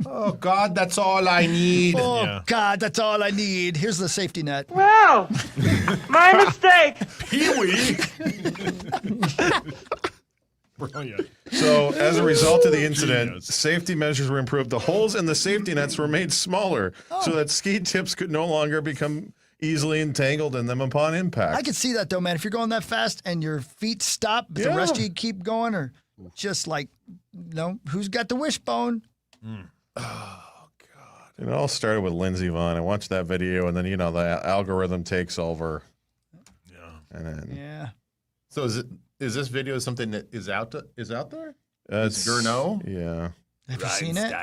Oh, God, that's all I need. Oh, Yeah. God, that's all I need. Here's the safety net. Well, my mistake. Pee-wee. Brilliant. So, as a result of the incident, Genius. safety measures were improved. The holes in the safety nets were made smaller so that ski tips could no longer become easily entangled in them upon impact. I could see that, though, man. If you're going that fast and your feet stop, but the rest of you keep going, or just like, who's got the wishbone? It all started with Lindsey Vonn. I watched that video, and then, the algorithm takes over. Yeah. And then Yeah. So is this video something that is out there? it's Gurno? Yeah. Have you seen it?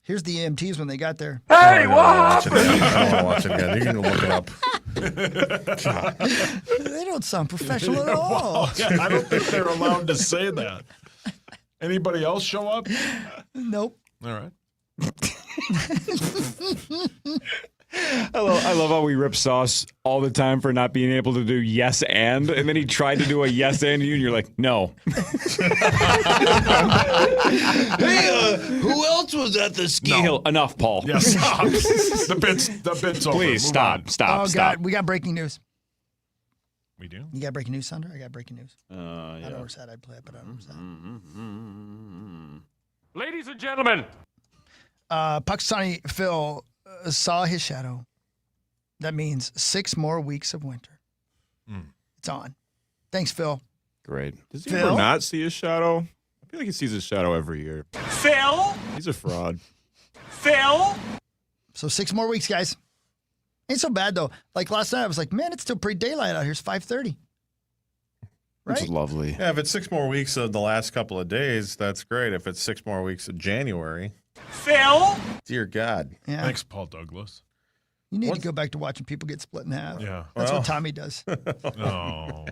Here's the EMTs when they got there. Hey, what I happened? don't want to watch it again. You can look it up. They don't sound professional at all. I don't think they're allowed to say that. Anybody else show up? Nope. All right. I love how we rip Sauce all the time for not being able to do yes and then he tried to do a yes and you, and you're like, no. Hey, who else was at the ski Hill. Enough, Paul. Yeah, stop. the bit's over. Please Move stop. on. Stop. Oh, stop. God. We got breaking news. We do? You got breaking news, Sandra? I got breaking news. I Yeah. don't know where it's at. I'd play it, but I don't know where it's at. Ladies and gentlemen. Pakistani Phil saw his shadow. That means 6 more weeks of winter. It's on. Thanks, Phil. Great. Does he Phil? ever not see his shadow? I feel like he sees his shadow every year. Phil. He's a fraud. Phil. So 6 more weeks, guys. Ain't so bad, though. Like last night, I was like, man, it's still pretty daylight out here. It's 5:30. Right? It's lovely. Yeah, if it's 6 more weeks of the last couple of days, that's great. If it's 6 more weeks of January, Phil. dear God. Yeah. Thanks, Paul Douglas. You need to go back to watching people get split in half. Yeah. That's Well. what Tommy does. Oh.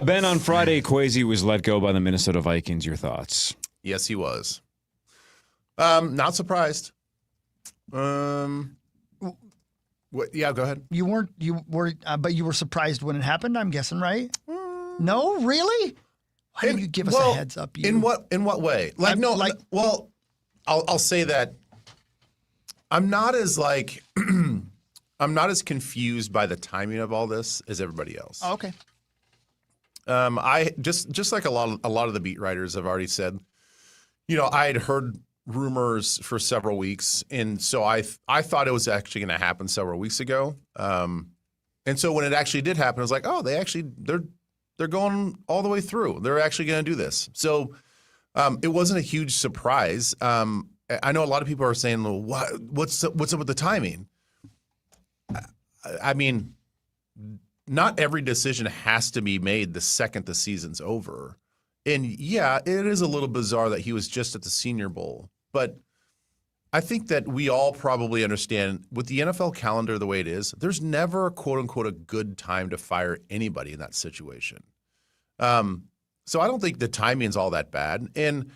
Ben, on Friday, Kwesi was let go by the Minnesota Vikings. Your thoughts? Yes, he was. Not surprised. What? Yeah, go ahead. You were, but you were surprised when it happened. I'm guessing, right? No, really? Why didn't you give us a heads up? You? In what way? Well, I'll say that I'm not as I'm not as confused by the timing of all this as everybody else. Oh, okay. I just like a lot of the beat writers have already said, I had heard rumors for several weeks, and so I thought it was actually going to happen several weeks ago. And so when it actually did happen, I was like, oh, they're going all the way through. They're actually going to do this. So it wasn't a huge surprise. I know a lot of people are saying, well, what's up with the timing? I mean, not every decision has to be made the second the season's over. And yeah, it is a little bizarre that he was just at the Senior Bowl. But I think that we all probably understand with the NFL calendar the way it is, there's never, quote unquote, a good time to fire anybody in that situation. So I don't think the timing's all that bad. And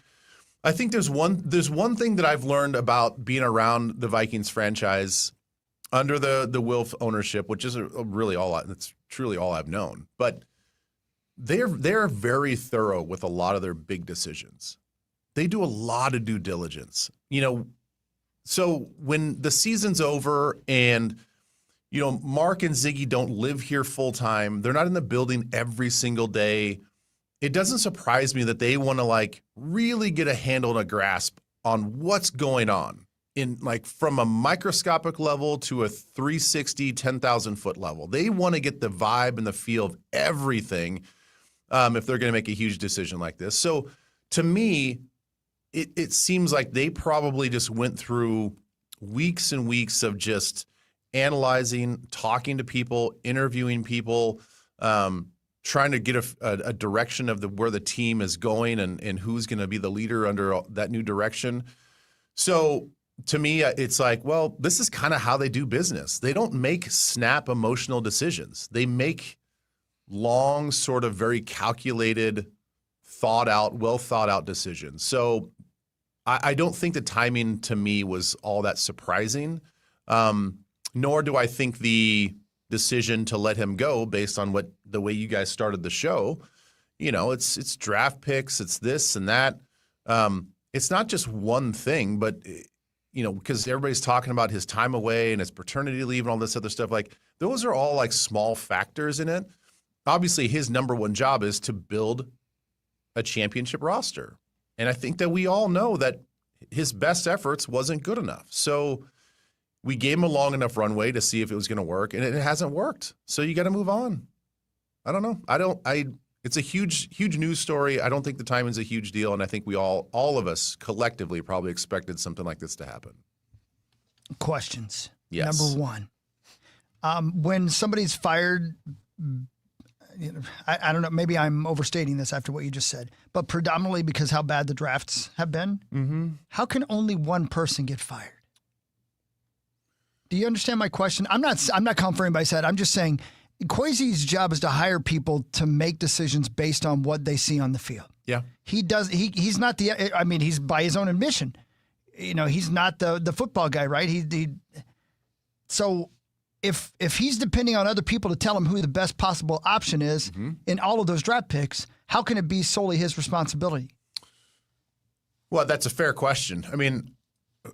I think there's one thing that I've learned about being around the Vikings franchise under the Wilf ownership, which is that's truly all I've known. But they're very thorough with a lot of their big decisions. They do a lot of due diligence. So when the season's over and Mark and Ziggy don't live here full time, they're not in the building every single day. It doesn't surprise me that they want to really get a handle and a grasp on what's going on in like from a microscopic level to a 360, 10,000 foot level. They want to get the vibe and the feel of everything if they're going to make a huge decision like this. So to me, it seems like they probably just went through weeks and weeks of just analyzing, talking to people, interviewing people, trying to get a direction of where the team is going and who's going to be the leader under that new direction. So to me, it's like, well, this is kind of how they do business. They don't make snap emotional decisions. They make long, sort of very calculated, well thought out decisions. So I don't think the timing to me was all that surprising, nor do I think the decision to let him go based on the way you guys started the show. It's draft picks, it's this and that. It's not just one thing, but because everybody's talking about his time away and his paternity leave and all this other stuff, like those are all like small factors in it. Obviously, his number one job is to build a championship roster. And I think that we all know that his best efforts wasn't good enough. So we gave him a long enough runway to see if it was going to work, and it hasn't worked. So you got to move on. I don't know. It's a huge news story. I don't think the timing's a huge deal, and I think we all of us collectively probably expected something like this to happen. Questions. Yes. Number one, when somebody's fired, I don't know, maybe I'm overstating this after what you just said, but predominantly because how bad the drafts have been, how can only one person get fired? Do you understand my question? I'm not calling for anybody's head. I'm just saying Kwesi's job is to hire people to make decisions based on what they see on the field. Yeah. He's not he's by his own admission. He's not the football guy, right? So if he's depending on other people to tell him who the best possible option is in all of those draft picks, how can it be solely his responsibility? Well, that's a fair question. I mean,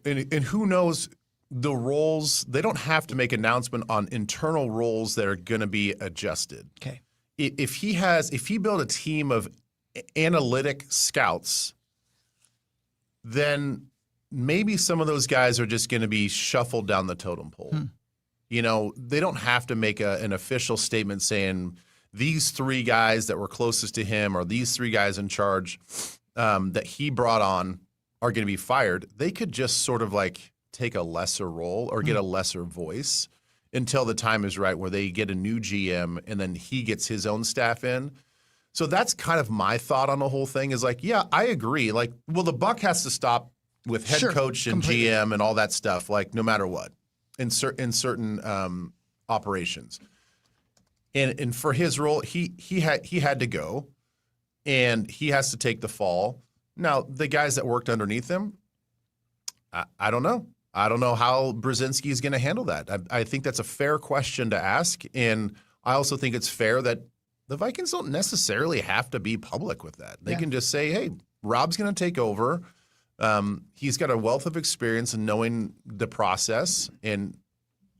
and who knows the roles? They don't have to make announcement on internal roles that are going to be adjusted. Okay. If he built a team of analytic scouts, then maybe some of those guys are just going to be shuffled down the totem pole. They don't have to make an official statement saying these three guys that were closest to him or these three guys in charge that he brought on are going to be fired. They could just sort of like take a lesser role or get a lesser voice until the time is right where they get a new GM and then he gets his own staff in. So that's kind of my thought on the whole thing is like, yeah, I agree. Like, well, the buck has to stop with head coach and completely. GM and all that stuff, like no matter what. In certain operations, and for his role, he had to go, and he has to take the fall. Now the guys that worked underneath him, I don't know. I don't know how Brzezinski is going to handle that. I think that's a fair question to ask, and I also think it's fair that the Vikings don't necessarily have to be public with that. They can just say, "Hey, Rob's going to take over." He's got a wealth of experience in knowing the process, and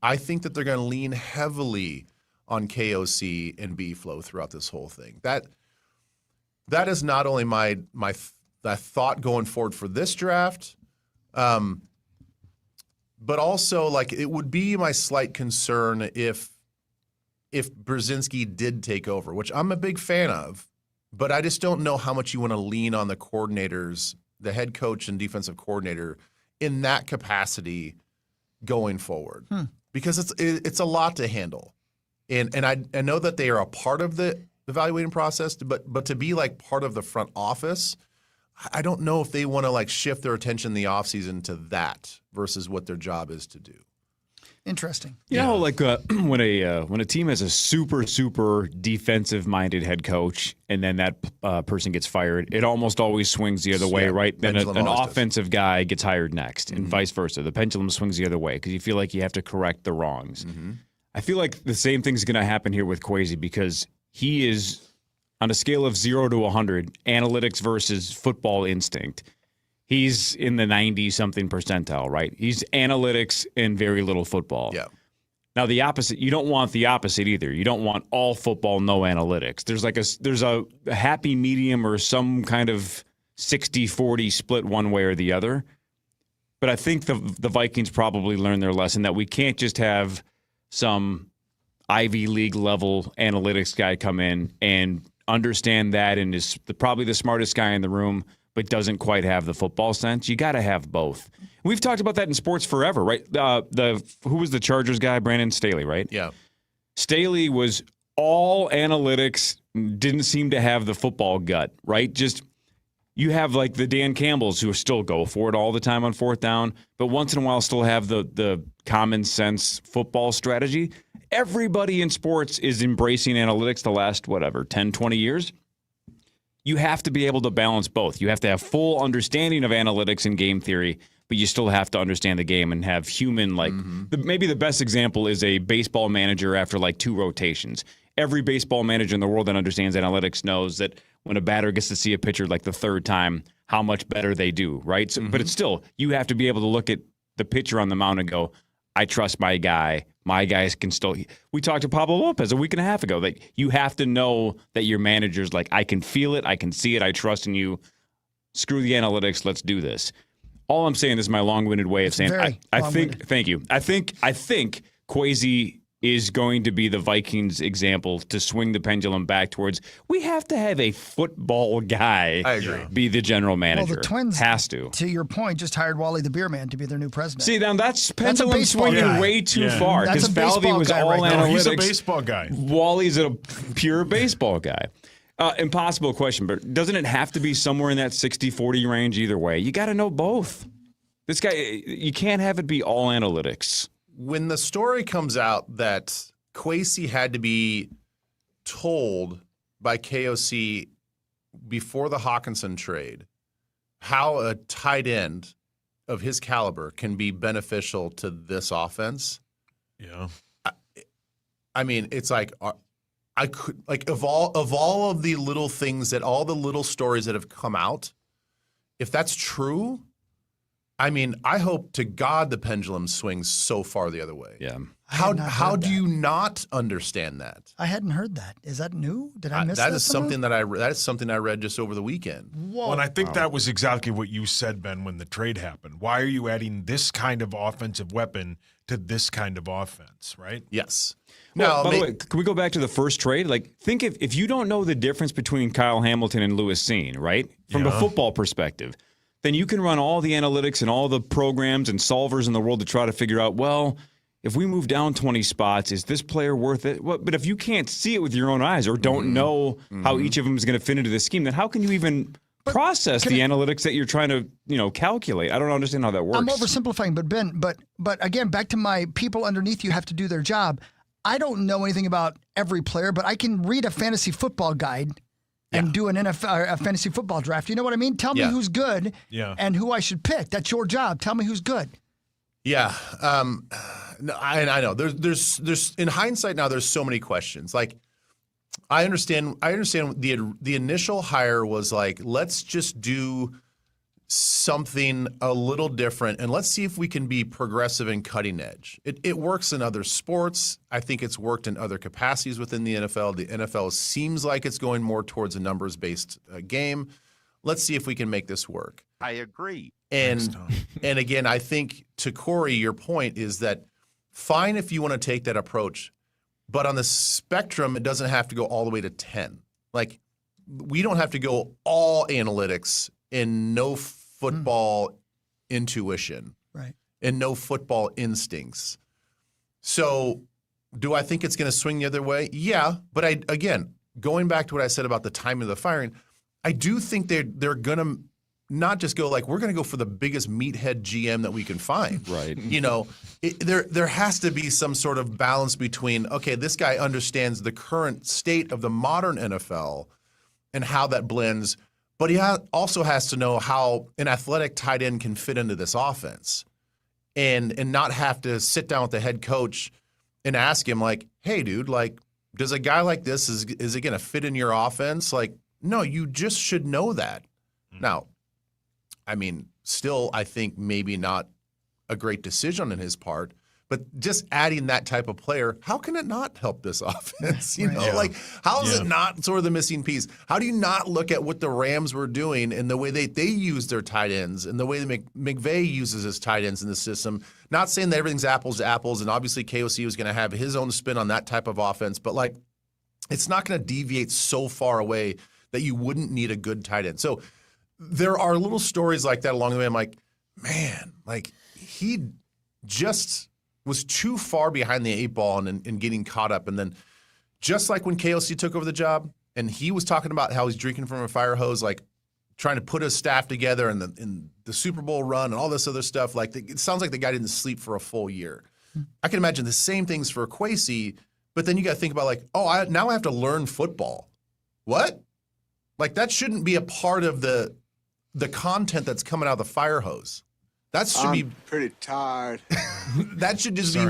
I think that they're going to lean heavily on KOC and B-Flow throughout this whole thing. That is not only my thought going forward for this draft, but also like it would be my slight concern if Brzezinski did take over, which I'm a big fan of, but I just don't know how much you want to lean on the coordinators, the head coach and defensive coordinator in that capacity going forward, because it's a lot to handle. And I know that they are a part of the evaluating process, but to be like part of the front office, I don't know if they want to like shift their attention in the offseason to that versus what their job is to do. Interesting. You know, like when a team has a super defensive-minded head coach, and then that person gets fired, it almost always swings the other way, right? Then an offensive guy gets hired next, and vice versa. The pendulum swings the other way because you feel like you have to correct the wrongs. I feel like the same thing's going to happen here with Kwesi because he is, on a scale of 0 to 100, analytics versus football instinct. He's in the 90-something percentile, right? He's analytics and very little football. Yeah. Now, the opposite, you don't want the opposite either. You don't want all football, no analytics. There's a happy medium or some kind of 60-40 split one way or the other. But I think the Vikings probably learned their lesson that we can't just have some Ivy League level analytics guy come in and understand that and is probably the smartest guy in the room, but doesn't quite have the football sense. You got to have both. We've talked about that in sports forever, right? Who was the Chargers guy? Brandon Staley, right? Yeah. Staley was all analytics, didn't seem to have the football gut, right? Just you have like the Dan Campbells who still go for it all the time on fourth down, but once in a while still have the common sense football strategy. Everybody in sports is embracing analytics the last, 10, 20 years. You have to be able to balance both. You have to have full understanding of analytics and game theory, but you still have to understand the game and have human, maybe the best example is a baseball manager after like 2 rotations. Every baseball manager in the world that understands analytics knows that when a batter gets to see a pitcher like the 3rd time, how much better they do, right? So, but it's still, you have to be able to look at the pitcher on the mound and go, I trust my guy. My guys can still. We talked to Pablo Lopez a week and a half ago. Like, you have to know that your manager's like, I can feel it, I can see it, I trust in you. Screw the analytics, let's do this. All I'm saying, this is my long-winded way of saying, I think. Thank you. I think Kwesi is going to be the Vikings example to swing the pendulum back towards. We have to have a football guy. I agree. Be the general manager. Well, the Twins, has to your point, just hired Wally the Beer Man to be their new president. See, now that's pendulum swinging way too far because Falvey was all analytics. No, he's a baseball guy. Wally's a pure baseball guy. Impossible question, but doesn't it have to be somewhere in that 60-40 range either way? You got to know both. This guy, you can't have it be all analytics. When the story comes out that Kwesi had to be told by KOC before the Hawkinson trade how a tight end of his caliber can be beneficial to this offense. Yeah. I mean, it's like I could of all of the little things that all the little stories that have come out, if that's true, I mean, I hope to God the pendulum swings so far the other way. Yeah. How do you not understand that? I hadn't heard that. Is that new? Did I miss that? That Is something that that is something I read just over the weekend. Whoa. Well, and I think that was exactly what you said, Ben, when the trade happened. Why are you adding this kind of offensive weapon to this kind of offense, right? Yes. Well, by the way, can we go back to the first trade? Like, think if you don't know the difference between Kyle Hamilton and Lewis Seen, right? From a football perspective, then you can run all the analytics and all the programs and solvers in the world to try to figure out, well, if we move down 20 spots, is this player worth it? Well, but if you can't see it with your own eyes or don't know how each of them is going to fit into the scheme, then how can you even process the analytics that you're trying to, calculate? I don't understand how that works. I'm oversimplifying, but Ben, but again, back to my people underneath you have to do their job. I don't know anything about every player, but I can read a fantasy football guide and do an NFL, a fantasy football draft. You know what I mean? Tell me who's good and who I should pick. That's your job. Tell me who's good. Yeah. No, I know. There's in hindsight now, there's so many questions. Like, I understand the initial hire was like, let's just do something a little different and let's see if we can be progressive and cutting edge. It works in other sports. I think it's worked in other capacities within the NFL. The NFL seems like it's going more towards a numbers-based game. Let's see if we can make this work. I agree. And again, I think to Corey, your point is that fine if you want to take that approach, but on the spectrum, it doesn't have to go all the way to 10. Like, we don't have to go all analytics and no football intuition, right? And no football instincts. So, do I think it's going to swing the other way? Yeah, but again, going back to what I said about the timing of the firing, I do think they're going to not just go like, we're going to go for the biggest meathead GM that we can find. Right. There has to be some sort of balance between, okay, this guy understands the current state of the modern NFL and how that blends, but he also has to know how an athletic tight end can fit into this offense and not have to sit down with the head coach and ask him like, hey, dude, like, does a guy like this, is it going to fit in your offense? Like, no, you just should know that. Now, I mean, still, I think maybe not a great decision on his part, But just adding that type of player, how can it not help this offense? Like, how is it not sort of the missing piece? How do you not look at what the Rams were doing and the way they use their tight ends and the way that McVay uses his tight ends in the system? Not saying that everything's apples to apples, and obviously KOC was going to have his own spin on that type of offense, but like, it's not going to deviate so far away that you wouldn't need a good tight end. So there are little stories like that along the way. I'm like, man, like he just was too far behind the 8-ball and getting caught up. And then just like when KOC took over the job and he was talking about how he's drinking from a fire hose, like trying to put his staff together and the Super Bowl run and all this other stuff, like it sounds like the guy didn't sleep for a full year. I can imagine the same things for Kwesi, but then you got to think about like, now I have to learn football. What? Like that shouldn't be a part of the content that's coming out of the fire hose. That should be pretty tired. That should just be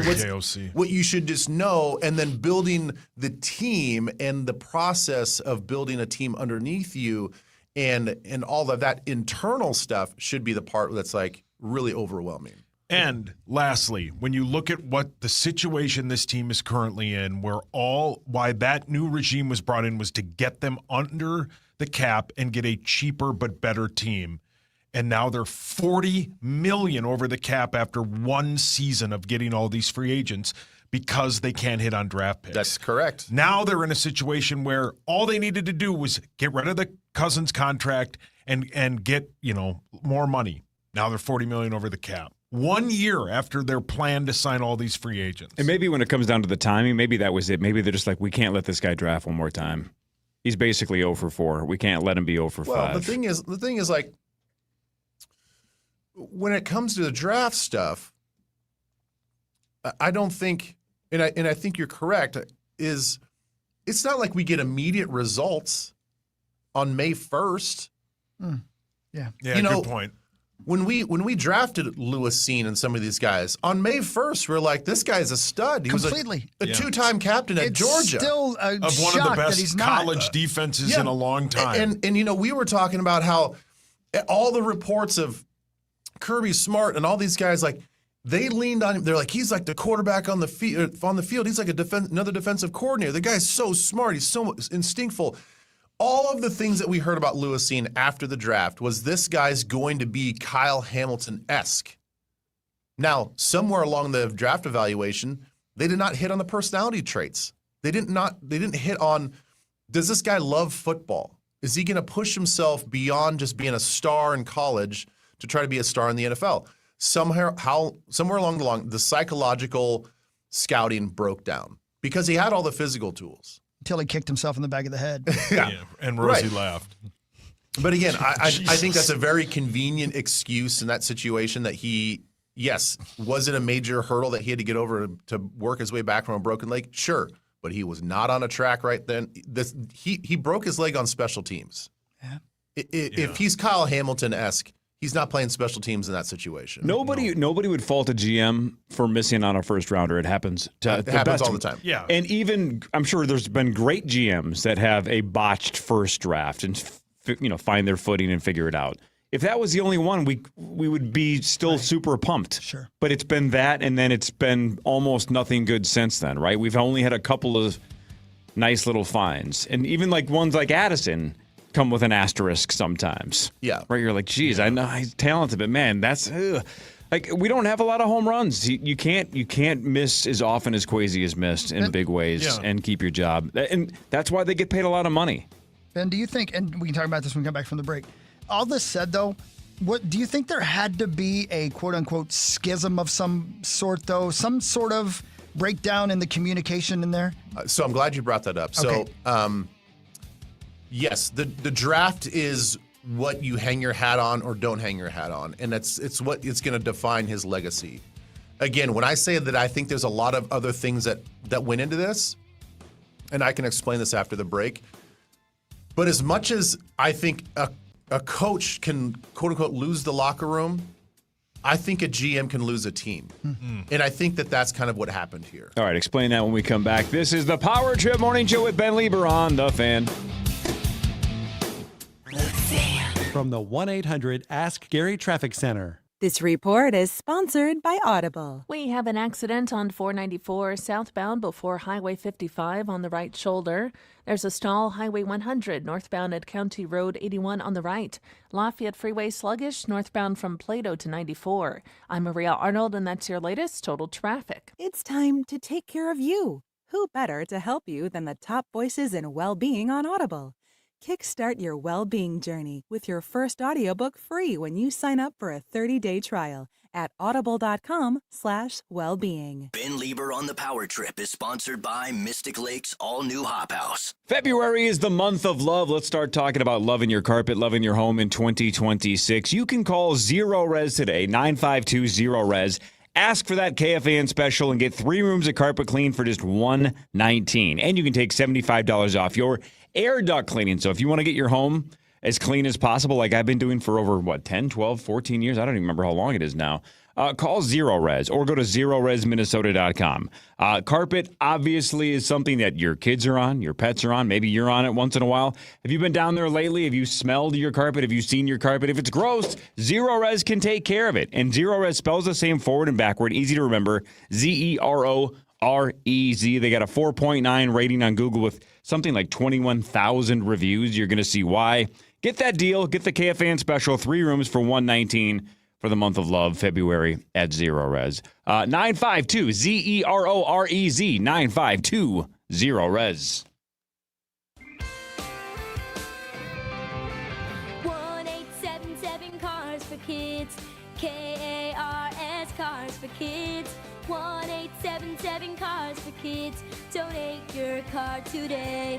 what you should just know, and then building the team and the process of building a team underneath you and all of that internal stuff should be the part that's like really overwhelming. And lastly, when you look at what the situation this team is currently in, why that new regime was brought in was to get them under the cap and get a cheaper but better team. And now they're $40 million over the cap after one season of getting all these free agents because they can't hit on draft picks. That's correct. Now they're in a situation where all they needed to do was get rid of the Cousins contract and get, more money. Now they're $40 million over the cap. 1 year after their plan to sign all these free agents. And maybe when it comes down to the timing, maybe that was it. Maybe they're just like, we can't let this guy draft one more time. He's basically 0 for 4. We can't let him be 0 for 5. Well, the thing is like, when it comes to the draft stuff, I don't think, and I think you're correct, it's not like we get immediate results on May 1st. Yeah, good point. When we drafted Lewis Cine and some of these guys, on May 1st, we're like, this guy's a stud. He Completely. was a two-time captain at Georgia. Still of one of the best college defenses in a long time. And we were talking about how all the reports of Kirby Smart and all these guys, like, they leaned on him. They're like, he's like the quarterback on the field. He's like another defensive coordinator. The guy's so smart. He's so instinctful. All of the things that we heard about Lewis Cine after the draft was this guy's going to be Kyle Hamilton-esque. Now, somewhere along the draft evaluation, they did not hit on the personality traits. They didn't hit on, does this guy love football? Is he going to push himself beyond just being a star in college to try to be a star in the NFL? Somewhere along the line, the psychological scouting broke down because he had all the physical tools. Until he kicked himself in the back of the head. Yeah, and Rosie laughed. But again, I think that's a very convenient excuse in that situation that was it a major hurdle that he had to get over to work his way back from a broken leg? Sure, but he was not on a track right then. He broke his leg on special teams. Yeah. If he's Kyle Hamilton-esque, he's not playing special teams in that situation. Nobody would fault a GM for missing on a first rounder. It happens. It happens all the time. Yeah. And even, I'm sure there's been great GMs that have a botched first draft and find their footing and figure it out. If that was the only one, we would be still super pumped. Sure. But it's been that, and then it's been almost nothing good since then, right? We've only had a couple of nice little finds. And even like ones like Addison come with an asterisk sometimes. Yeah. Right? You're like, geez, I know he's talented, but man, that's like we don't have a lot of home runs. You can't miss as often as Kwesi has missed in big ways and keep your job. And that's why they get paid a lot of money. Ben, do you think, and we can talk about this when we come back from the break, all this said though, what do you think there had to be a quote unquote schism of some sort though? Some sort of breakdown in the communication in there? So I'm glad you brought that up. Okay. So, yes, the draft is what you hang your hat on or don't hang your hat on, and it's what it's going to define his legacy. Again, when I say that I think there's a lot of other things that went into this, and I can explain this after the break, but as much as I think a coach can, quote unquote, lose the locker room, I think a GM can lose a team. Mm-hmm. And I think that's kind of what happened here. All right, explain that when we come back. This is the Power Trip Morning Show with Ben Lieber on The Fan. From the 1-800-ASK-GARY Traffic Center. This report is sponsored by Audible. We have an accident on 494 southbound before Highway 55 on the right shoulder. There's a stall Highway 100 northbound at County Road 81 on the right. Lafayette Freeway sluggish northbound from Plato to 94. I'm Maria Arnold, and that's your latest total traffic. It's time to take care of you. Who better to help you than the top voices in well-being on Audible? Kickstart your well-being journey with your first audiobook free when you sign up for a 30-day trial at audible.com/wellbeing. Ben Lieber on the Power Trip is sponsored by Mystic Lake's all-new Hop House. February is the month of love. Let's start talking about loving your carpet, loving your home in 2026. You can call Zero Res today, 952-0-RES. Ask for that KFAN special and get 3 rooms of carpet clean for just $119. And you can take $75 off your air duct cleaning. So if you want to get your home as clean as possible, like I've been doing for over, 10, 12, 14 years? I don't even remember how long it is now. Call Zero Res or go to ZeroResMinnesota.com. Carpet obviously is something that your kids are on, your pets are on. Maybe you're on it once in a while. Have you been down there lately? Have you smelled your carpet? Have you seen your carpet? If it's gross, Zero Res can take care of it. And Zero Res spells the same forward and backward. Easy to remember. ZeroRez. They got a 4.9 rating on Google with something like 21,000 reviews. You're going to see why. Get that deal. Get the KFAN special, 3 rooms for $119 for the month of love, February at Zero Res. 952-ZEROREZ, 952-0-RES. 1877 Cars for Kids, KARS Cars for Kids. 1877 Cars for Kids. Donate your car today.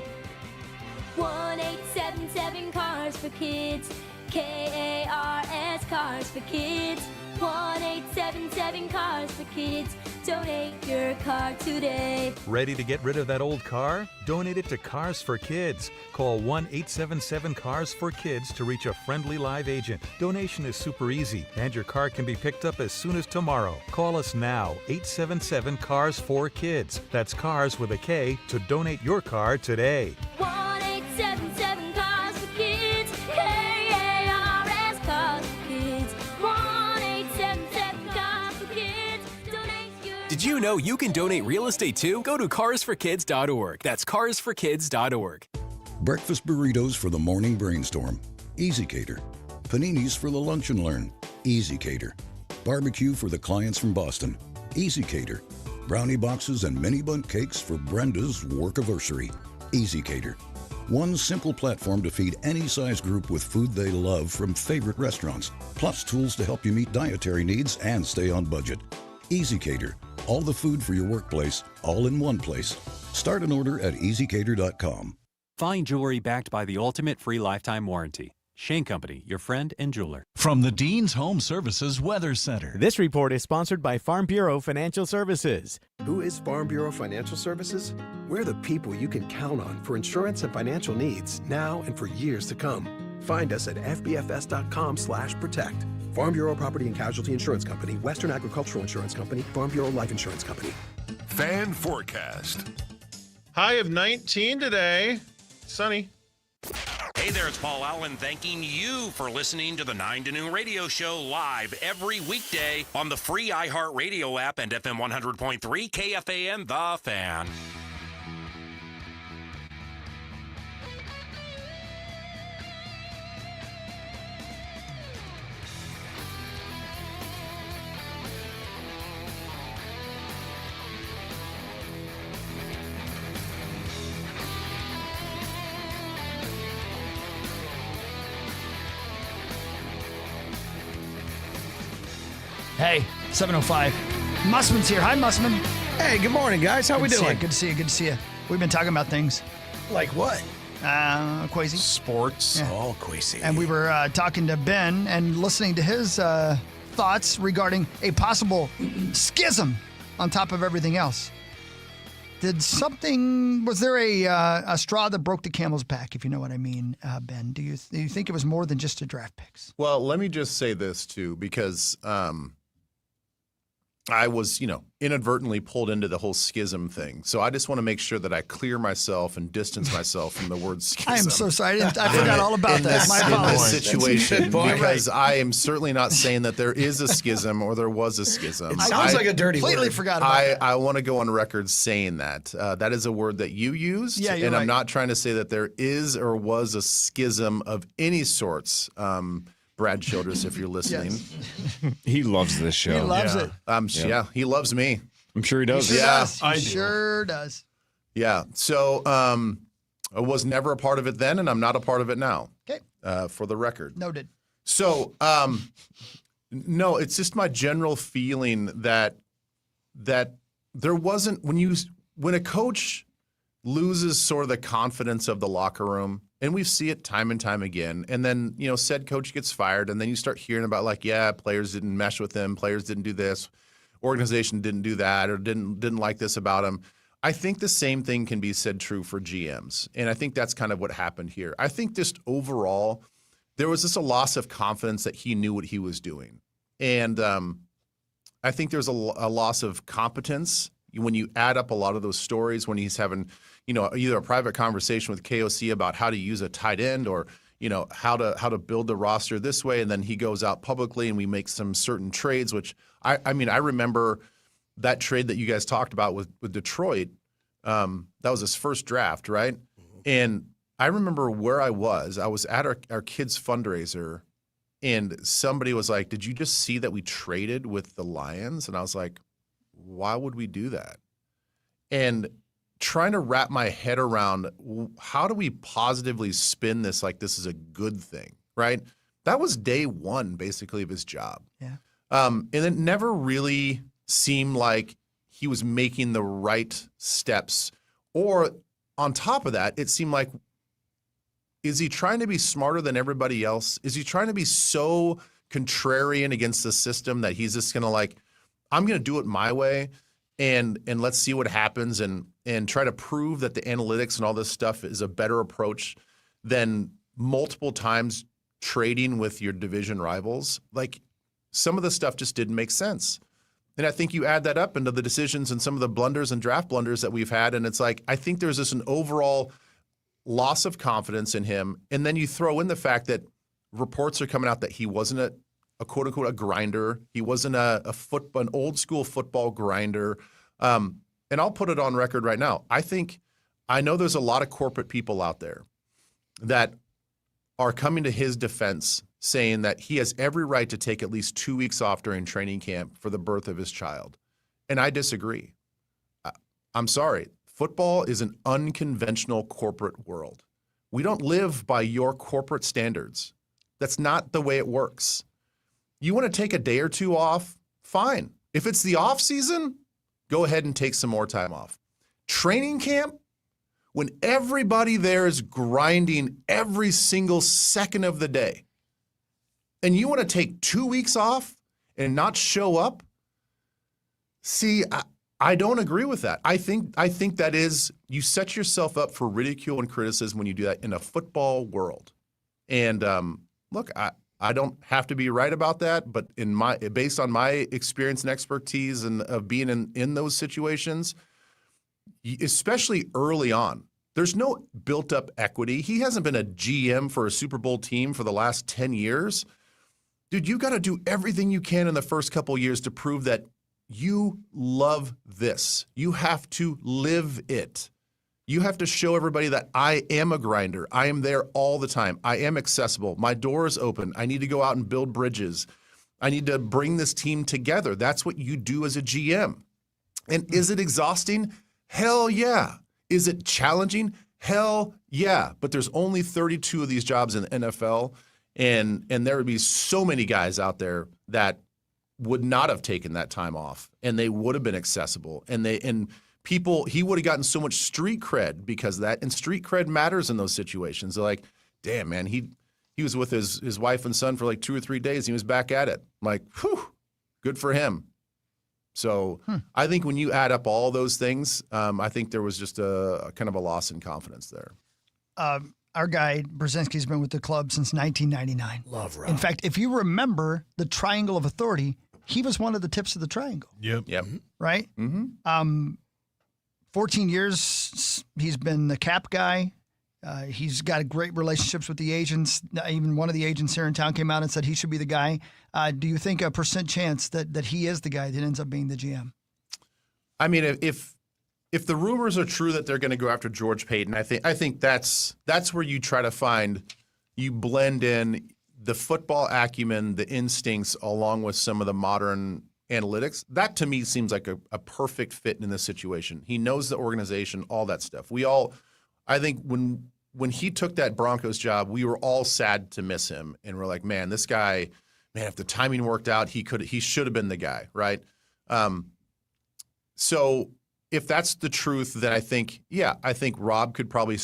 1877 Cars for Kids. KARS Cars for Kids. 1877 Cars for Kids. Donate your car today. Ready to get rid of that old car? Donate it to Cars for Kids. Call 1-877-CARS-FOR-KIDS to reach a friendly live agent. Donation is super easy, and your car can be picked up as soon as tomorrow. Call us now, 877-CARS-FOR-KIDS. That's cars with a K to donate your car today. 1877 Cars for Kids. KARS Cars for Kids. 1877 Cars for Kids. Donate your... Did you know you can donate real estate too? Go to carsforkids.org. That's carsforkids.org. Breakfast burritos for the morning brainstorm. Easy Cater. Paninis for the lunch and learn. Easy Cater. Barbecue for the clients from Boston. Easy Cater. Brownie boxes and mini bundt cakes for Brenda's workiversary. Easy Cater. One simple platform to feed any size group with food they love from favorite restaurants, plus tools to help you meet dietary needs and stay on budget. Easy Cater. All the food for your workplace, all in one place. Start an order at easycater.com. Fine jewelry backed by the ultimate free lifetime warranty. Shane Company, your friend and jeweler. From the Dean's Home Services Weather Center. This report is sponsored by Farm Bureau Financial Services. Who is Farm Bureau Financial Services? We're the people you can count on for insurance and financial needs now and for years to come. Find us at fbfs.com/protect. Farm Bureau Property and Casualty Insurance Company, Western Agricultural Insurance Company, Farm Bureau Life Insurance Company. Fan forecast. High of 19 today. Sunny. Hey there, it's Paul Allen thanking you for listening to the 9 to Noon radio show live every weekday on the free iHeartRadio app and FM 100.3 KFAN The Fan. Hey, 7:05. Mussman's here. Hi, Mussman. Hey, good morning, guys. How we doing? Good to see you. Good to see you. We've been talking about things. Like what? Quasi. Sports. Yeah. Oh, Quasi. And we were talking to Ben and listening to his thoughts regarding a possible schism on top of everything else. Was there a straw that broke the camel's back, if you know what I mean, Ben? Do you think it was more than just the draft picks? Well, let me just say this, too, because I was, inadvertently pulled into the whole schism thing. So I just want to make sure that I clear myself and distance myself from the word schism. I am so sorry. I forgot all about that. My In apologies. this situation, because I am certainly not saying that there is a schism or there was a schism. It sounds like a dirty word. Completely forgot about that. I want to go on record saying that. That is a word that you used. Yeah, you're and I'm right. not trying to say that there is or was a schism of any sorts. Brad Childress, if you're listening. He loves this show. He loves it. Yeah, he loves me. I'm sure he does. He sure Yeah, does. He sure does. Yeah. So I was never a part of it then, and I'm not a part of it now. Okay. For the record. Noted. So no, it's just my general feeling that there wasn't when a coach loses sort of the confidence of the locker room, and we see it time and time again, and then said coach gets fired, and then you start hearing about players didn't mesh with him, players didn't do this, organization didn't do that, or didn't like this about him. I think the same thing can be said true for GMs, and I think that's kind of what happened here. I think just overall there was just a loss of confidence that he knew what he was doing, and I think there's a loss of competence when you add up a lot of those stories when he's having either a private conversation with KOC about how to use a tight end or how to build the roster this way, and then he goes out publicly and we make some certain trades, which I remember that trade that you guys talked about with Detroit. That was his first draft, right? Mm-hmm. And I remember where I was at our kids' fundraiser, and somebody was like, "Did you just see that we traded with the Lions?" And I was like, "Why would we do that?" And trying to wrap my head around how do we positively spin this like this is a good thing, right? That was day one, basically, of his job. Yeah. And it never really seemed like he was making the right steps. Or on top of that, it seemed like, is he trying to be smarter than everybody else? Is he trying to be so contrarian against the system that he's just going to I'm going to do it my way and let's see what happens and try to prove that the analytics and all this stuff is a better approach than multiple times trading with your division rivals? Some of the stuff just didn't make sense. And I think you add that up into the decisions and some of the blunders and draft blunders that we've had, and it's I think there's just an overall loss of confidence in him. And then you throw in the fact that reports are coming out that he wasn't a quote unquote a grinder. He wasn't an old school football grinder. And I'll put it on record right now. I know there's a lot of corporate people out there that are coming to his defense saying that he has every right to take at least 2 weeks off during training camp for the birth of his child. And I disagree. I'm sorry. Football is an unconventional corporate world. We don't live by your corporate standards. That's not the way it works. You want to take a day or two off? Fine. If it's the off season, go ahead and take some more time off. Training camp, when everybody there is grinding every single second of the day, and you want to take 2 weeks off and not show up? See, I don't agree with that. I think that is, you set yourself up for ridicule and criticism when you do that in a football world. And look, I don't have to be right about that, but based on my experience and expertise and of being in those situations, especially early on, there's no built-up equity. He hasn't been a GM for a Super Bowl team for the last 10 years. Dude, you got to do everything you can in the first couple of years to prove that you love this. You have to live it. You have to show everybody that I am a grinder. I am there all the time. I am accessible. My door is open. I need to go out and build bridges. I need to bring this team together. That's what you do as a GM. And is it exhausting? Hell yeah. Is it challenging? Hell yeah. But there's only 32 of these jobs in the NFL, and there would be so many guys out there that would not have taken that time off, and they would have been accessible, and people, he would have gotten so much street cred because of that, and street cred matters in those situations. They're like, damn, man, he was with his wife and son for like 2 or 3 days, and he was back at it. I'm like, whew, good for him. So I think when you add up all those things, I think there was just a kind of a loss in confidence there. Our guy, Brzezinski's been with the club since 1999. Love Rob. In fact, if you remember the triangle of authority, he was one of the tips of the triangle. Yep. Right? Mm-hmm. 14 years, he's been the cap guy. He's got great relationships with the agents. Even one of the agents here in town came out and said he should be the guy. Do you think a % chance that he is the guy that ends up being the GM? I mean, if the rumors are true that they're going to go after George Payton, I think that's where you try to find, you blend in the football acumen, the instincts, along with some of the modern analytics. That to me seems like a perfect fit in this situation. He knows the organization, all that stuff. I think when he took that Broncos job, we were all sad to miss him, and we're like, man, this guy, if the timing worked out, he should have been the guy, right? So if that's the truth, then I think Rob could probably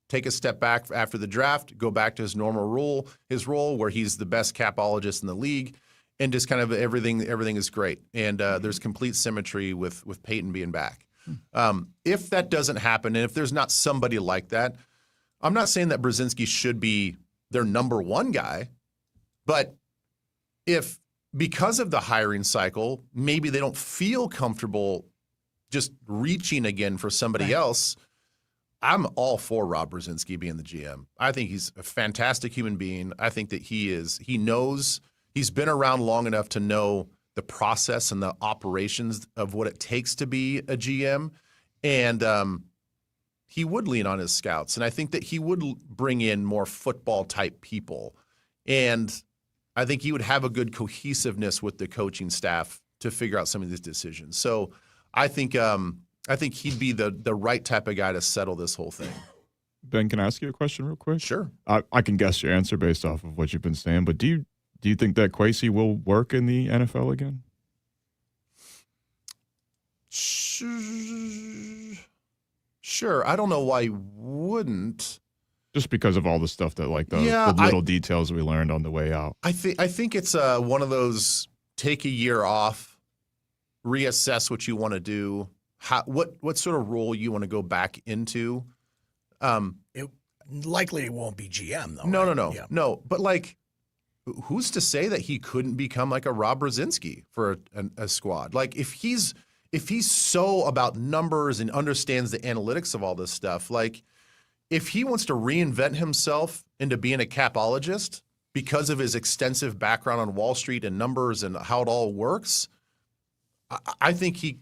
take a step back after the draft, go back to his normal his role where he's the best capologist in the league, and just kind of everything is great. And there's complete symmetry with Peyton being back. If that doesn't happen, and if there's not somebody like that, I'm not saying that Brzezinski should be their number one guy, but if because of the hiring cycle, maybe they don't feel comfortable just reaching again for somebody else, I'm all for Rob Brzezinski being the GM. I think he's a fantastic human being. I think that he knows, he's been around long enough to know the process and the operations of what it takes to be a GM. And he would lean on his scouts. And I think that he would bring in more football type people. And I think he would have a good cohesiveness with the coaching staff to figure out some of these decisions. So I think he'd be the right type of guy to settle this whole thing. Ben, can I ask you a question real quick? Sure. I can guess your answer based off of what you've been saying, but do you think that Kwesi will work in the NFL again? Sure. I don't know why he wouldn't. Just because of all the stuff that, like the little details we learned on the way out. I think it's one of those take a year off, reassess what you want to do, what sort of role you want to go back into. It likely won't be GM though. No, right? no. Yeah. No. But like, who's to say that he couldn't become like a Rob Brzezinski for a squad? Like if he's so about numbers and understands the analytics of all this stuff, like if he wants to reinvent himself into being a capologist because of his extensive background on Wall Street and numbers and how it all works, I think he,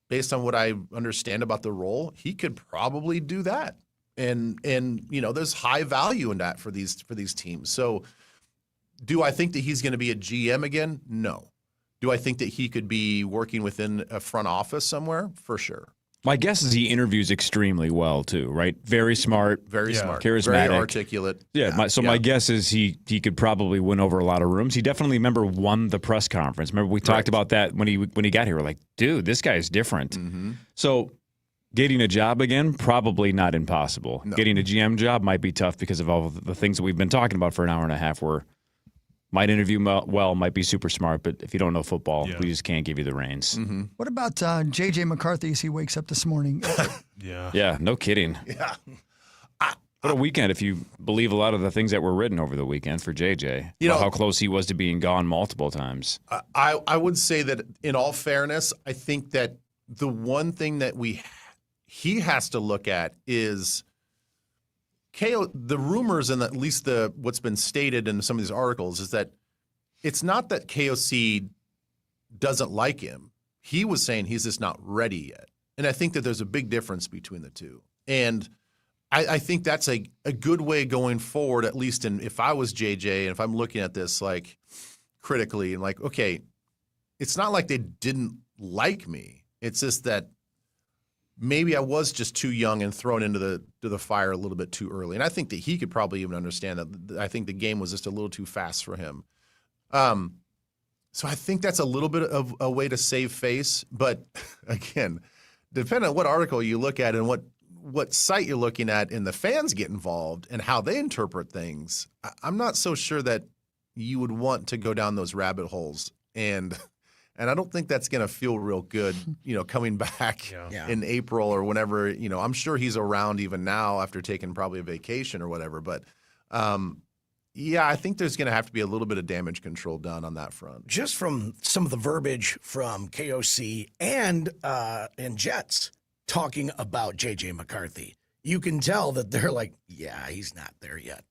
based on what I understand about the role, he could probably do that. And there's high value in that for these teams. So do I think that he's going to be a GM again? No. Do I think that he could be working within a front office somewhere? For sure. My guess is he interviews extremely well too, right? Very smart, smart, charismatic, very articulate. My guess is he could probably win over a lot of rooms. He definitely won the press conference. Remember we talked about that when he got here. We're like, dude, this guy is different. Mm-hmm. So getting a job again, probably not impossible. No. Getting a GM job might be tough because of all of the things that we've been talking about for an hour and a half. Where might interview well, might be super smart, but if you don't know football, we just can't give you the reins. Mm-hmm. What about J.J. McCarthy as he wakes up this morning? Yeah, no kidding. Yeah. What a weekend if you believe a lot of the things that were written over the weekend for JJ. How close he was to being gone multiple times. I would say that in all fairness, I think that the one thing that he has to look at is the rumors and at least what's been stated in some of these articles is that it's not that KOC doesn't like him. He was saying he's just not ready yet. And I think that there's a big difference between the two. And I think that's a good way going forward, at least if I was JJ and if I'm looking at this like critically and like, okay, it's not like they didn't like me. It's just that maybe I was just too young and thrown into the fire a little bit too early. And I think that he could probably even understand that. I think the game was just a little too fast for him. So I think that's a little bit of a way to save face. But again, depending on what article you look at and what site you're looking at and the fans get involved and how they interpret things, I'm not so sure that you would want to go down those rabbit holes. And I don't think that's going to feel real good, coming back in April or whenever, I'm sure he's around even now after taking probably a vacation or whatever. But Yeah, I think there's going to have to be a little bit of damage control done on that front. Just from some of the verbiage from KOC and Jets talking about J.J. McCarthy, you can tell that they're like, yeah, he's not there yet.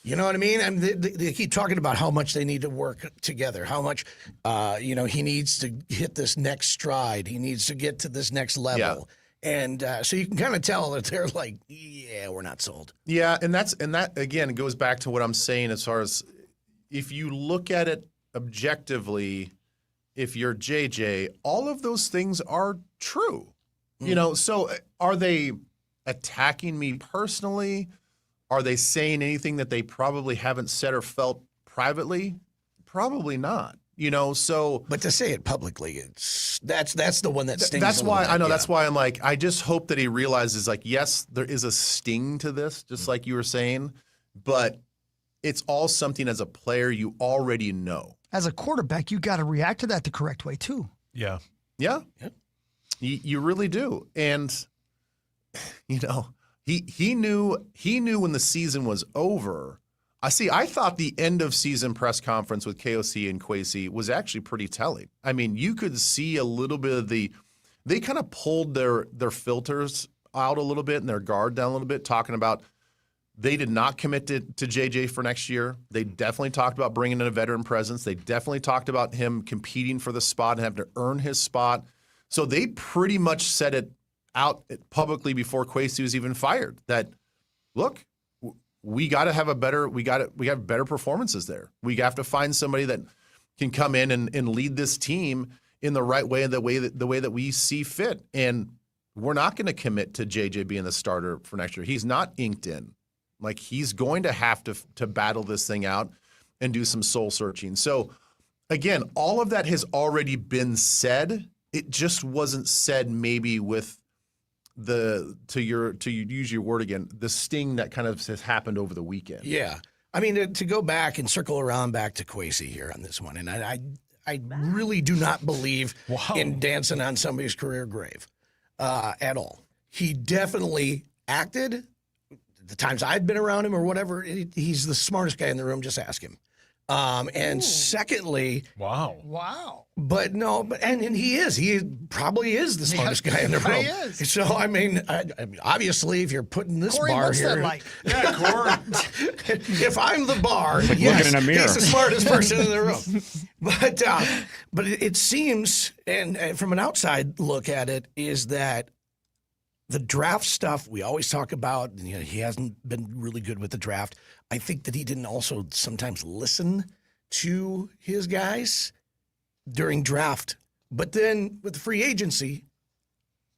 You know what I mean? And they keep talking about how much they need to work together, how much, he needs to hit this next stride. He needs to get to this next level. Yeah. And so you can kind of tell that they're like, yeah, we're not sold. Yeah, and that, again, goes back to what I'm saying as far as if you look at it objectively, if you're JJ, all of those things are true. So are they attacking me personally? Are they saying anything that they probably haven't said or felt privately? Probably not. But to say it publicly, that's the one that stings. That's why I know. That's why I'm like, I just hope that he realizes, like, yes, there is a sting to this, just like you were saying, but it's all something as a player you already know. As a quarterback, you got to react to that the correct way too. Yeah. You really do, and He knew when the season was over. I thought the end of season press conference with KOC and Kwesi was actually pretty telling. I mean, you could see a little bit of they kind of pulled their filters out a little bit and their guard down a little bit, talking about they did not commit to JJ for next year. They definitely talked about bringing in a veteran presence. They definitely talked about him competing for the spot and having to earn his spot. So they pretty much said it out publicly before Kwesi was even fired that, look, we got to have we have better performances there. We have to find somebody that can come in and lead this team in the right way, the way that we see fit. And we're not going to commit to JJ being the starter for next year. He's not inked in. Like, he's going to have to battle this thing out and do some soul searching. So again, all of that has already been said. It just wasn't said maybe with to use your word again, the sting that kind of has happened over the weekend. Yeah. I mean, to go back and circle around back to Kwesi here on this one, and I really do not believe in dancing on somebody's career grave at all. He definitely acted, the times I've been around him or whatever, he's the smartest guy in the room, just ask him. And secondly, wow. But he probably is the smartest guy in the room. He is. So I mean, obviously, if you're putting this Corey, bar what's here, that like? Yeah, Corey. if I'm the bar, like yes, looking in a mirror. he's the smartest person in the room. But it seems, and from an outside look at it, is that the draft stuff we always talk about, he hasn't been really good with the draft. I think that he didn't also sometimes listen to his guys during draft. But then with the free agency,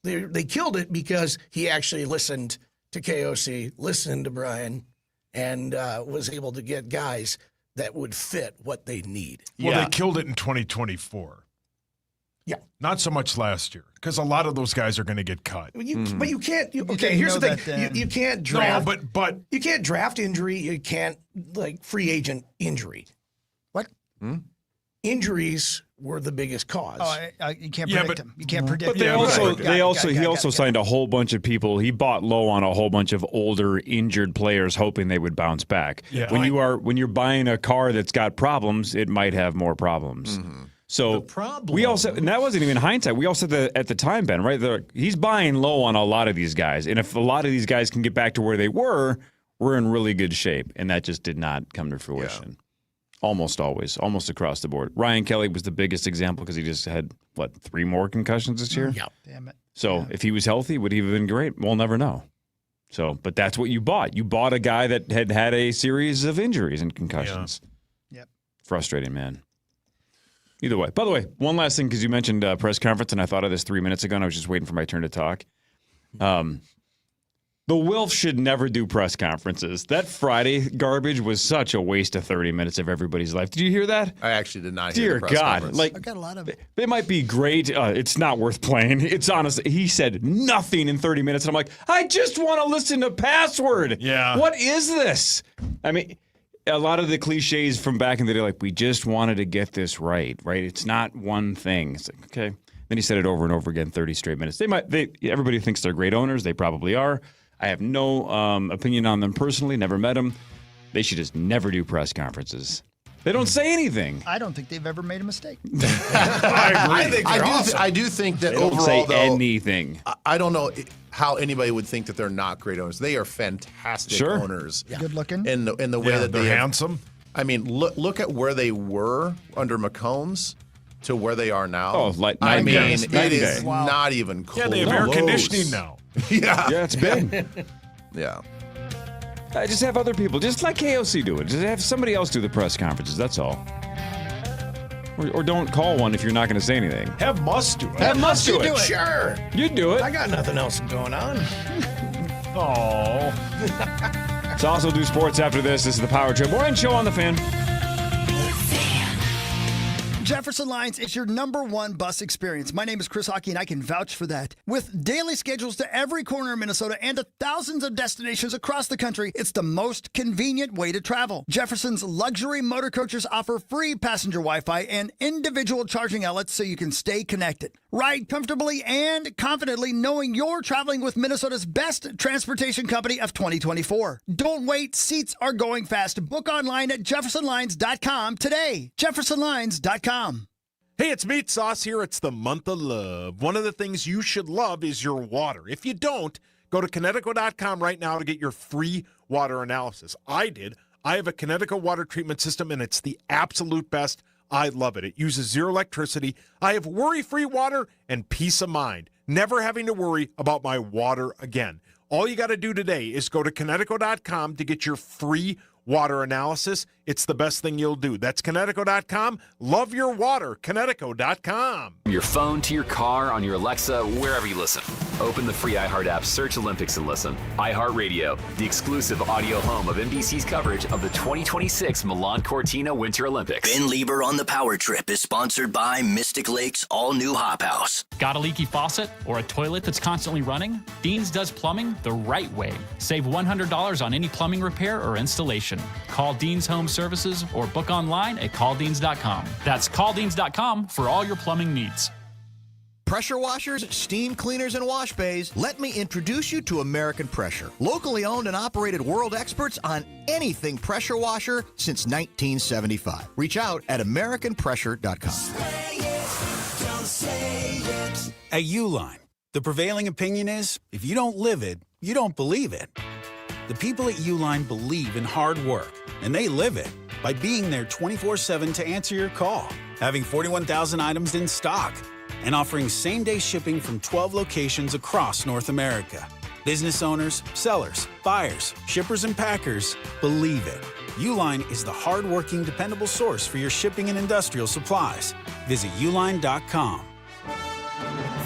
they killed it because he actually listened to KOC, listened to Brian, and was able to get guys that would fit what they need. Well, they killed it in 2024. Yeah. Not so much last year, because a lot of those guys are going to get cut. But you can't. Here's the thing: you can't draft. No, but you can't draft injury. You can't free agent injury. What? Injuries were the biggest cause. You can't predict them. You can't predict. But he also signed a whole bunch of people. He bought low on a whole bunch of older, injured players, hoping they would bounce back. Yeah. When you're buying a car that's got problems, it might have more problems. Mm-hmm. So we also, and that wasn't even hindsight. We also said at the time, Ben, right? He's buying low on a lot of these guys, and if a lot of these guys can get back to where they were, we're in really good shape. And that just did not come to fruition. Yeah. Almost always, almost across the board. Ryan Kelly was the biggest example because he just had 3 more concussions this year. Yeah, damn it. So if he was healthy, would he have been great? We'll never know. So, but that's what you bought. You bought a guy that had a series of injuries and concussions. Yeah. Yep. Frustrating, man. Either way. By the way, one last thing, because you mentioned press conference, and I thought of this 3 minutes ago, and I was just waiting for my turn to talk. The Wilf should never do press conferences. That Friday garbage was such a waste of 30 minutes of everybody's life. Did you hear that? I actually did not hear Dear the press God. conference. I got a lot of it. They might be great. It's not worth playing. It's honestly, he said nothing in 30 minutes. And I'm like, I just want to listen to Password. Yeah. What is this? I mean, a lot of the cliches from back in the day, like, we just wanted to get this right? It's not one thing. It's like, okay. Then he said it over and over again, 30 straight minutes. Everybody thinks they're great owners. They probably are. I have no opinion on them personally, never met them. They should just never do press conferences. They don't say anything. I don't think they've ever made a mistake. I agree. I do think that They don't overall, say though, anything. I don't know how anybody would think that they're not great owners. They are fantastic owners. Yeah. Good looking. In the way that they're they handsome. I mean, look at where they were under McCombs to where they are now. Oh, like I night mean, and day. it is Wow. not even close. Yeah, they have air conditioning now. Yeah. Yeah, it's big. Yeah. Just have other people, just like KOC do it. Just have somebody else do the press conferences. That's all. Or don't call one if you're not going to say anything. Have Must do it. Have Must do it. Sure. You do it. I got nothing else going on. Oh. So also do sports after this. This is the Power Trip Morning Show on the Fan. Jefferson Lines is your #1 bus experience. My name is Chris Hockey, and I can vouch for that. With daily schedules to every corner of Minnesota and to thousands of destinations across the country, it's the most convenient way to travel. Jefferson's luxury motor coaches offer free passenger Wi-Fi and individual charging outlets so you can stay connected. Ride comfortably and confidently knowing you're traveling with Minnesota's best transportation company of 2024. Don't wait. Seats are going fast. Book online at jeffersonlines.com today. jeffersonlines.com. Hey, it's Meat Sauce here. It's the month of love. One of the things you should love is your water. If you don't, go to Connecticut.com right now to get your free water analysis. I did. I have a Connecticut water treatment system, and it's the absolute best. I love it. It uses zero electricity. I have worry-free water and peace of mind, never having to worry about my water again. All you got to do today is go to Connecticut.com to get your free water analysis. It's the best thing you'll do. That's Connecticut.com. Love your water. Connecticut.com. From your phone to your car, on your Alexa, wherever you listen. Open the free iHeart app, search Olympics, and listen. iHeartRadio, the exclusive audio home of NBC's coverage of the 2026 Milan Cortina Winter Olympics. Ben Lieber on the Power Trip is sponsored by Mystic Lake's all-new Hop House. Got a leaky faucet or a toilet that's constantly running? Dean's does plumbing the right way. Save $100 on any plumbing repair or installation. Call Dean's Home Services or book online at calldeans.com. That's calldeans.com for all your plumbing needs. Pressure washers, steam cleaners, and wash bays, let me introduce you to American Pressure. Locally owned and operated world experts on anything pressure washer since 1975. Reach out at AmericanPressure.com. At Uline, the prevailing opinion is, if you don't live it, you don't believe it. The people at Uline believe in hard work, and they live it by being there 24/7 to answer your call, having 41,000 items in stock, and offering same-day shipping from 12 locations across North America. Business owners, sellers, buyers, shippers, and packers believe it. Uline is the hard-working, dependable source for your shipping and industrial supplies. Visit uline.com.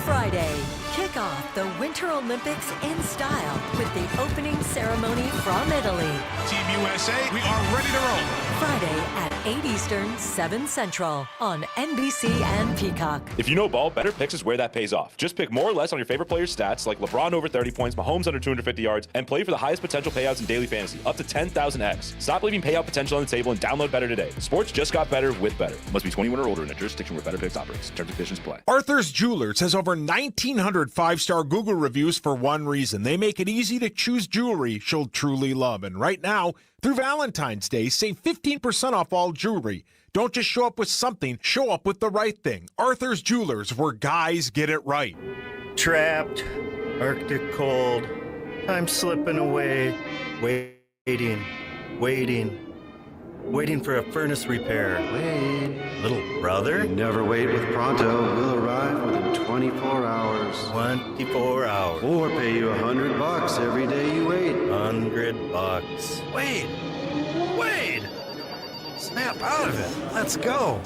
Friday, kick off the Winter Olympics in style with the opening ceremony from Italy. Team USA, we are ready to roll. Friday at 8 Eastern, 7 Central on NBC and Peacock. If you know ball, Better Picks is where that pays off. Just pick more or less on your favorite player's stats, like LeBron over 30 points, Mahomes under 250 yards, and play for the highest potential payouts in daily fantasy, up to 10,000x. Stop leaving payout potential on the table and download Better today. Sports just got better with Better. Must be 21 or older in a jurisdiction where Better Picks operates. Terms and conditions apply. Arthur's Jewelers has over 1,900 five-star Google reviews for one reason. They make it easy to choose jewelry she'll truly love. And right now, through Valentine's Day, save 15% off all jewelry. Don't just show up with something, show up with the right thing. Arthur's Jewelers, where guys get it right. Trapped, Arctic cold, I'm slipping away, waiting for a furnace repair. Wait. Little brother? Never wait with Pronto. We'll arrive within 24 hours. 24 hours. Or pay you $100 every day you wait. $100. Wait! Snap out of it. Let's go.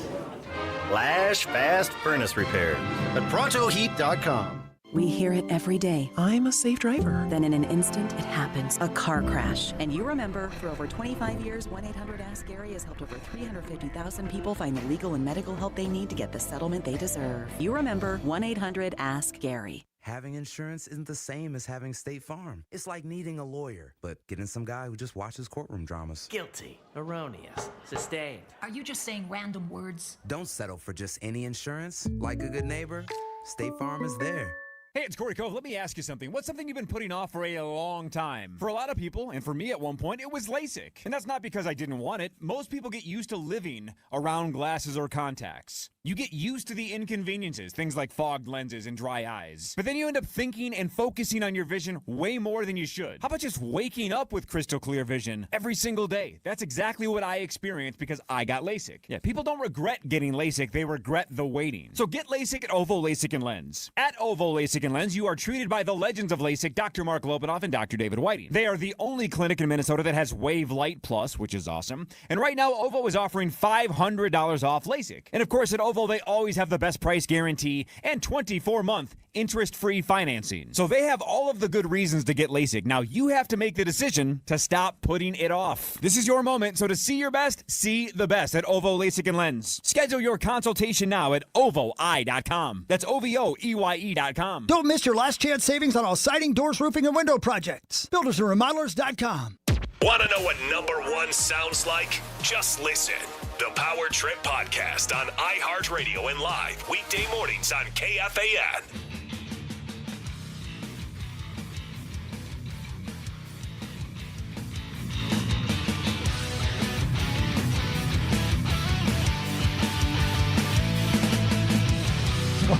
Flash fast furnace repair at ProntoHeat.com. We hear it every day. I'm a safe driver. Then in an instant, it happens. A car crash. And you remember, for over 25 years, 1-800-ASK-GARY has helped over 350,000 people find the legal and medical help they need to get the settlement they deserve. You remember 1-800-ASK-GARY. Having insurance isn't the same as having State Farm. It's like needing a lawyer, but getting some guy who just watches courtroom dramas. Guilty, erroneous, sustained. Are you just saying random words? Don't settle for just any insurance. Like a good neighbor, State Farm is there. Hey, it's Corey Cove. Let me ask you something. What's something you've been putting off for a long time? For a lot of people, and for me at one point, it was LASIK. And that's not because I didn't want it. Most people get used to living around glasses or contacts. You get used to the inconveniences, things like fogged lenses and dry eyes. But then you end up thinking and focusing on your vision way more than you should. How about just waking up with crystal clear vision every single day? That's exactly what I experienced because I got LASIK. Yeah, people don't regret getting LASIK, they regret the waiting. So get LASIK at OVO LASIK and Lens. At OVO LASIK and Lens, you are treated by the legends of LASIK, Dr. Mark Lobanoff and Dr. David Whiting. They are the only clinic in Minnesota that has Wave Light Plus, which is awesome. And right now, OVO is offering $500 off LASIK. And of course, at OVO, they always have the best price guarantee and 24-month interest-free financing. So they have all of the good reasons to get LASIK. Now you have to make the decision to stop putting it off. This is your moment, so to see your best, see the best at OVO LASIK and Lens. Schedule your consultation now at ovoi.com. That's OVOEYE.com. Don't miss your last chance savings on all siding, doors, roofing, and window projects. BuildersandRemodelers.com. Want to know what #1 sounds like? Just listen. The Power Trip Podcast on iHeartRadio and live weekday mornings on KFAN.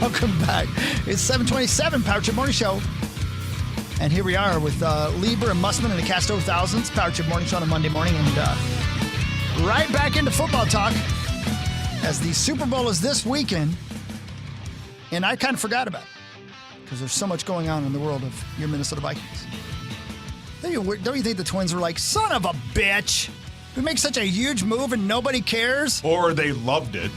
Welcome back. It's 727 Power Trip Morning Show. And here we are with Lieber and Mussman and the Cast over Thousands. Power Trip Morning Show on a Monday morning. And right back into football talk as the Super Bowl is this weekend. And I kind of forgot about it because there's so much going on in the world of your Minnesota Vikings. Don't you think the Twins were like, son of a bitch, we make such a huge move and nobody cares? Or they loved it.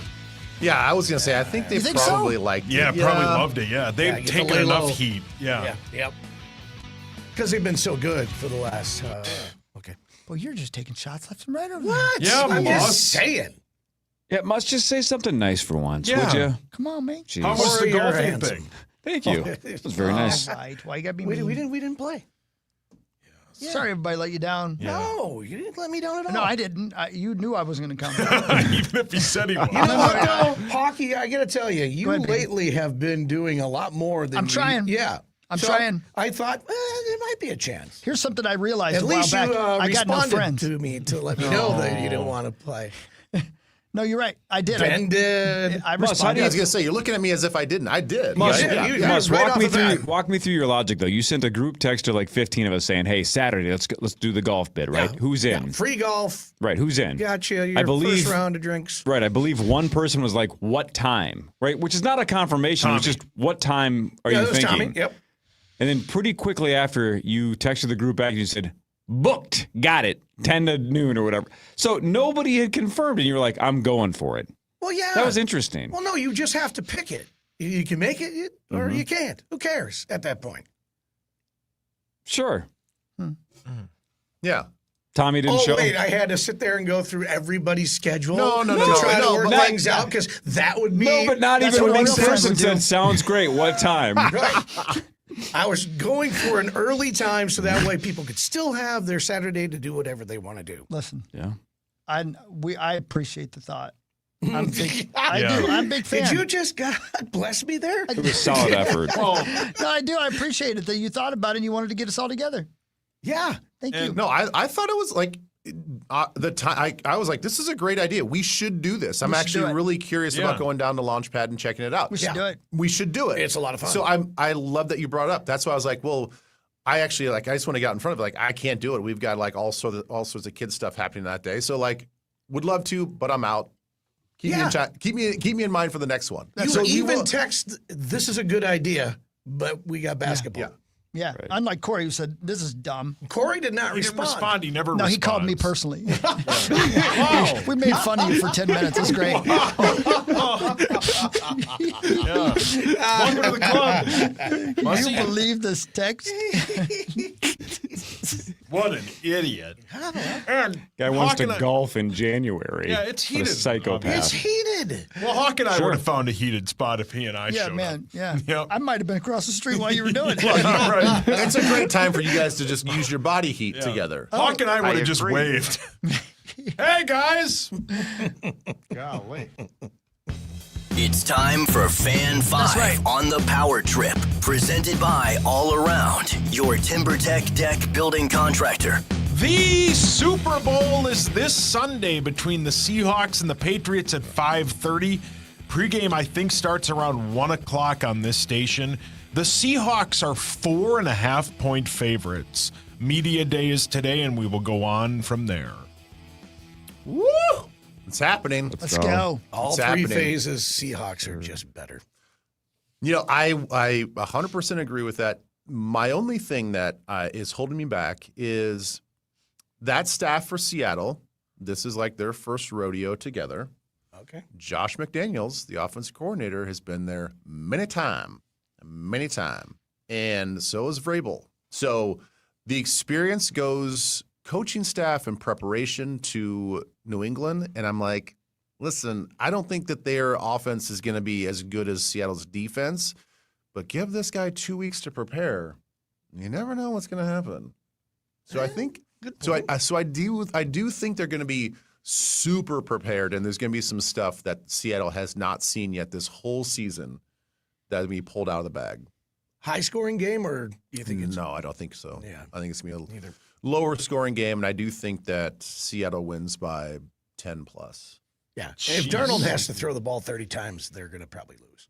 Yeah, I was going to say, I think they probably liked it. Yeah, probably loved it. Yeah, they've taken enough heat. Yeah. Yep. Because they've been so good for the last. Okay. Well, you're just taking shots left and right over What? Yeah, I'm Moss. just saying. Yeah, must just say something nice for once, Yeah. would you? Come on, man. Jeez. How was the Your golfing hands. thing? Thank you. That was very nice. All right. Why you got to be We mean? didn't play. Yeah. Sorry, everybody let you down. No, you didn't let me down at all. No, I didn't. You knew I wasn't going to come. Even if he said he was. You know what, though? Hockey, I got to tell you, you Go ahead, baby. lately have been doing a lot more than I'm trying. Yeah. I'm So trying. I thought, there might be a chance. Here's something I realized At a while least back. you I got no responded friends. to me to let me know that you didn't want to play. No, you're right. I did. Ben did. I Moss, how do responded. you- I was going to say, you're looking at me as if I didn't. I did. Moss, you Moss, right walk off me the through. bat. Walk me through your logic, though. You sent a group text to like 15 of us saying, "Hey, Saturday, let's do the golf bid, right? Who's in? Yeah, free golf. Right, who's in? Gotcha. Your I believe- first round of drinks. Right, I believe one person was like, "What time?" Right, which is not a confirmation. It's just, "What time are Yeah, you that was thinking?" Tommy. Yep. And then pretty quickly after, you texted the group back and you said, "Booked, got it, 10 to noon or whatever." So nobody had confirmed, and you were like, "I'm going for it." Well, yeah. That was interesting. Well, no, you just have to pick it. You can make it or you can't. Who cares at that point? Sure. Yeah. Tommy didn't Oh, show. wait, I had to sit there and go through everybody's schedule No, to no, try no, to work but things out because that would be. No, but not that's even what one real friends person would do. said, "Sounds great. What time?" Right. I was going for an early time so that way people could still have their Saturday to do whatever they want to do. Listen, Yeah. I appreciate the thought. I'm big. I Yeah. do. I'm a big fan. Did you just, God bless me there? It was solid effort. No, I do. I appreciate it that you thought about it and you wanted to get us all together. Yeah. Thank you. No, I thought it was like the time. I was like, this is a great idea. We should do this. I'm We should actually do it. really curious about going down to Launchpad and checking it out. We should do it. We should do it. It's a lot of fun. So I love that you brought it up. That's why I was like, well, I actually I just want to get out in front of it. Like, I can't do it. We've got like all sorts of kid stuff happening that day. So like, would love to, but I'm out. Keep me in chat. Keep me in mind for the next one. You even text, this is a good idea, but we got basketball. Yeah. Right. Unlike Corey, who said, this is dumb. Corey did not He didn't respond. He never No, responds. he called me personally. We made fun of you for 10 minutes. It's great. Welcome to the club. You believe this text? What an idiot. And Guy wants Hawk to and I- golf in January. Yeah, it's What a heated. psychopath. It's heated. Well, Hawk and I Sure. would have found a heated spot if he and I Yeah, showed man. up. Yeah. Yep. I might have been across the street while you were doing it. Right. It's a great time for you guys to just use your body heat together. Hawk and I would have just agree. waved. Hey, guys. Golly. It's time for Fan 5 on the Power Trip. Presented by All Around, your TimberTech deck building contractor. The Super Bowl is this Sunday between the Seahawks and the Patriots at 5:30. Pregame, I think, starts around 1 o'clock on this station. The Seahawks are 4.5-point favorites. Media day is today, and we will go on from there. Woo! It's happening. Let's go. All three phases, Seahawks are just better. You know, I 100% agree with that. My only thing that is holding me back is that staff for Seattle. This is like their first rodeo together. Okay. Josh McDaniels, the offensive coordinator, has been there many time, and so is Vrabel. So the experience goes coaching staff in preparation to New England, and I'm like, listen, I don't think that their offense is going to be as good as Seattle's defense, but give this guy 2 weeks to prepare. You never know what's going to happen. So I think, I do think they're going to be super prepared, and there's going to be some stuff that Seattle has not seen yet this whole season that will be pulled out of the bag. High scoring game, or do you think it's? No, I don't think so. Yeah. I think it's going to be a lower scoring game, and I do think that Seattle wins by 10 plus. Yeah. And if Darnold has to throw the ball 30 times, they're going to probably lose.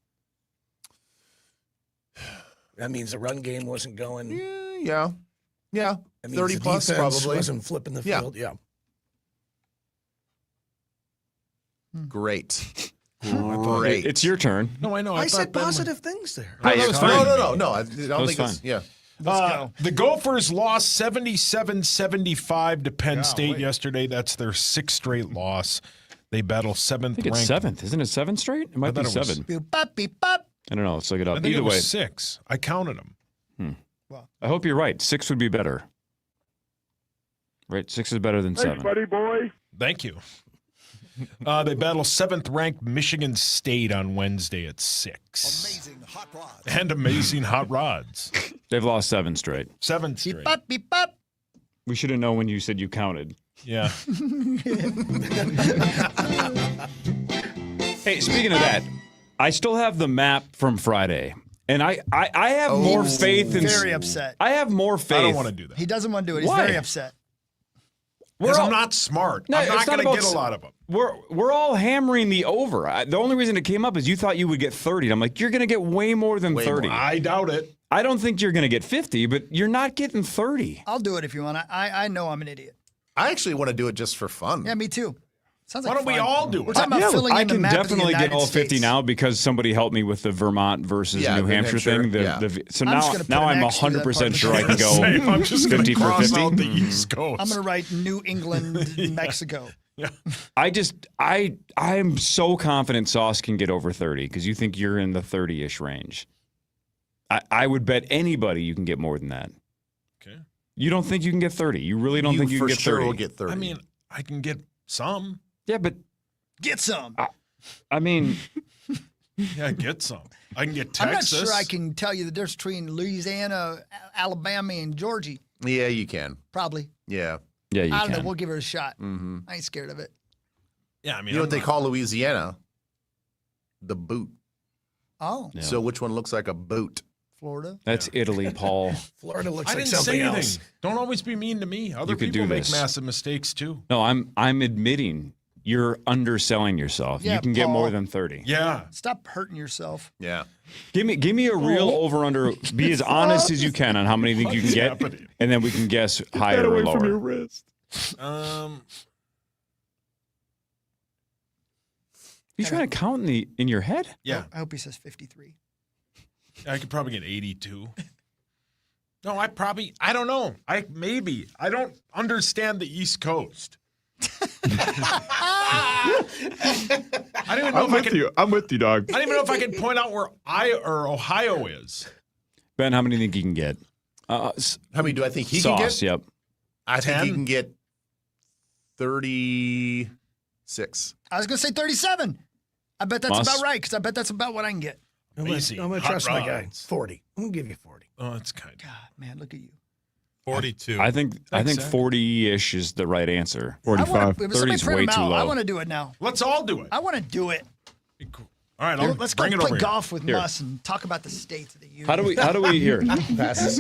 That means the run game wasn't going. Yeah. That means 30 the plus defense probably. wasn't flipping the field. Yeah. Great. Great. It's your turn. No, I know. I said positive things there. No, that was fine. No. I don't think it's, yeah. Let's go. The Gophers lost 77-75 to Penn State yesterday. That's their 6th straight loss. They battle 7th I think it's ranked. 7th. Isn't it 7 straight? It might be 7. Beep, bop, beep, bop. I don't know. Let's look it up. I think Either it was way. 6. I counted them. I hope you're right. 6 would be better. Right? 6 is better than 7. buddy boy. Thank you. They battle 7th-ranked Michigan State on Wednesday at 6. Amazing hot rods. And amazing hot rods. They've lost 7 straight. 7 straight. Beep, bop, beep, bop. We should have known when you said you counted. Yeah. Hey, speaking of that, I still have the map from Friday. And I have more faith in... Very upset. I have more faith. I don't want to do that. He doesn't want to do it. He's Why? very upset. Because I'm not smart. No, I'm not it's going to about get a lot of them. We're all hammering the over. The only reason it came up is you thought you would get 30. And I'm like, you're going to get way more than 30. More. I doubt it. I don't think you're going to get 50, but you're not getting 30. I'll do it if you want. I know I'm an idiot. I actually want to do it just for fun. Yeah, me too. Sounds Why like don't we fun. all do it? We're talking about filling I in the can map of the definitely get United all 50 States. now because somebody helped me with the Vermont versus New Hampshire thing. So I'm just gonna put now an I'm X through that part 100% of sure the I can go Same. I'm just 50 for cross 50. out the East Coast. I'm going to write New England, Mexico. Yeah. I'm so confident Sauce can get over 30 because you think you're in the 30-ish range. I would bet anybody you can get more than that. Okay. You don't think you can get 30? You really don't think you can get 30? sure will get 30. I mean, I can get some. Yeah, but Get some. I mean, Yeah, get some. I can get I'm not Texas. sure I can tell you the difference between Louisiana, Alabama, and Georgia. Yeah, you can. Probably. Yeah. Yeah, you I don't can. know. We'll give it a shot. Mm-hmm. I ain't scared of it. Yeah, I mean, You know what they call Louisiana? The boot. Oh, Yeah. So which one looks like a boot? Florida. That's Italy, Paul. Florida looks I like didn't something say anything. else. Don't always be mean to me. Other You could people do make this. massive mistakes too. No, I'm admitting you're underselling yourself. Yeah, you can get Paul. more than 30. Yeah. Stop hurting yourself. Yeah. Give me a real over under. Be as honest as you can on how many you think you can get, happening? and then we can guess higher or lower. wrist. You trying to count in your head? Yeah. I hope he says 53. I could probably get 82. No, I don't know. I don't understand the East Coast. I don't even know if I can. I'm with you, dog. I don't even know if I can point out where Ohio is. Ben, how many do you think you can get? How many do I think he Sauce, can get? yep. I think 10? he can get 36. I was going to say 37. I bet that's Moss? about right because I bet that's about what I can get. I'm going to trust my guy. 40. I'm going to give you 40. Oh, that's kind of God, man, look at you. 42. I think 40-ish is the right answer. 45. 30 is way too low. I want to do it now. Let's all do it. I want to do it. All right, let's go bring it play over golf with Here. Muss and talk about the states of the union. How do we here? Pass this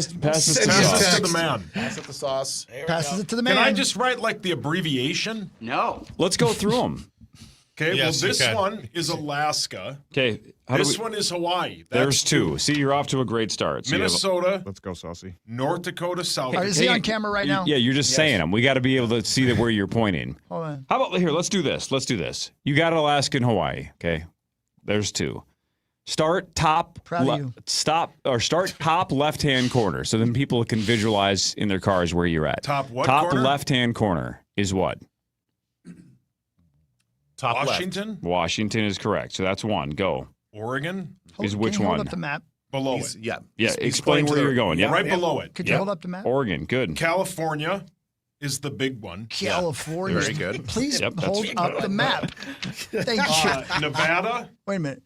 to the man. Pass it the sauce. Passes it to the man. Can I just write like the abbreviation? No. Let's go through them. Okay, Yes, well, you this can. one is Alaska. Okay. This one is Hawaii. There's two. See, you're off to a great start. So you have- Minnesota, Let's go, Saucy. North Dakota, South Is Dakota. he on camera right now? Yeah, you're just saying them. We got to be able to see that where you're pointing. Hold on. How about here? Let's do this. You got Alaska and Hawaii. Okay. There's two. Start top. Proud of you. Start top left-hand corner, so then people can visualize in their cars where you're at. Top what Top corner? left-hand corner is what? Top Washington, Washington is correct. So that's one. Go. Oregon, Is Can which you hold one? up the map? below He's, it. yeah. Yeah. He's Explain pointing where to you're going. Yeah. Right below it. Could you Yep. hold up the map? Oregon. Good. California is the big one. California. Very good. Please Yep, that's hold up the map. Thank you. Nevada, Wait a minute.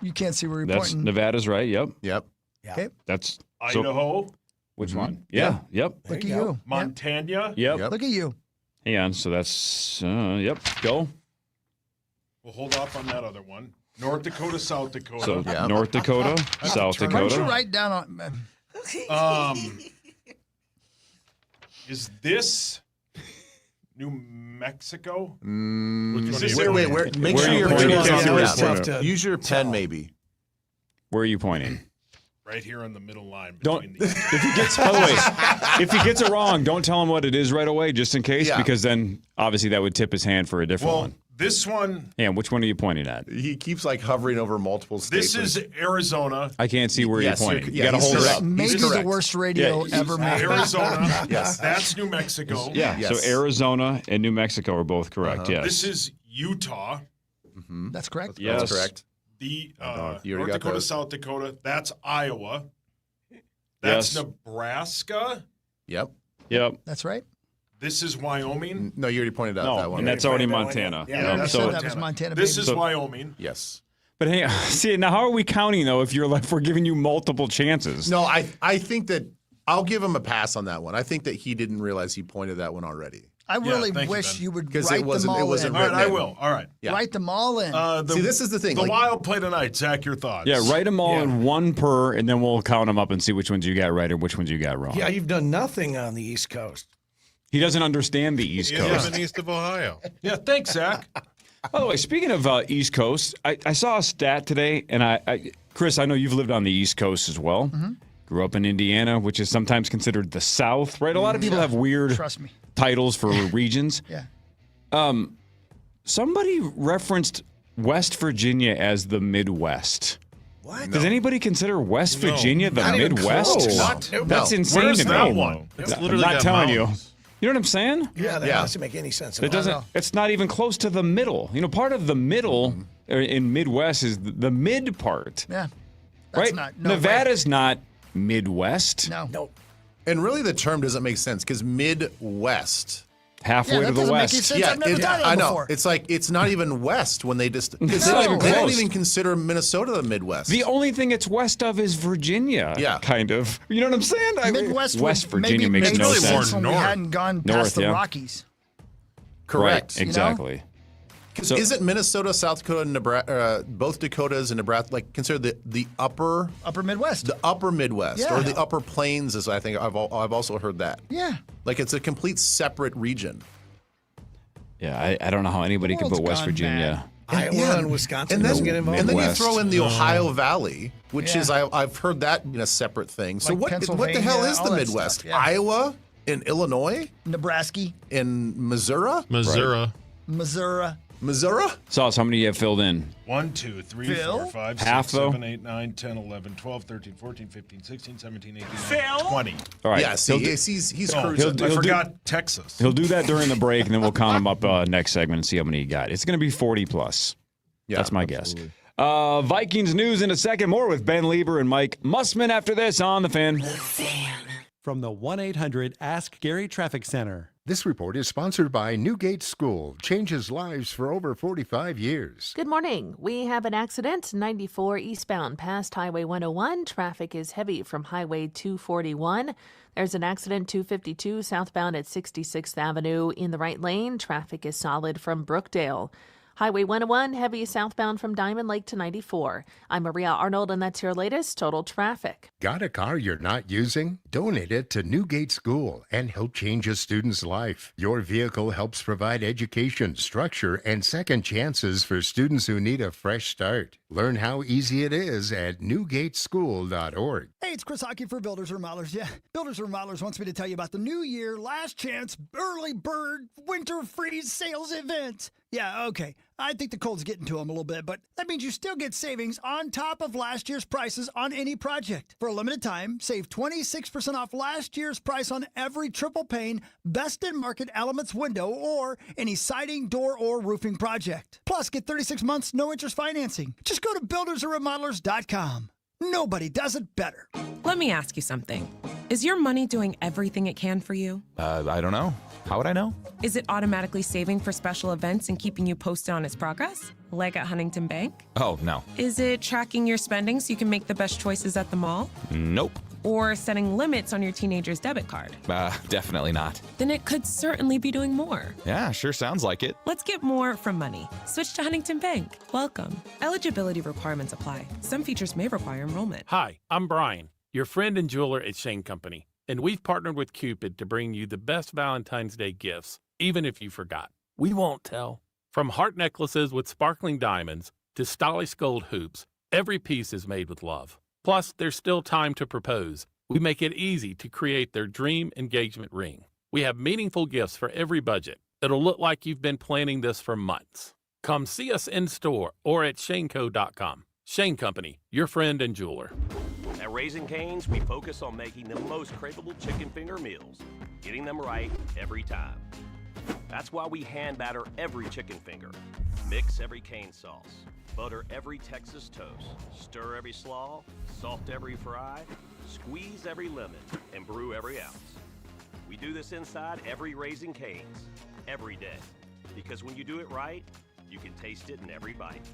You can't see where you're That's pointing. Nevada's right. Yep. Yep. Okay. That's so, Idaho, which one? Yeah. Yep. Look at you. Montana. Yep. Look at you. Hang on. So that's yep. Go. We'll hold off on that other one. North Dakota, South Dakota. So North Dakota, South Why don't you Dakota. write down on? Is this New Mexico? Is this wait, area? where, make Where sure are you you're pointing? on Can't see the where map. you're pointing. Use your pen, maybe. Where are you pointing? Right here on the middle line. Don't. Between these. If he gets, by the way, if he gets it wrong, don't tell him what it is right away, just in case, Yeah. because then obviously that would tip his hand for a different Well, one. this one, Yeah, which one are you pointing at? He keeps like hovering over multiple states. this is Arizona. I can't see where Yes, you're pointing. you're- You got to he's hold it correct. up. Maybe He's the correct. worst radio Yeah, ever made. Arizona. Yes. That's New Mexico. Yeah, Yes. so Arizona and New Mexico are both correct. Yes. This is Utah. That's correct. Yes. That's correct. The You already North got Dakota, those. South Dakota. That's Iowa. That's Yes. Nebraska. Yep. Yep. That's right. This is Wyoming. No, you already pointed out that No, one. and that's already Montana. Yeah, that's so, that was Montana. This baby. is So- Wyoming. Yes. but hang on. See, now how are we counting though? If you're like, if we're giving you multiple chances. No, I think that I'll give him a pass on that one. I think that he didn't realize he pointed that one already. I really thank you, wish Ben. you would Because write it wasn't them all in. All right, I in. will. All right. Yeah. Write them all in. See, this is the thing. The like, Wild play tonight. Zach, your thoughts? Yeah, write them all Yeah. in one per, and then we'll count them up and see which ones you got right or which ones you got wrong. Yeah, you've done nothing on the East Coast. He doesn't understand the East You Coast. live in east of Ohio. Yeah, thanks, Zach. By the way, speaking of East Coast, I saw a stat today, and Chris, I know you've lived on the East Coast as well. Mm-hmm. Grew up in Indiana, which is sometimes considered the South, right? A lot of people have weird Trust me. titles for regions. Yeah. Somebody referenced West Virginia as the Midwest. What? Does anybody consider West No. Virginia the Not even Midwest? close. What? That's No. insane Where's to me. that one? It's I'm literally not got telling mountains. you. You know what I'm saying? Yeah, that Yeah. doesn't make any sense. It At all. doesn't. It's not even close to the middle. You know, part of the middle in Midwest is the mid part, Yeah. That's right? not. No Nevada's not Midwest. Way. No. Nope. and really the term doesn't make sense because Midwest. Halfway Yeah, to that the doesn't make west. any sense. I've never done it I know. before. It's like it's not even west when they just It's they not don't- even they don't close. even consider Minnesota the Midwest. The only thing it's west of is Virginia. Yeah. kind of. You know what I'm saying? I mean, Midwest West would Virginia maybe makes made no really more sense. when we north. hadn't gone North, past the yeah. Rockies. correct. Right, exactly. So- Isn't Minnesota, South Dakota, and Nebraska, both Dakotas and Nebraska, like considered the upper Midwest? The upper Midwest Yeah. or the upper plains, as I think I've also heard that. Yeah. Like it's a complete separate region. Yeah, I don't know how anybody could put world's West gone Virginia. Iowa and Wisconsin And then, doesn't get involved. and then you Midwest. throw in the Ohio Valley, which Yeah. is I've heard that in a separate thing. So Like what the hell Pennsylvania, is all the that Midwest? stuff, yeah. Iowa and Illinois Nebraska, and Missouri? Missouri. Missouri. Missouri? Sauce, how many do you have filled in? 1, 2, 3, Phil? 4, 5, Half, 6, though? 7, 8, 9, 10, 11, 12, 13, 14, 15, 16, 17, 18, Phil? 20. All right. Yeah, see, He'll do- he's Oh, cruising. I forgot Texas. He'll do that during the break, and then we'll count him up next segment and see how many he got. It's going to be 40 plus. Yeah, That's my guess. Vikings news in a second. More with Ben Lieber and Mike Mussman after this on The Fan. From the 1-800-ASK-GARY Traffic Center. This report is sponsored by Newgate School. Changes lives for over 45 years. Good morning. We have an accident, 94 eastbound past Highway 101. Traffic is heavy from Highway 241. There's an accident 252 southbound at 66th Avenue in the right lane. Traffic is solid from Brookdale. Highway 101, heavy southbound from Diamond Lake to 94. I'm Maria Arnold, and that's your latest total traffic. Got a car you're not using? Donate it to Newgate School and help change a student's life. Your vehicle helps provide education, structure, and second chances for students who need a fresh start. Learn how easy it is at newgateschool.org. Hey, it's Chris Hockey for Builders Remodelers. Yeah, Builders Remodelers wants me to tell you about the New Year Last Chance Early Bird Winter Freeze Sales Event. Yeah, okay. I think the cold's getting to them a little bit, but that means you still get savings on top of last year's prices on any project. For a limited time, save 26% off last year's price on every triple pane, best in market elements window, or any siding, door, or roofing project. Plus, get 36 months, no interest financing. Just go to buildersandremodelers.com. Nobody does it better. Let me ask you something. Is your money doing everything it can for you? I don't know. How would I know? Is it automatically saving for special events and keeping you posted on its progress? Like at Huntington Bank? Oh, no. Is it tracking your spending so you can make the best choices at the mall? Nope. Or setting limits on your teenager's debit card? Definitely not. Then it could certainly be doing more. Yeah, sure sounds like it. Let's get more from money. Switch to Huntington Bank. Welcome. Eligibility requirements apply. Some features may require enrollment. Hi, I'm Brian, your friend and jeweler at Shane Company, and we've partnered with Cupid to bring you the best Valentine's Day gifts, even if you forgot. We won't tell. From heart necklaces with sparkling diamonds to stylish gold hoops, every piece is made with love. Plus, there's still time to propose. We make it easy to create their dream engagement ring. We have meaningful gifts for every budget. It'll look like you've been planning this for months. Come see us in store or at shaneco.com. Shane Company, your friend and jeweler. At Raising Cane's, we focus on making the most craveable chicken finger meals, getting them right every time. That's why we hand batter every chicken finger, mix every cane sauce, butter every Texas toast, stir every slaw, salt every fry, squeeze every lemon, and brew every ounce. We do this inside every Raising Cane's, every day. Because when you do it right, you can taste it in every bite.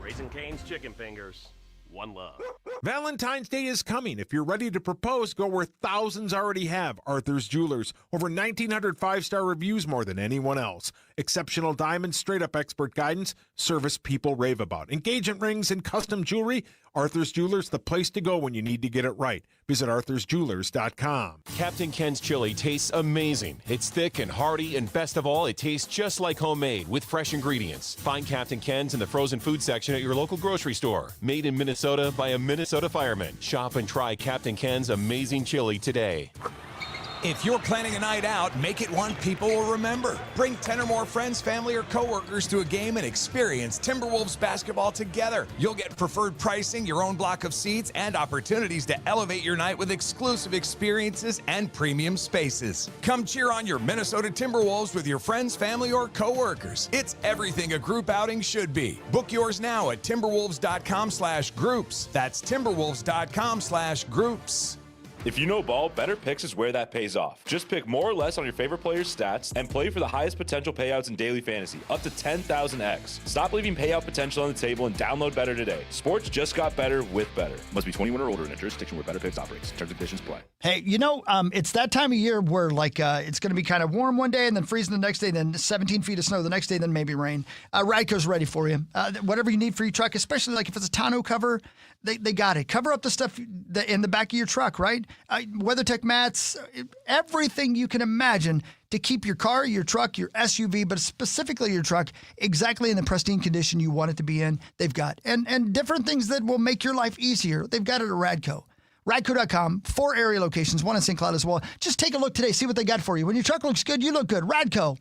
Raising Cane's chicken fingers. One love. Valentine's Day is coming. If you're ready to propose, go where thousands already have. Arthur's Jewelers. Over 1,900 five-star reviews, more than anyone else. Exceptional diamonds, straight-up expert guidance, service people rave about. Engagement rings and custom jewelry. Arthur's Jewelers, the place to go when you need to get it right. Visit arthursjewelers.com. Captain Ken's chili tastes amazing. It's thick and hearty, and best of all, it tastes just like homemade with fresh ingredients. Find Captain Ken's in the frozen food section at your local grocery store. Made in Minnesota by a Minnesota fireman. Shop and try Captain Ken's amazing chili today. If you're planning a night out, make it one people will remember. Bring 10 or more friends, family, or coworkers to a game and experience Timberwolves basketball together. You'll get preferred pricing, your own block of seats, and opportunities to elevate your night with exclusive experiences and premium spaces. Come cheer on your Minnesota Timberwolves with your friends, family, or coworkers. It's everything a group outing should be. Book yours now at timberwolves.com/groups. That's timberwolves.com/groups. If you know ball, Better Picks is where that pays off. Just pick more or less on your favorite player's stats and play for the highest potential payouts in daily fantasy, up to 10,000x. Stop leaving payout potential on the table and download Better today. Sports just got better with Better. Must be 21 or older in a jurisdiction where Better Picks operates. Terms and conditions apply. Hey, it's that time of year where it's going to be kind of warm one day and then freezing the next day, then 17 feet of snow the next day, then maybe rain. Radco's ready for you. Whatever you need for your truck, especially like if it's a tonneau cover, they got it. Cover up the stuff in the back of your truck, right? WeatherTech mats, everything you can imagine to keep your car, your truck, your SUV, but specifically your truck, exactly in the pristine condition you want it to be in. They've got and different things that will make your life easier. They've got it at Radco. Radco.com, 4 area locations, 1 in St. Cloud as well. Just take a look today, see what they got for you. When your truck looks good, you look good. Radco.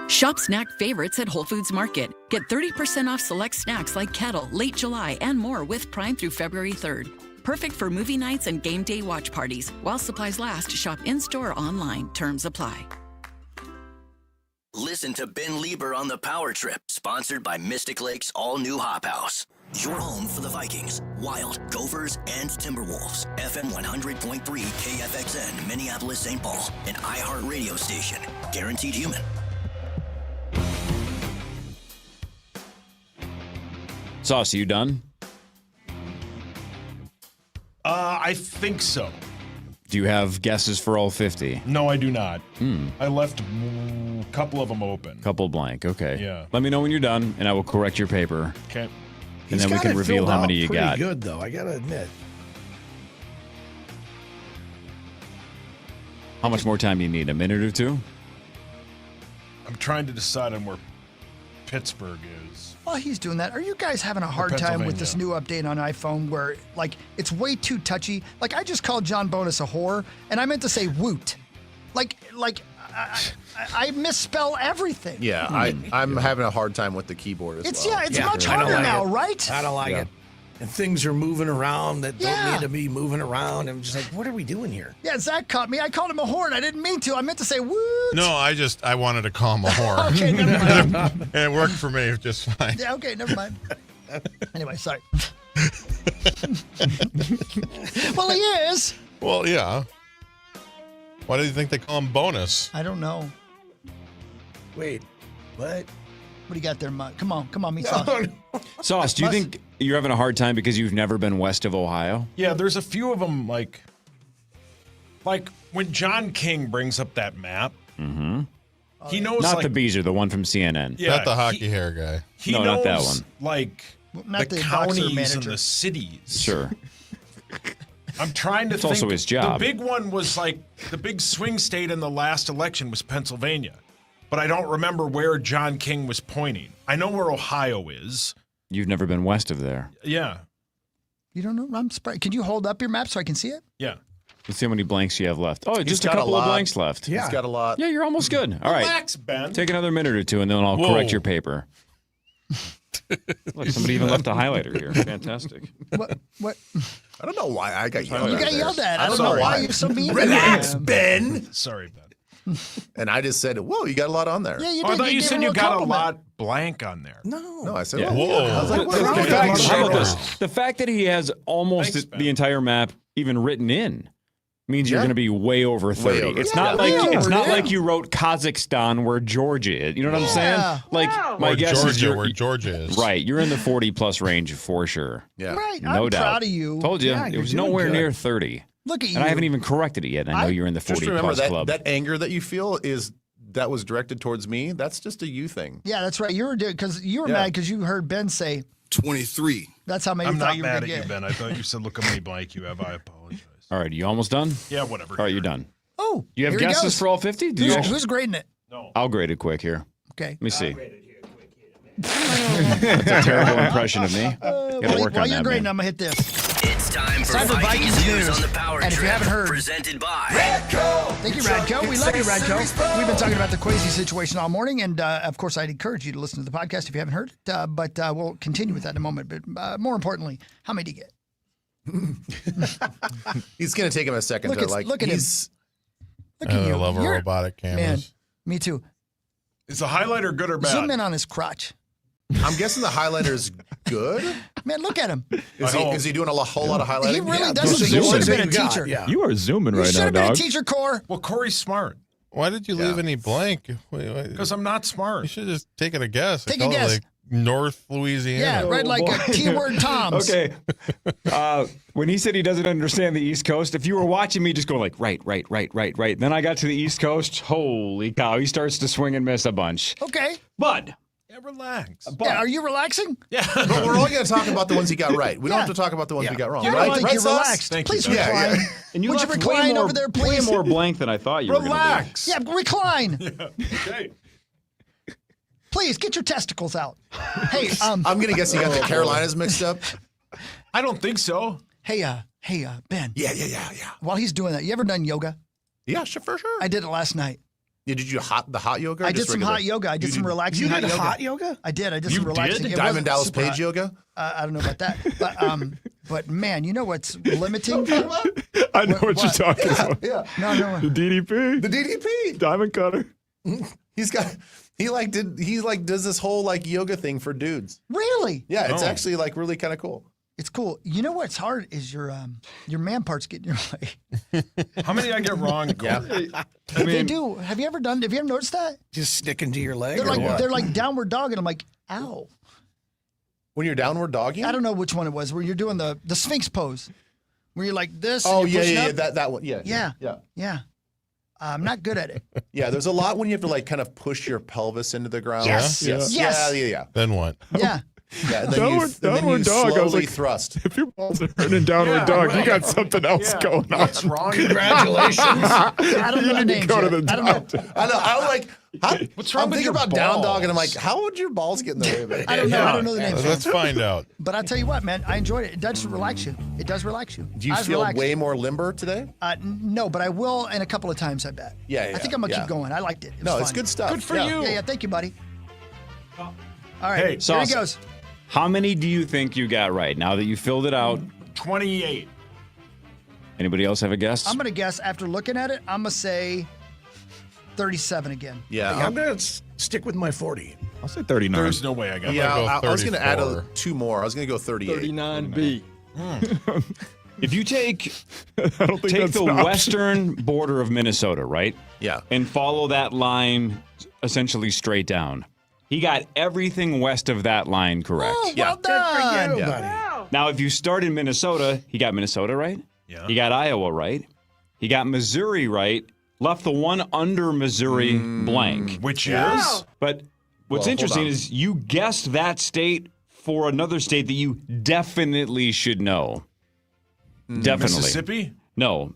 Shop snack favorites at Whole Foods Market. Get 30% off select snacks like Kettle, Late July, and more with Prime through February 3rd. Perfect for movie nights and game day watch parties. While supplies last, shop in-store or online. Terms apply. Listen to Ben Lieber on The Power Trip, sponsored by Mystic Lake's all-new Hop House. Your home for the Vikings, Wild, Gophers, and Timberwolves. FM 100.3 KFXN, Minneapolis, St. Paul, an iHeartRadio station. Guaranteed human. Sauce, you done? I think so. Do you have guesses for all 50? No, I do not. I left a couple of them open. Couple blank. Okay. Yeah. Let me know when you're done, and I will correct your paper. Okay. And then we can reveal how many you got. Pretty good, though. I gotta admit. How much more time do you need? A minute or two? I'm trying to decide on where Pittsburgh is. While he's doing that, are you guys having a hard time with this new update on iPhone where, like, it's way too touchy? Like, I just called John Bonus a whore, and I meant to say woot. I misspell everything. Yeah, I'm having a hard time with the keyboard as well. It's much harder now, right? I don't like it. And things are moving around that don't need to be moving around. I'm just like, what are we doing here? Yeah, Zach caught me. I called him a whore, and I didn't mean to. I meant to say woot. No, I wanted to call him a whore. Okay, never mind. And it worked for me just fine. Yeah, okay, never mind. Anyway, sorry. Well, he is. Well, yeah. Why do you think they call him Bonus? I don't know. Wait, what? What do you got there, Mud? Come on, me sauce. Sauce, do you think you're having a hard time because you've never been west of Ohio? Yeah, there's a few of them, like when John King brings up that map, he knows, Not the Beezer, the one from CNN. Yeah, Not the hockey hair guy. He No, knows, not that one. like, Not the the boxer counties and manager. the cities. Sure. I'm trying to It's think. also his job. The big one was, like, the big swing state in the last election was Pennsylvania. But I don't remember where John King was pointing. I know where Ohio is. You've never been west of there. Yeah. You don't know? I'm surprised. Can you hold up your map so I can see it? Yeah. Let's see how many blanks you have left. Oh, He's just a got a couple of lot. blanks left. He's got a lot. Yeah, you're almost good. All right. Relax, Ben. Take another minute or two, and then I'll correct your paper. Look, somebody even left a highlighter here. Fantastic. What? I don't know why I got yelled at. You got there. yelled at. I don't know know why you're so mean. Relax, Ben. Sorry, Ben. And I just said, whoa, you got a lot on there. Yeah, you Oh, I did. thought you gave said him you got compliment. a lot blank on there. No, I said, Yeah. whoa. I was like, what's wrong The with fact, that? how about this? The fact that he has almost Thanks, Ben. the entire map even written in means you're Yeah. going to be way over 30. over. It's Yeah, not way like over, yeah. you wrote Kazakhstan where Georgia is. You know what I'm saying? Like my Or guess is Georgia, where Georgia is. right. You're in the 40 plus range for sure. Yeah. Right. No I'm doubt. proud of you. Told you Yeah, it you're was doing nowhere good. near 30. Look at you. And I haven't even corrected it yet. I know you're in the 40 Just remember plus club. that anger that you feel that was directed towards me. That's just a you thing. Yeah, that's right. You were because you were Yeah. mad because you heard Ben say 23. that's how many I'm you thought not you were mad gonna at you, get. Ben. I thought you said, look how many blank you have. I apologize. All right, you almost done? Yeah, whatever. All right, you're done. Oh, You have here he guesses goes. for all 50? Do you actually- Who's grading it? No. I'll grade it quick here. Okay. Let me see. That's a terrible impression of me. Gotta work While on you're that, grading, man. I'm gonna hit this. It's time for Time for Vikings, Vikings news news. on the Power And if you Trip, haven't heard- presented by Thank you, Radco. We love you, Radco. We've been talking about the Quasi situation all morning, and of course, I'd encourage you to listen to the podcast if you haven't heard it. But we'll continue with that in a moment. But more importantly, how many do you get? He's going to take him a second Look to at- like. look at him. he's, Look at I you. love You're- robotic cameras. Man, me too. Is the highlighter good or bad? Zoom in on his crotch. I'm guessing the highlighter's good. Man, look at him. Is he doing a whole lot of highlighting? He really Yeah, doesn't. this You is should have what been a you got, teacher. yeah. You are zooming You right should now, have been a dog. teacher, Core. Well, Corey's smart. Why did you leave any blank? Because I'm not smart. You should have just taken a guess. Take I a called it, guess. Like North Louisiana. Yeah, right, like a keyword Tom's. Okay. When he said he doesn't understand the East Coast, if you were watching me just go like, right. Then I got to the East Coast. Holy cow. He starts to swing and miss a bunch. Okay. Bud. Yeah, relax. Yeah, are you relaxing? Yeah. But we're only going to talk about the ones he got right. We don't Yeah. have to talk about the ones we got wrong. You right? don't think Right, you're Sauce? relaxed. Thank you, Please Ben. recline. Yeah. And you Would you left recline way over there, please? Way more blank than I thought you were going to Relax. Yeah, recline. Okay. Please get your testicles out. Hey, I'm going to guess he got the Carolinas mixed up. I don't think so. hey, Ben. Yeah. While he's doing that, you ever done yoga? Yeah, for sure. I did it last night. Yeah, did you the hot yoga? Or I did just some regular? hot yoga. I did some relaxing You hot did yoga. hot yoga? I did. I did You some relaxing. did? It Diamond wasn't Dallas super Page hot. yoga? I don't know about that, but man, you know what's limiting? I know what you're talking about. Yeah. No. The DDP. The DDP. Diamond cutter. He does this whole like yoga thing for dudes. Really? Yeah, it's Oh. actually like really kind of cool. It's cool. You know what's hard is your man parts getting in your way. How many did I get wrong? Yeah. They do. Have you ever noticed that? Just sticking to your leg They're or like what? they're like downward dog, and I'm like, ow. When you're downward dogging? I don't know which one it was. Where you're doing the Sphinx pose. where you're like this. Oh, and you're pushing yeah. up. That one. Yeah. I'm not good at it. Yeah, there's a lot when you have to like kind of push your pelvis into the ground. Yes. Yeah. Then what? Yeah. Yeah, and then you slowly thrust. If your balls are hurting downward dog, you got something else going on. What's wrong? Congratulations. I don't know the You need to names go to yet. the I don't know. doctor. I know. I'm like, What's wrong I'm with thinking your about down dog, and I'm like, balls? how would your balls get in the way of it? I don't know. I don't know the names. Let's find out. But I tell you what, man, I enjoyed it. It does relax you. It does relax you. Do you I was feel relaxed. way more limber today? No, but I will in a couple of times, I bet. Yeah, I think I'm going to keep going. I liked it. It was No, it's fun. good stuff. Good for you. Yeah, thank you, buddy. All right, Hey, here he Sauce. goes. How many do you think you got right now that you filled it out? 28. Anybody else have a guess? I'm going to guess after looking at it, I'm going to say 37 again. Yeah. I'm going to stick with my 40. I'll say 39. There's no way I got Yeah, that. I was going to add 34. 2 more. I was going to go 38. 39B. If you take I don't think that's the an option. western border of Minnesota, right? Yeah. And follow that line essentially straight down. He got everything west of that line correct. Oh, Yeah. well done. Good for you, Yeah. buddy. Now, if you start in Minnesota, he got Minnesota right. Yeah. He got Iowa right. He got Missouri right. Left the one under Missouri blank. Which is? But what's Well, interesting hold on. is you guessed that state for another state that you definitely should know. Definitely. Mississippi? No.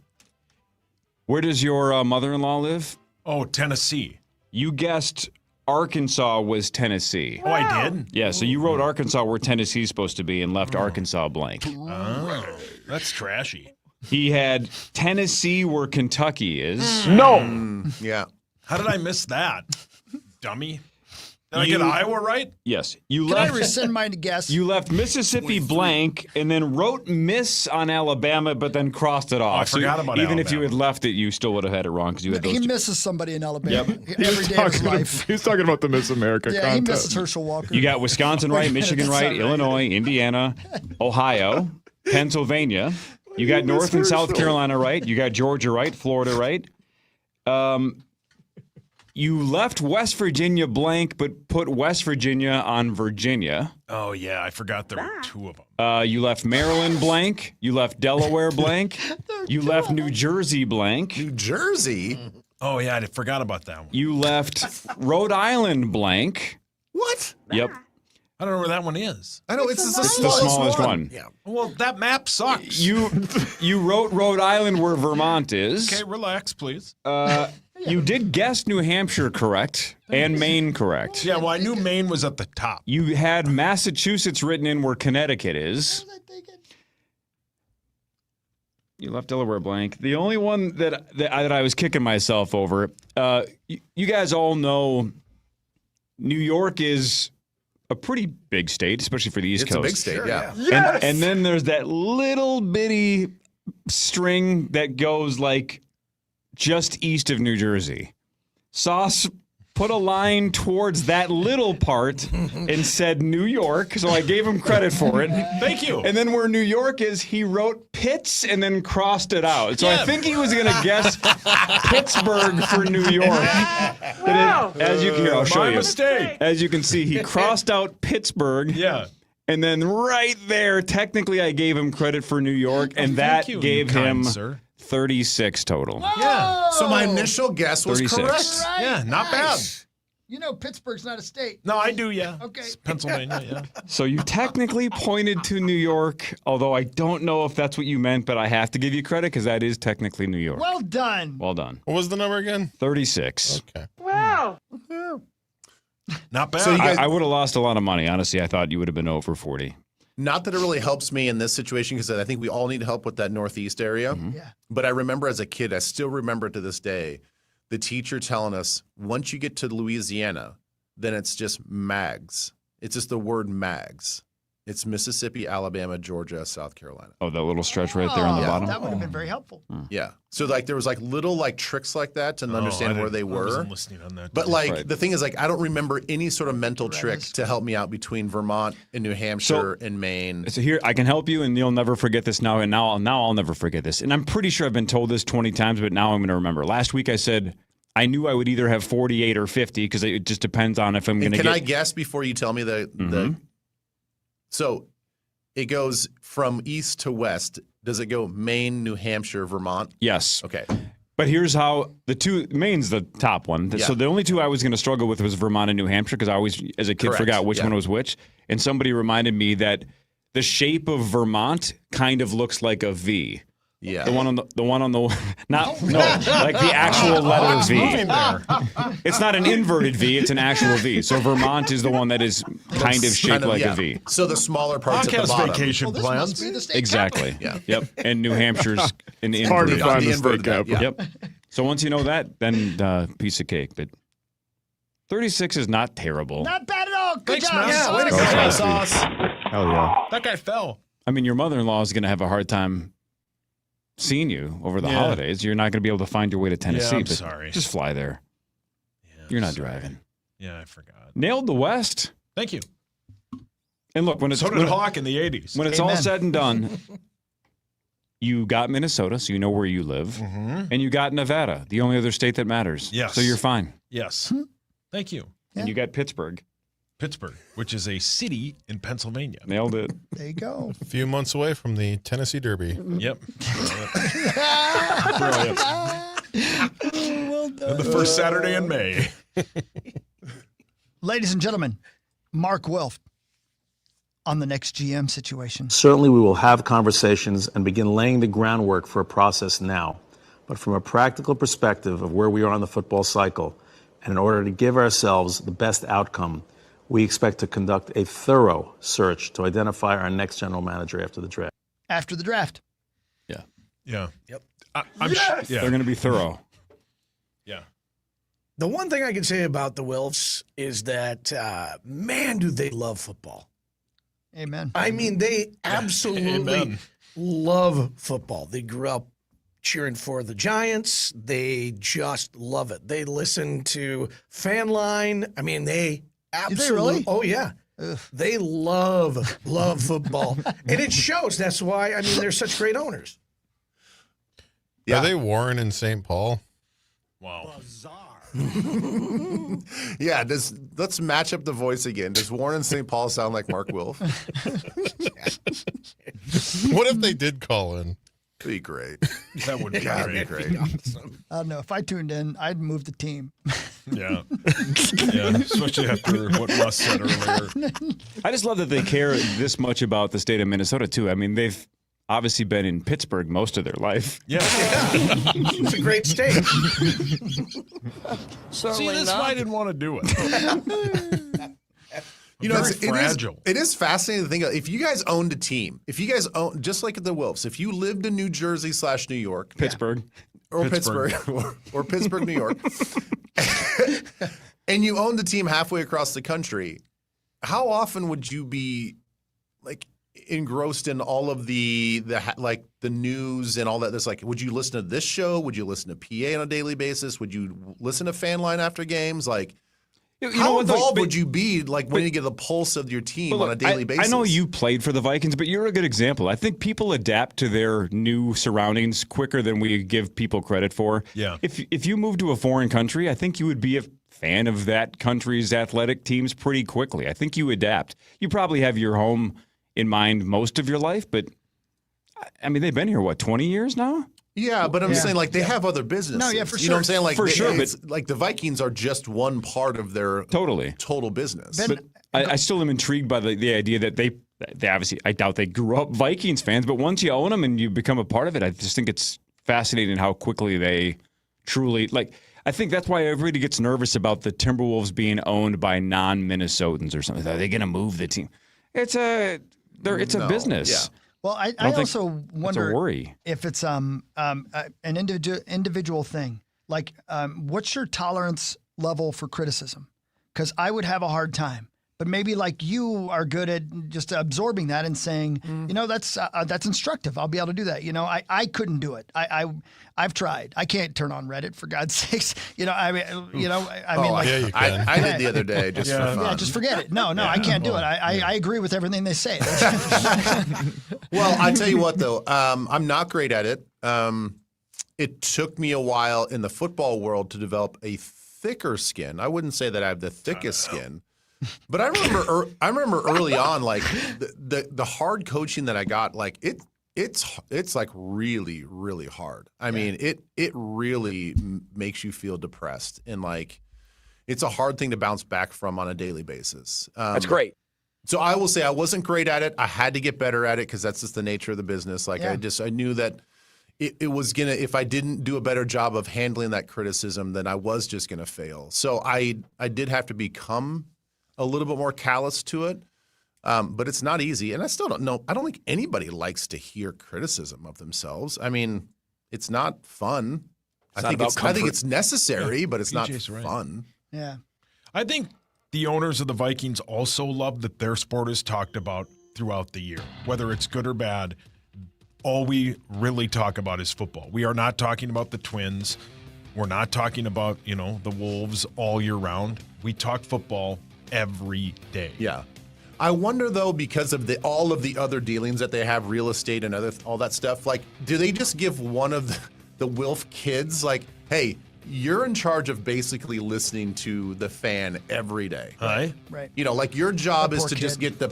Where does your mother-in-law live? Oh, Tennessee. You guessed Arkansas was Tennessee. Oh, I did? Yeah, so you wrote Arkansas where Tennessee's supposed to be and left Arkansas blank. Oh, that's trashy. He had Tennessee where Kentucky is. Yeah. How did I miss that? Dummy. Did I get Iowa right? Yes. You Can I left rescind my guess? You left Mississippi blank and then wrote miss on Alabama, but then crossed it off. I forgot about even if you Alabama. had left it, you still would have had it wrong because you had those He two. misses somebody in Alabama Yep. every day of his life. He's talking about the Miss America Yeah, he contest. misses Herschel Walker. You got Wisconsin right, Michigan That's right, not Illinois, Indiana, Ohio, Pennsylvania. You got North and South Carolina right. You got Georgia right, Florida right. You left West Virginia blank, but put West Virginia on Virginia. Oh, yeah. I forgot there were 2 of them. You left Maryland blank. You left Delaware blank. You left New Jersey blank. New Jersey? Oh, yeah. I forgot about that one. You left Rhode Island blank. What? Yep. I don't know where that one is. I know it's the It's the smallest one. Yeah. Well, that map sucks. You wrote Rhode Island where Vermont is. Okay, relax, please. You did guess New Hampshire correct and Maine correct. Yeah, well, I knew Maine was at the top. You had Massachusetts written in where Connecticut is. You left Delaware blank. The only one that I was kicking myself over, you guys all know New York is a pretty big state, especially for the East Coast. It's a big state, yeah. Yes! And then there's that little bitty string that goes like just east of New Jersey. Sauce put a line towards that little part and said New York, so I gave him credit for it. Thank you. And then where New York is, he wrote Pitts and then crossed it out. So I think he was going to guess Pittsburgh for New York. Wow. As you can hear, I'll show My you. mistake. As you can see, he crossed out Pittsburgh. Yeah. And then right there, technically, I gave him credit for New York, and that you, gave kind him sir. 36 total. Yeah. So my initial guess was 36. correct. Right, Yeah, not bad. You know Pittsburgh's not a state. No, I do, yeah. Okay. It's Pennsylvania, yeah. So you technically pointed to New York, although I don't know if that's what you meant, but I have to give you credit because that is technically New York. Well done. Well done. What was the number again? 36. Okay. Wow. Not bad. So you guys, I would have lost a lot of money. Honestly, I thought you would have been over 40. not that it really helps me in this situation because I think we all need help with that Northeast area. Yeah. But I remember as a kid, I still remember to this day, the teacher telling us, once you get to Louisiana, then it's just MAGs. It's just the word MAGs. It's Mississippi, Alabama, Georgia, South Carolina. Oh, that little stretch right there on the bottom? That would have been very helpful. Yeah. So like there was like little like tricks like that to understand where they I were. wasn't listening on that. But like Right. the thing is like I don't remember any sort of mental trick to help me out between Vermont and New Hampshire and Maine. So here, I can help you, and you'll never forget this now. And now I'll never forget this. And I'm pretty sure I've been told this 20 times, but now I'm going to remember. Last week I said I knew I would either have 48 or 50 because it just depends on if I'm going to get. Can I guess before you tell me the? So it goes from east to west. Does it go Maine, New Hampshire, Vermont? Yes. Okay. But here's how Maine's the top one. Yeah. So the only two I was going to struggle with was Vermont and New Hampshire because I always, as a kid, Correct. forgot which one was which. And somebody reminded me that the shape of Vermont kind of looks like a V. Yeah. The one on the like the actual letter V. Moving there. It's not an inverted V, it's an actual V. So Vermont is the one that is kind of shaped like a V. So the smaller parts Hawk at has the bottom. vacation Well, this plans. must be the state Exactly. Yeah. Yep. And New Hampshire's an It's hard to inverted. find The the inverted state capital. yeah. Yep. So once you know that, then piece of cake. But 36 is not terrible. Not bad at all. Good Thanks, job. man. Yeah, way to go, Okay. Sauce. Hell yeah. That guy fell. I mean, your mother-in-law is going to have a hard time seeing you over the Yeah. holidays. You're not going to be able to find your way to Tennessee. I'm but sorry. Just fly there. Yeah, You're not sorry. driving. Yeah, I forgot. Nailed the West. Thank you. And look, when it's So did Hawk in the 80s. when it's all Amen. said and done, you got Minnesota, so you know where you live, and you got Nevada, the only other state that matters. Yes. So you're fine. Yes. Thank you. And you got Pittsburgh. Pittsburgh, which is a city in Pennsylvania. Nailed it. There you go. A few months away from the Tennessee Derby. Yep. Brilliant. Well done. And the first Saturday in May. Ladies and gentlemen, Mark Wilf on the next GM situation. Certainly, we will have conversations and begin laying the groundwork for a process now. But from a practical perspective of where we are on the football cycle, and in order to give ourselves the best outcome, we expect to conduct a thorough search to identify our next general manager after the draft. After the draft. Yeah. Yeah. Yep. Yes! They're going to be thorough. Yeah. The one thing I can say about the Wilfs is that, man, do they love football. Amen. I mean, they absolutely Amen. love football. They grew up cheering for the Giants. They just love it. They listen to Fan Line. I mean, they absolutely. really? Oh, yeah. Ugh. They love football. And it shows. That's why, I mean, they're such great owners. Yeah. Are they Warren and St. Paul? Wow. Yeah, let's match up the voice again. Does Warren and St. Paul sound like Mark Wilf? What if they did call in? Be great. That would be That'd great. be great. I don't know. If I tuned in, I'd move the team. Yeah. Yeah. Especially after what Russ said earlier. I just love that they care this much about the state of Minnesota, too. I mean, they've obviously been in Pittsburgh most of their life. Yeah. It's a great state. See, that's why I didn't want to do it. You know, Very fragile. It is fascinating to think of. If you guys owned a team, if you guys own, just like the Wilfs, if you lived in New Jersey / New York, Pittsburgh. or Pittsburgh, or Pittsburgh, New York, and you owned the team halfway across the country, how often would you be like engrossed in all of the news and all that? There's like, would you listen to this show? Would you listen to PA on a daily basis? Would you listen to Fan Line after games? Like, how involved would you be, like, when you get the pulse of your team on a daily basis? I know you played for the Vikings, but you're a good example. I think people adapt to their new surroundings quicker than we give people credit for. Yeah. If you move to a foreign country, I think you would be a fan of that country's athletic teams pretty quickly. I think you adapt. You probably have your home in mind most of your life, but I mean, they've been here, 20 years now? Yeah, but I'm saying, like, they have other businesses. No, yeah, for You know what I'm sure. saying? Like, For sure, it's, like, the Vikings are just one part of their total business. But I still am intrigued by the idea that they obviously, I doubt they grew up Vikings fans, but once you own them and you become a part of it, I just think it's fascinating how quickly they truly, like, I think that's why everybody gets nervous about the Timberwolves being owned by non-Minnesotans or something. Are they going to move the team? It's a business. Yeah. Well, I don't think also wonder a worry. if it's an individual thing. Like, what's your tolerance level for criticism? Because I would have a hard time. But maybe like you are good at just absorbing that and saying, you know, that's instructive. I'll be able to do that. You know, I couldn't do it. I've tried. I can't turn on Reddit, for God's sakes. You know, I mean, like, yeah, you can. I did the other day just for fun. Yeah, just forget it. No, I can't do it. I agree with everything they say. Well, I tell you what, though, I'm not great at it. It took me a while in the football world to develop a thicker skin. I wouldn't say that I have the thickest skin, but I remember early on, like the hard coaching that I got, like It's like really, really hard. I mean, it really makes you feel depressed, and like it's a hard thing to bounce back from on a daily basis. That's great. So I will say I wasn't great at it. I had to get better at it because that's just the nature of the business. Like I knew that it was gonna, if I didn't do a better job of handling that criticism, then I was just gonna fail. So I did have to become a little bit more callous to it. But it's not easy. And I still don't know. I don't think anybody likes to hear criticism of themselves. I mean, it's not fun. I think it's necessary, but it's not fun. Yeah. I think the owners of the Vikings also love that their sport is talked about throughout the year. Whether it's good or bad, all we really talk about is football. We are not talking about the Twins. We're not talking about, the Wolves all year round. We talk football every day. Yeah. I wonder, though, because of all of the other dealings that they have, real estate and all that stuff, like, do they just give one of the Wilf kids, like, hey, you're in charge of basically listening to the fan every day. Right. Like your job is to just get the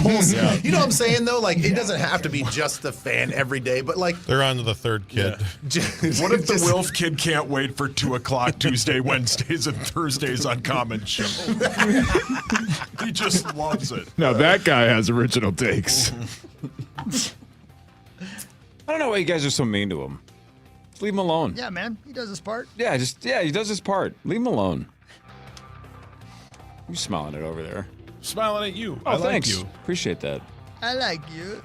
pulse. Yeah. You know what I'm saying, though? Like, it doesn't have to be just the fan every day, but like. They're on to the third kid. Yeah. What if the Wilf kid can't wait for 2:00 Tuesday, Wednesdays, and Thursdays on Common Show? He just loves it. Now that guy has original takes. I don't know why you guys are so mean to him. Just leave him alone. Yeah, man. He does his part. Yeah, he does his part. Leave him alone. You smiling it over there. Smiling at you. Oh, I like thanks. you. Appreciate that. I like you.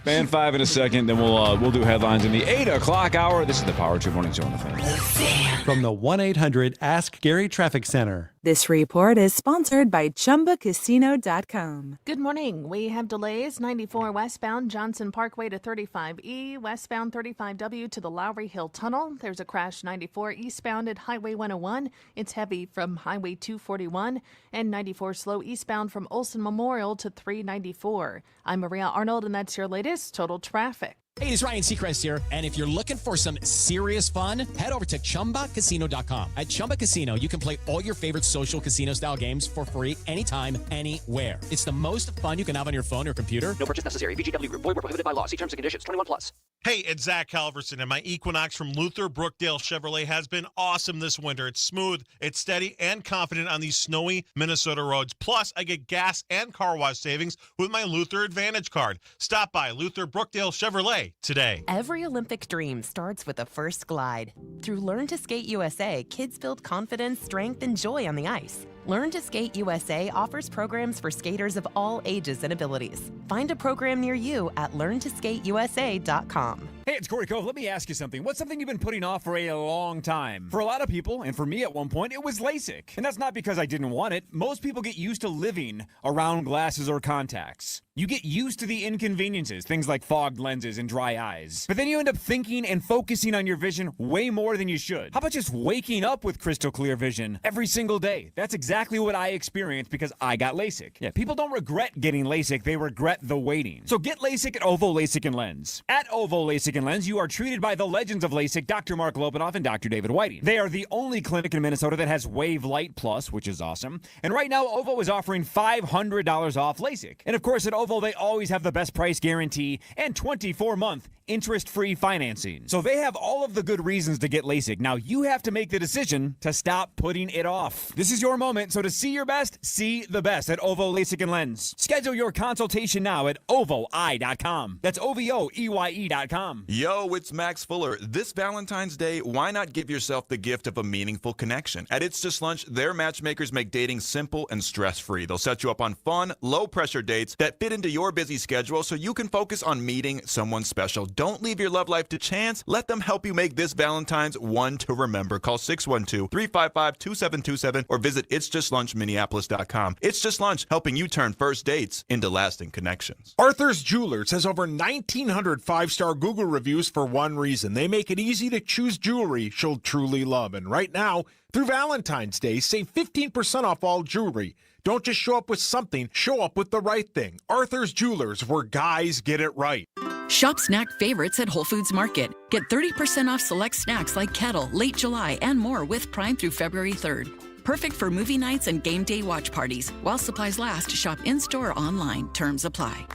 Band 5 in a second, then we'll do headlines in the 8 o'clock hour. This is the Power Trip Morning Show on the Fan. From the 1-800 Ask Gary Traffic Center. This report is sponsored by ChumbaCasino.com. Good morning. We have delays 94 westbound Johnson Parkway to 35E, westbound 35W to the Lowry Hill Tunnel. There's a crash 94 eastbound at Highway 101. It's heavy from Highway 241 and 94 slow eastbound from Olson Memorial to 394. I'm Maria Arnold, and that's your latest total traffic. Hey, it's Ryan Seacrest here, and if you're looking for some serious fun, head over to ChumbaCasino.com. At Chumba Casino, you can play all your favorite social casino-style games for free anytime, anywhere. It's the most fun you can have on your phone or computer. No purchase necessary. VGW Group. Void where prohibited by law. See terms and conditions. 21+. Hey, it's Zach Halverson, and my Equinox from Luther Brookdale Chevrolet has been awesome this winter. It's smooth, it's steady, and confident on these snowy Minnesota roads. Plus, I get gas and car wash savings with my Luther Advantage card. Stop by Luther Brookdale Chevrolet today. Every Olympic dream starts with a first glide. Through Learn to Skate USA, kids build confidence, strength, and joy on the ice. Learn to Skate USA offers programs for skaters of all ages and abilities. Find a program near you at learntosskateusa.com. Hey, it's Corey Cove. Let me ask you something. What's something you've been putting off for a long time? For a lot of people, and for me at one point, it was LASIK. And that's not because I didn't want it. Most people get used to living around glasses or contacts. You get used to the inconveniences, things like fogged lenses and dry eyes. But then you end up thinking and focusing on your vision way more than you should. How about just waking up with crystal clear vision every single day? That's exactly what I experienced because I got LASIK. Yeah, people don't regret getting LASIK, they regret the waiting. So get LASIK at Ovo LASIK and Lens. At Ovo LASIK and Lens, you are treated by the legends of LASIK, Dr. Mark Lopinoff and Dr. David Whiting. They are the only clinic in Minnesota that has Wave Light Plus, which is awesome. And right now, Ovo is offering $500 off LASIK. And of course, at Ovo, they always have the best price guarantee and 24-month interest-free financing. So they have all of the good reasons to get LASIK. Now you have to make the decision to stop putting it off. This is your moment, so to see your best, see the best at Ovo LASIK and Lens. Schedule your consultation now at ovoi.com. That's OVOEYE.com. Yo, it's Max Fuller. This Valentine's Day, why not give yourself the gift of a meaningful connection? At It's Just Lunch, their matchmakers make dating simple and stress-free. They'll set you up on fun, low-pressure dates that fit into your busy schedule so you can focus on meeting someone special. Don't leave your love life to chance. Let them help you make this Valentine's one to remember. Call 612-355-2727 or visit itsjustlunchminneapolis.com. It's Just Lunch, helping you turn first dates into lasting connections. Arthur's Jewelers has over 1,900 five-star Google reviews for one reason. They make it easy to choose jewelry she'll truly love. And right now, through Valentine's Day, save 15% off all jewelry. Don't just show up with something, show up with the right thing. Arthur's Jewelers, where guys get it right. Shop snack favorites at Whole Foods Market. Get 30% off select snacks like Kettle, Late July, and more with Prime through February 3rd. Perfect for movie nights and game day watch parties. While supplies last, shop in-store or online. Terms apply.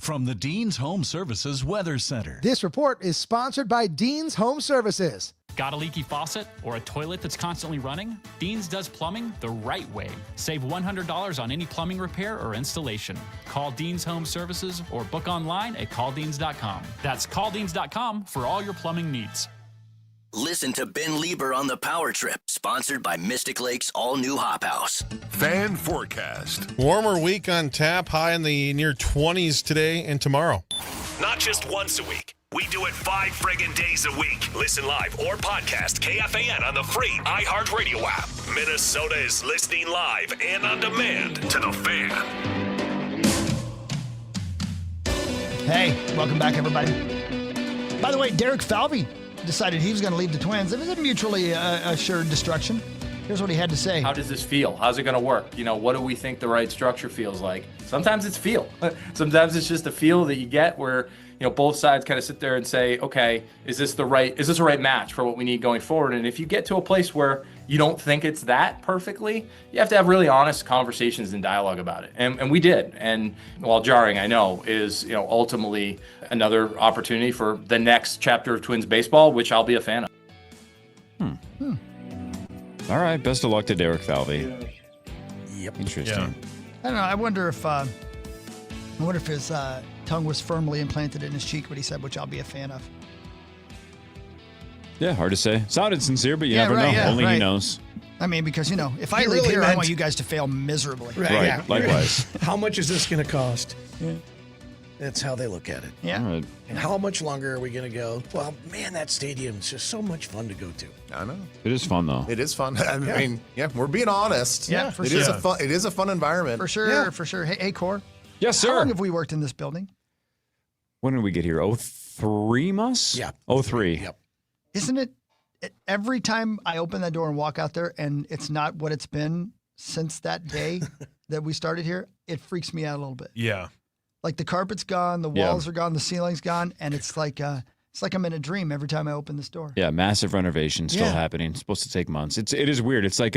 From the Dean's Home Services Weather Center. This report is sponsored by Dean's Home Services. Got a leaky faucet or a toilet that's constantly running? Dean's does plumbing the right way. Save $100 on any plumbing repair or installation. Call Dean's Home Services or book online at calldeans.com. That's calldeans.com for all your plumbing needs. Listen to Ben Lieber on the Power Trip, sponsored by Mystic Lake's all-new Hop House. Fan forecast. Warmer week on tap, high in the near 20s today and tomorrow. Not just once a week. We do it 5 friggin' days a week. Listen live or podcast KFAN on the free iHeartRadio app. Minnesota is listening live and on demand to The Fan. Hey, welcome back, everybody. By the way, Derek Falvey decided he was going to leave the Twins. It was a mutually assured destruction. Here's what he had to say. How does this feel? How's it going to work? You know, what do we think the right structure feels like? Sometimes it's feel. Sometimes it's just a feel that you get where, you know, both sides kind of sit there and say, okay, is this a right match for what we need going forward? And if you get to a place where you don't think it's that perfectly, you have to have really honest conversations and dialogue about it. And we did. And while jarring, I know, is, you know, ultimately another opportunity for the next chapter of Twins baseball, which I'll be a fan of. All right. Best of luck to Derek Falvey. Yep. Interesting. I don't know. I wonder if his tongue was firmly implanted in his cheek, what he said, which I'll be a fan of. Yeah, hard to say. Sounded sincere, but you never know. Only he knows. I mean, because, you know, if I leave really here, I meant- want you guys to fail miserably. Right. Likewise. How much is this going to cost? Yeah. That's how they look at it. Yeah. All right. And how much longer are we going to go? Well, man, that stadium's just so much fun to go to. I know. It is fun, though. It is fun. I mean, we're being honest. Yeah, for It sure. is a fun environment. For sure, for sure. Hey, Core. Yes, sir. How long have we worked in this building? When did we get here? 03 must? Yeah. 03. Yep. Isn't it every time I open that door and walk out there and it's not what it's been since that day that we started here, it freaks me out a little bit. Yeah. Like the carpet's gone, the walls are gone, the ceiling's gone, and it's like I'm in a dream every time I open this door. Yeah, massive renovation still happening. It's supposed to take months. It is weird. It's like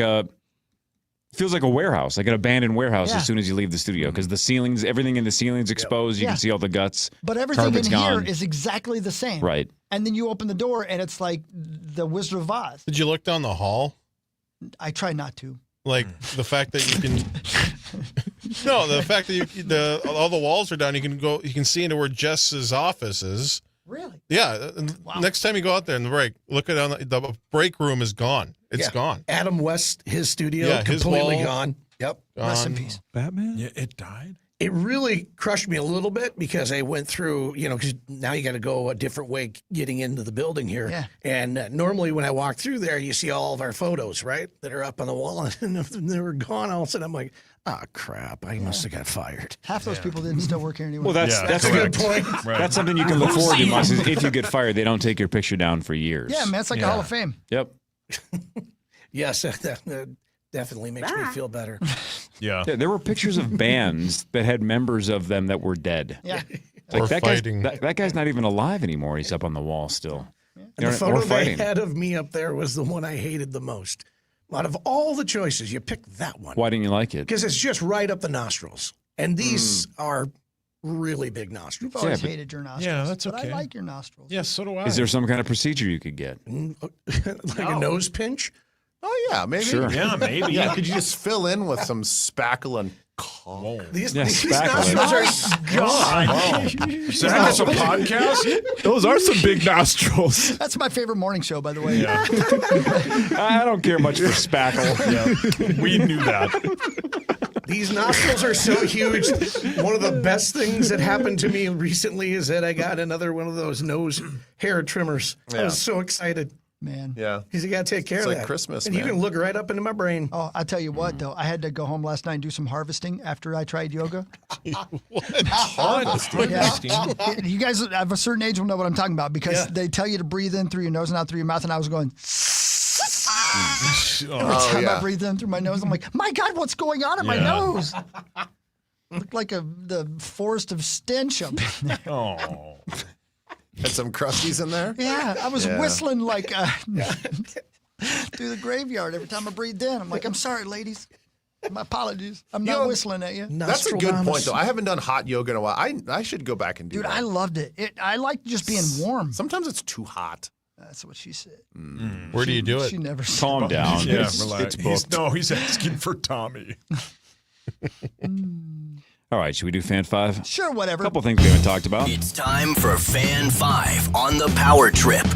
feels like a warehouse, like an abandoned warehouse as soon as you leave the studio because the ceilings, everything in the ceiling's exposed. You can see all the guts. But everything Carpet's in gone. here is exactly the same. Right. And then you open the door and it's like the Wizard of Oz. Did you look down the hall? I try not to. Like the fact that you can. No, the fact that all the walls are down. You can see into where Jess's office is. Really? Yeah. Next time you go out there in the break, look at the break room is gone. It's gone. Adam West, his studio, his completely wall, gone. Yep. Rest in peace. Batman? Yeah, it died. It really crushed me a little bit because I went through, you know, because now you got to go a different way getting into the building here. Yeah. And normally when I walk through there, you see all of our photos, right, that are up on the wall. And they were gone. All of a sudden, I'm like, crap, I must have got fired. Half those people didn't still work here anymore. Well, that's a good point. Right. That's something you can look forward to, Mus, is if you get fired, they don't take your picture down for years. Yeah, man, it's like a Hall of Fame. Yep. Yes, that definitely makes me feel better. Yeah. There were pictures of bands that had members of them that were dead. Yeah. Like Or that fighting. That guy's not even alive anymore. He's up on the wall still. And the photo they had of me up there was the one I hated the most. Out of all the choices, you picked that one. Why didn't you like it? Because it's just right up the nostrils. And these are really big nostrils. You've always hated your nostrils. Yeah, that's but okay. I like your nostrils. Yeah, so do I. Is there some kind of procedure you could get? Like a nose pinch? Oh, yeah, maybe. Sure. Yeah, maybe. Yeah, could you just fill in with some spackle and caulk? These spackle. nostrils are gone. Zach, it's a podcast? Those are some big nostrils. That's my favorite morning show, by the way. Yeah. I don't care much for spackle. We knew that. These nostrils are so huge. One of the best things that happened to me recently is that I got another one of those nose hair trimmers. I was so excited. Man. Yeah. Because you got to take care It's of like that. Christmas, and man. you can look right up into my brain. Oh, I'll tell you what, though. I had to go home last night and do some harvesting after I tried yoga. Harvesting. Yeah. You guys of a certain age will know what I'm talking about because they tell you to breathe in through your nose and out through your mouth, and I was going... Every time I breathe in through my nose, I'm like, my God, what's going on in my nose? Looked like the forest of stench up in there. Oh. Had some crusties in there? Yeah, I was whistling like through the graveyard every time I breathed in. I'm like, I'm sorry, ladies. My apologies. I'm not whistling at you. That's a good point, though. I haven't done hot yoga in a while. I should go back and do Dude, that. I loved it. I like just being warm. Sometimes it's too hot. That's what she said. Where do you do it? She never said Calm down. Yeah, It's relax. booked. He's asking for Tommy. All right, should we do Fan 5? Sure, whatever. A couple things we haven't talked about. It's time for Fan 5 on the Power Trip.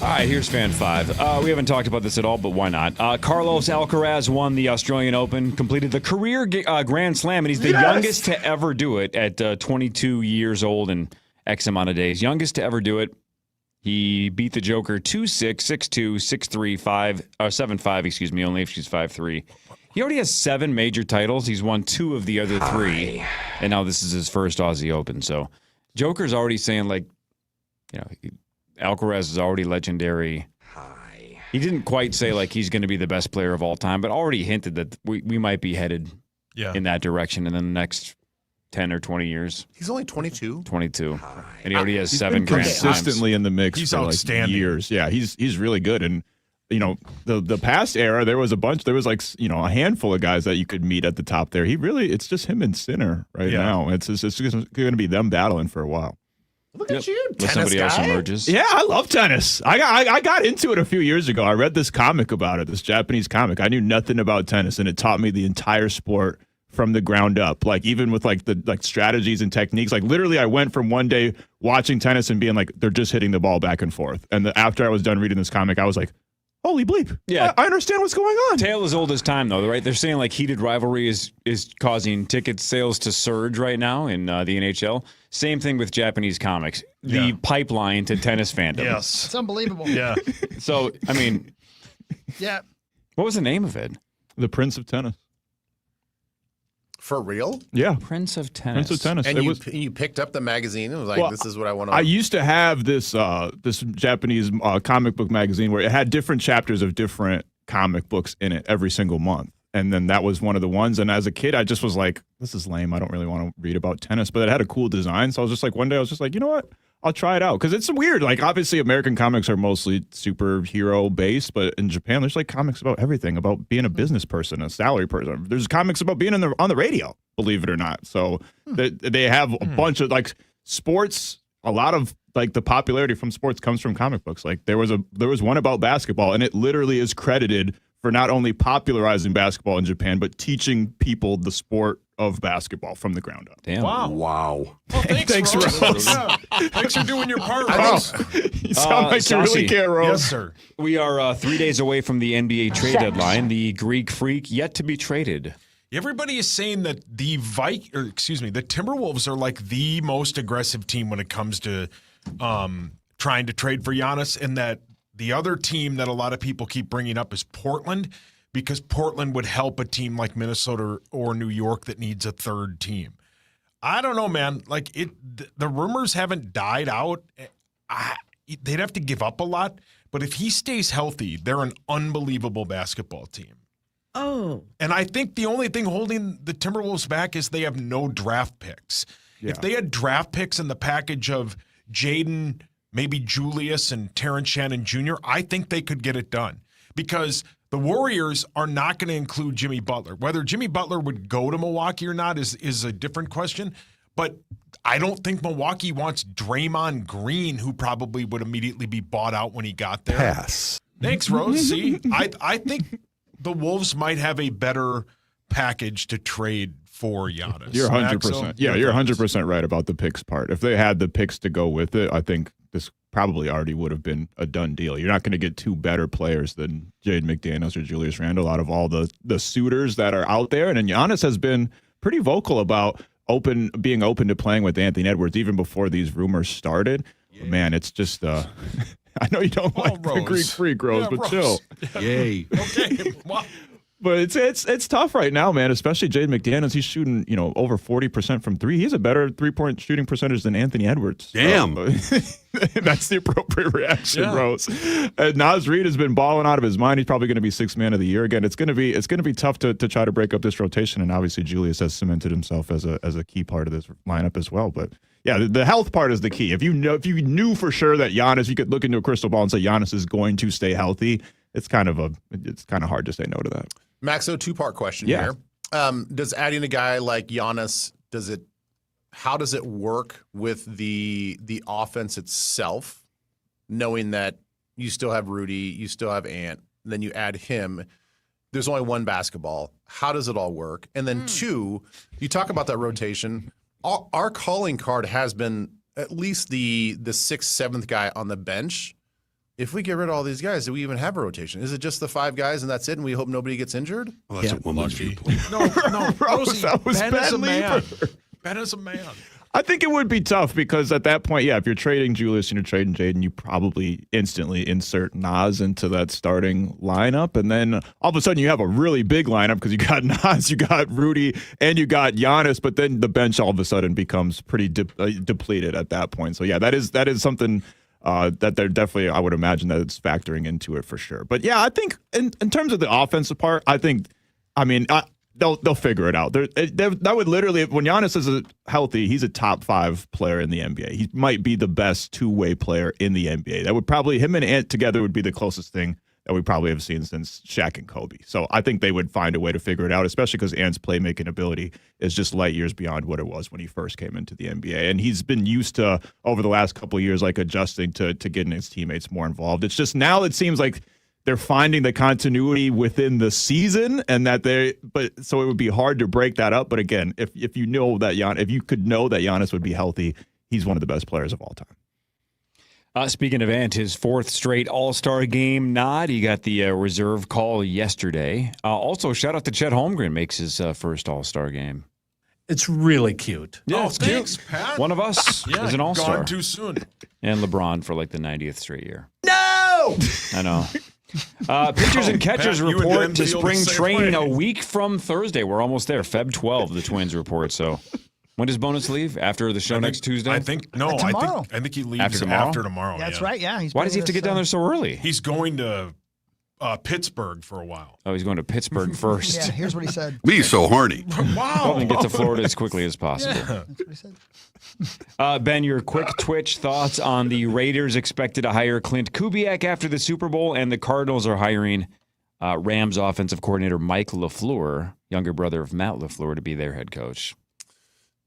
All right, here's Fan 5. We haven't talked about this at all, but why not? Carlos Alcaraz won the Australian Open, completed the career Grand Slam, and he's the youngest to ever do it at 22 years old and X amount of days. Youngest to ever do it. He beat the Joker 2-6, 6-2, 6-3, 7-5, only if she's 5-3. He already has 7 major titles. He's won 2 of the other 3, and now this is his first Aussie Open. So Joker's already saying, Alcaraz is already legendary. He didn't quite say he's going to be the best player of all time, but already hinted that we might be headed in that direction in the next 10 or 20 years. He's only 22. 22, and he already has He's 7 been Grand Slams. consistently in the mix He's for outstanding. years. Yeah, he's really good. And the past era, there was a handful of guys that you could meet at the top there. It's just him and Sinner right now. It's going to be them battling for a while. Look at you, Unless tennis somebody guy. else emerges. Yeah, I love tennis. I got into it a few years ago. I read this comic about it, this Japanese comic. I knew nothing about tennis, and it taught me the entire sport from the ground up. Even with the strategies and techniques. Literally, I went from one day watching tennis and being they're just hitting the ball back and forth. And after I was done reading this comic, I was like, holy bleep. Yeah. I understand what's going on. Tale as old as time, though, right? They're saying heated rivalry is causing ticket sales to surge right now in the NHL. Same thing with Japanese comics. The pipeline to tennis fandom. Yes. It's unbelievable. Yeah. So, Yeah. what was the name of it? The Prince of Tennis. For real? Yeah. Prince of Tennis. Prince of Tennis. And It you picked up the magazine and was like, this is what I want to. I used to have this Japanese comic book magazine where it had different chapters of different comic books in it every single month. And then that was one of the ones. And as a kid, I just was like, this is lame. I don't really want to read about tennis. But it had a cool design. So I was just one day I was just you know what? I'll try it out. Because it's weird. Obviously, American comics are mostly superhero based. But in Japan, there's comics about everything, about being a business person, a salary person. There's comics about being on the radio, believe it or not. So they have a bunch of sports. A lot of the popularity from sports comes from comic books. There was one about basketball, and it literally is credited for not only popularizing basketball in Japan, but teaching people the sport of basketball from the ground up. Damn. Wow. Wow. Well, thanks Rose. Yeah. Thanks for doing your part, Wow. Rose. You sound like you really care, Rose. Yes, sir. We are 3 days away from the NBA trade deadline. The Greek Freak yet to be traded. Everybody is saying that the Timberwolves are the most aggressive team when it comes to trying to trade for Giannis, and that the other team that a lot of people keep bringing up is Portland, because Portland would help a team like Minnesota or New York that needs a third team. I don't know, man. The rumors haven't died out. They'd have to give up a lot, but if he stays healthy, they're an unbelievable basketball team. Oh. And I think the only thing holding the Timberwolves back is they have no draft picks. Yeah. If they had draft picks in the package of Jaden, maybe Julius, and Terrence Shannon Jr., I think they could get it done. Because the Warriors are not going to include Jimmy Butler. Whether Jimmy Butler would go to Milwaukee or not is a different question. But I don't think Milwaukee wants Draymond Green, who probably would immediately be bought out when he got there. Pass. Thanks, Rose. See, I think the Wolves might have a better package to trade for Giannis. You're 100%. Maxo, Yeah, you're 100% right about the picks part. If they had the picks to go with it, I think this probably already would have been a done deal. You're not going to get 2 better players than Jaden McDaniels or Julius Randle out of all the suitors that are out there. And Giannis has been pretty vocal about being open to playing with Anthony Edwards even before these rumors started. Yeah. Man, it's just I know you don't like Rose. the Greek Freak, Rose, but Rose. chill. Yay. Okay. Well, But it's tough right now, man. Especially Jaden McDaniels. He's shooting, over 40% from 3. He has a better 3-point shooting percentage than Anthony Edwards. Damn. That's the appropriate reaction, Rose. And Naz Reid has been balling out of his mind. He's probably going to be 6th man of the year again. It's going to be tough to try to break up this rotation. And obviously Julius has cemented himself as a key part of this lineup as well. But yeah, the health part is the key. If you knew for sure that Giannis, you could look into a crystal ball and say Giannis is going to stay healthy. It's kind of hard to say no to that. Maxo, two-part question Yeah. here. Does adding a guy like Giannis, how does it work with the offense itself, knowing that you still have Rudy, you still have Ant, and then you add him? There's only one basketball. How does it all work? And then two, you talk about that rotation. Our calling card has been at least the 6th, 7th guy on the bench. If we get rid of all these guys, do we even have a rotation? Is it just the 5 guys and that's it, and we hope nobody gets injured? Well, that's a woman's viewpoint. No, Rosie, that was Ben is a man. Lieber. Ben is a man. I think it would be tough because at that point, if you're trading Julius and you're trading Jaden, you probably instantly insert Nas into that starting lineup. And then all of a sudden you have a really big lineup because you got Nas, you got Rudy, and you got Giannis. But then the bench all of a sudden becomes pretty depleted at that point. So, that is something that they're definitely, I would imagine that it's factoring into it for sure. But, I think in terms of the offensive part, they'll figure it out. That would literally, when Giannis is healthy, he's a top 5 player in the NBA. He might be the best two-way player in the NBA. That would probably, him and Ant together would be the closest thing that we probably have seen since Shaq and Kobe. So I think they would find a way to figure it out, especially because Ant's playmaking ability is just light years beyond what it was when he first came into the NBA. And he's been used to, over the last couple of years, adjusting to getting his teammates more involved. It's just now it seems like they're finding the continuity within the season, and so it would be hard to break that up. But again, if you could know that Giannis would be healthy, he's one of the best players of all time. Speaking of Ant, his 4th straight All-Star game nod. He got the reserve call yesterday. Also, shout out to Chet Holmgren, makes his first All-Star game. It's really cute. Yeah, it's thanks, cute. Pat. One of us is an All-Star. Gone too soon. And LeBron for the 90th straight year. No! I know. Pitchers and catchers Pat, you and report them to feel the spring same training way. a week from Thursday. We're almost there. Feb 12, the Twins report. So when does Bonus leave? After the show next Tuesday? I think tomorrow. I think he leaves After tomorrow. That's right. Yeah. Why does he have to get down there so early? He's going to Pittsburgh for a while. Oh, he's going to Pittsburgh first. Yeah. Here's what he said. Me so horny. Wow. Well, then get to Florida as quickly as possible. Yeah. That's what he said. Ben, your quick twitch thoughts on the Raiders expected to hire Clint Kubiak after the Super Bowl, and the Cardinals are hiring Rams offensive coordinator Mike LaFleur, younger brother of Matt LaFleur, to be their head coach.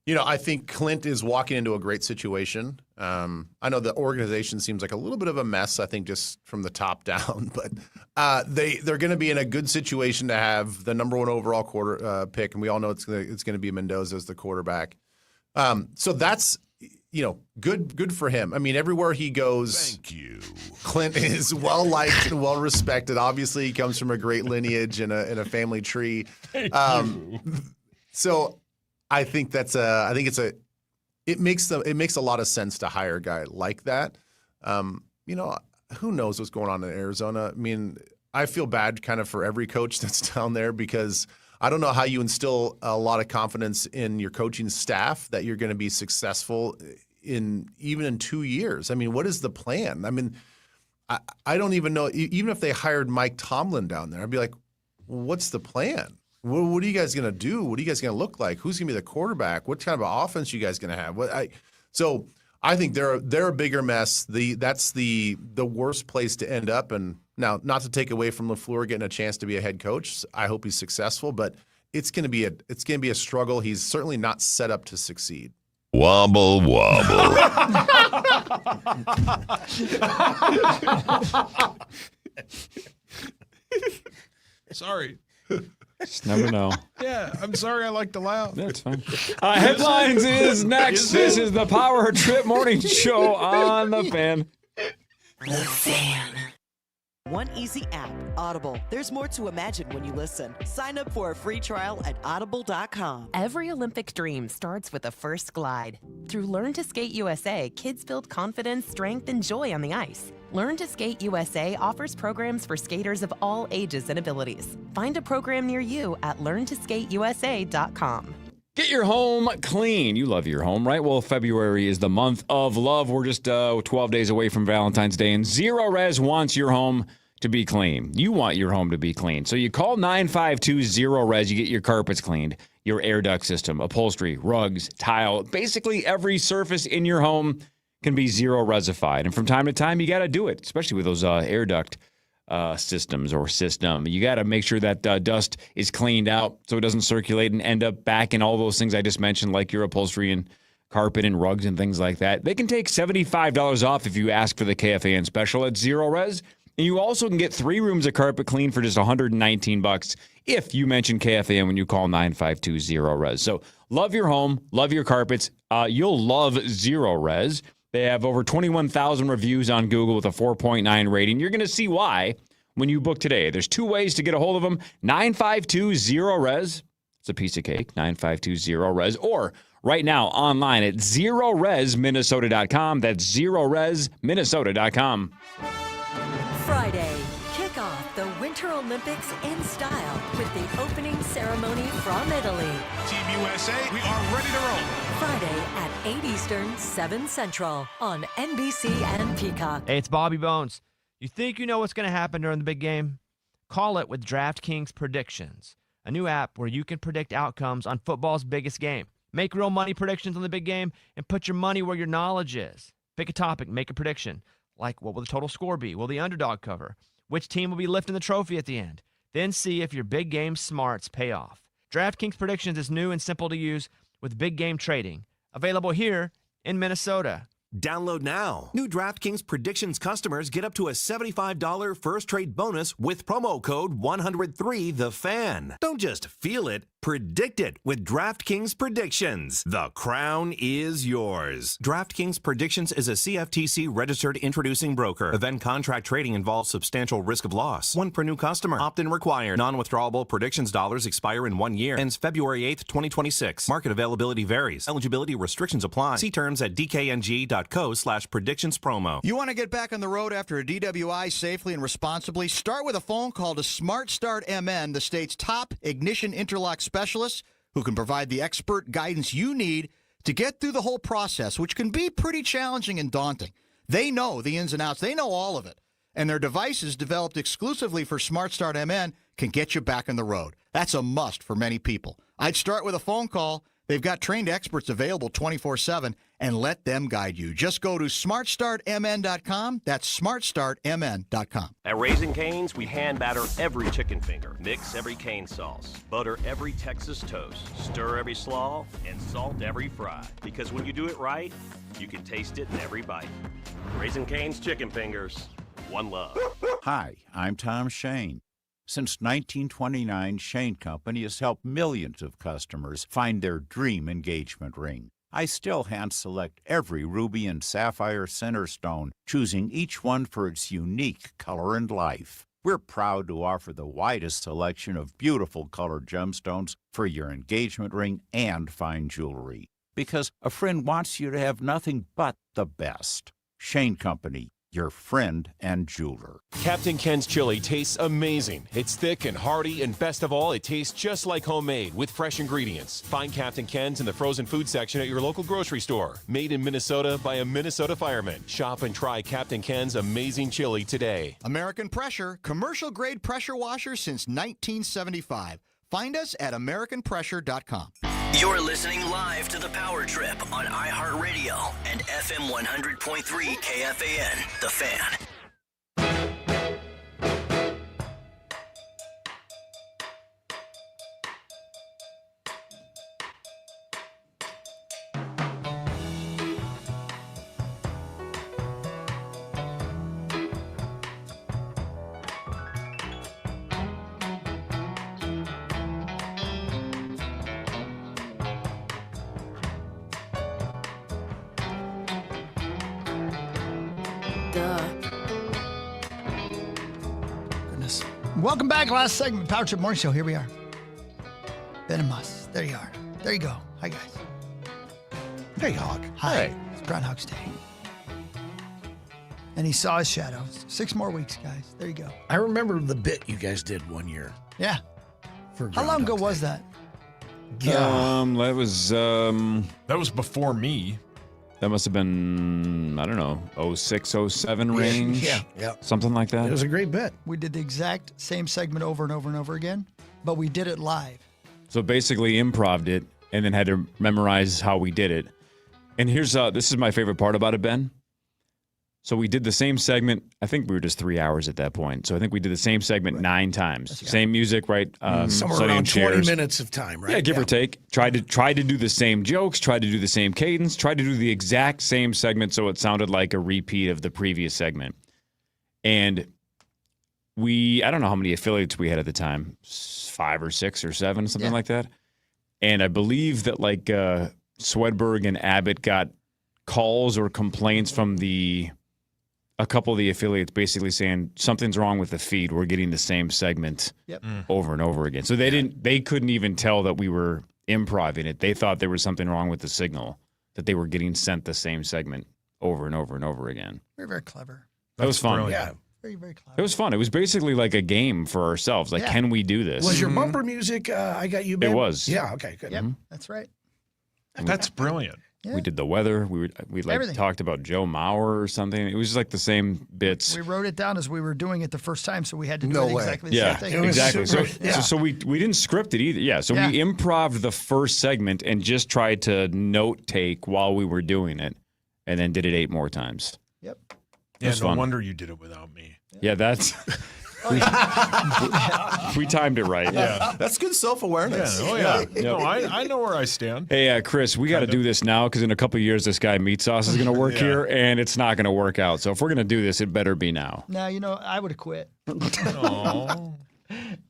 I think Clint is walking into a great situation. I know the organization seems like a little bit of a mess, I think, just from the top down. But they're going to be in a good situation to have the number 1 overall pick, and we all know it's going to be Mendoza as the quarterback. So that's good for him. I mean, everywhere he goes, Thank you. Clint is well liked and well respected. Obviously, he comes from a great lineage and a family tree. So I think it makes a lot of sense to hire a guy like that. Who knows what's going on in Arizona? I mean, I feel bad kind of for every coach that's down there because I don't know how you instill a lot of confidence in your coaching staff that you're going to be successful even in 2 years. I mean, what is the plan? I mean, I don't even know. Even if they hired Mike Tomlin down there, I'd be like, what's the plan? What are you guys going to do? What are you guys going to look like? Who's going to be the quarterback? What kind of offense are you guys going to have? So I think they're a bigger mess. That's the worst place to end up. And now, not to take away from LaFleur getting a chance to be a head coach, I hope he's successful. But it's going to be a struggle. He's certainly not set up to succeed. Wobble, wobble. Sorry. Just never know. Yeah, I'm sorry I like to laugh. That's fine. Headlines is next. This is the Power Trip Morning Show on The Fan. The Fan. One easy app, Audible. There's more to imagine when you listen. Sign up for a free trial at audible.com. Every Olympic dream starts with a first glide. Through Learn to Skate USA, kids build confidence, strength, and joy on the ice. Learn to Skate USA offers programs for skaters of all ages and abilities. Find a program near you at learntosskateusa.com. Get your home clean. You love your home, right? Well, February is the month of love. We're just 12 days away from Valentine's Day, and Zero Res wants your home to be clean. You want your home to be clean. So you call 952-0-RES. You get your carpets cleaned, your air duct system, upholstery, rugs, tile. Basically, every surface in your home can be Zero Resified. And from time to time, you got to do it, especially with those air duct systems or system. You got to make sure that dust is cleaned out so it doesn't circulate and end up back in all those things I just mentioned, like your upholstery and carpet and rugs and things like that. They can take $75 off if you ask for the KFAN special at Zero Res. And you also can get 3 rooms of carpet clean for just $119 if you mention KFAN when you call 952-0-RES. So love your home, love your carpets. You'll love Zero Res. They have over 21,000 reviews on Google with a 4.9 rating. You're going to see why when you book today. There's 2 ways to get a hold of them. 952-0-RES. It's a piece of cake, 952-0-RES. Or right now online at ZeroResMinnesota.com. That's ZeroResMinnesota.com. Friday, kick off the Winter Olympics in style with the opening ceremony from Italy. Team USA, we are ready to roll. Friday at 8 Eastern, 7 Central on NBC and Peacock. Hey, it's Bobby Bones. You think you know what's going to happen during the big game? Call it with DraftKings Predictions, a new app where you can predict outcomes on football's biggest game. Make real money predictions on the big game and put your money where your knowledge is. Pick a topic, make a prediction. Like, what will the total score be? Will the underdog cover? Which team will be lifting the trophy at the end? Then see if your big game smarts pay off. DraftKings Predictions is new and simple to use with big game trading. Available here in Minnesota. Download now. New DraftKings Predictions customers get up to a $75 first trade bonus with promo code 103TheFan. Don't just feel it, predict it with DraftKings Predictions. The crown is yours. DraftKings Predictions is a CFTC registered introducing broker. Event contract trading involves substantial risk of loss. One per new customer. Opt-in required. Non-withdrawable predictions dollars expire in 1 year. Ends February 8th, 2026. Market availability varies. Eligibility restrictions apply. See terms at dkng.co/predictions promo. You want to get back on the road after a DWI safely and responsibly? Start with a phone call to Smart Start MN, the state's top ignition interlock specialists who can provide the expert guidance you need to get through the whole process, which can be pretty challenging and daunting. They know the ins and outs. They know all of it. And their devices developed exclusively for Smart Start MN can get you back on the road. That's a must for many people. I'd start with a phone call. They've got trained experts available 24/7, and let them guide you. Just go to smartstartmn.com. That's smartstartmn.com. At Raising Cane's, we hand batter every chicken finger, mix every cane sauce, butter every Texas toast, stir every slaw, and salt every fry. Because when you do it right, you can taste it in every bite. Raising Cane's chicken fingers, one love. Hi, I'm Tom Shane. Since 1929, Shane Company has helped millions of customers find their dream engagement ring. I still hand-select every ruby and sapphire center stone, choosing each one for its unique color and life. We're proud to offer the widest selection of beautiful colored gemstones for your engagement ring and fine jewelry. Because a friend wants you to have nothing but the best. Shane Company, your friend and jeweler. Captain Ken's chili tastes amazing. It's thick and hearty, and best of all, it tastes just like homemade with fresh ingredients. Find Captain Ken's in the frozen food section at your local grocery store. Made in Minnesota by a Minnesota fireman. Shop and try Captain Ken's amazing chili today. American Pressure, commercial-grade pressure washer since 1975. Find us at AmericanPressure.com. You're listening live to The Power Trip on iHeartRadio and FM 100.3 KFAN, The Fan. Goodness. Welcome back. Last segment, Power Trip Morning Show. Here we are. Ben and Mus. There you are. There you go. Hi, guys. Hey, Hawk. Hi. Hey. It's Groundhog's Day. And he saw his shadow. 6 more weeks, guys. There you go. I remember the bit you guys did one year. Yeah. For How long ago was that? That was before me. That must have been, I don't know, 06, 07 range. Yeah. Something like that. It was a great bit. We did the exact same segment over and over and over again, but we did it live. So basically improv'd it and then had to memorize how we did it. And here's this is my favorite part about it, Ben. So we did the same segment. I think we were just 3 hours at that point. So I think we did the same segment 9 times. Same music, right? Somewhere Sunny around in chairs. 20 minutes of time, right? Yeah, give or take. Tried to do the same jokes, tried to do the same cadence, tried to do the exact same segment so it sounded like a repeat of the previous segment. And I don't know how many affiliates we had at the time, 5 or 6 or 7, something like that. And I believe that like Swedberg and Abbott got calls or complaints from a couple of the affiliates basically saying something's wrong with the feed. We're getting the same segment over and over again. So they couldn't even tell that we were improv-ing it. They thought there was something wrong with the signal, that they were getting sent the same segment over and over and over again. Very, very clever. That was fun. Yeah. Very, very clever. It was fun. It was basically like a game for ourselves. Like, can we do this? Was your bumper music I Got You, Babe? It was. Yeah, okay, good. Yep, that's right. That's brilliant. We did the weather. We like Everything. talked about Joe Mauer or something. It was just like the same bits. We wrote it down as we were doing it the first time, so we had to do No it way. exactly the Yeah, same thing. exactly. Super- So we didn't script it either. Yeah, so we improv'd the first segment and just tried to note take while we were doing it, and then did it 8 more times. Yep. Yeah, was no fun. wonder you did it without me. Yeah, that's. We timed it right. Yeah. That's good self-awareness. Yeah. Oh, yeah. No, I know where I stand. Hey, Chris, we got to do this now because in a couple of years, this guy Meat Sauce is going to work here, and it's not going to work out. So if we're going to do this, it better be now. Now, I would have quit. Oh.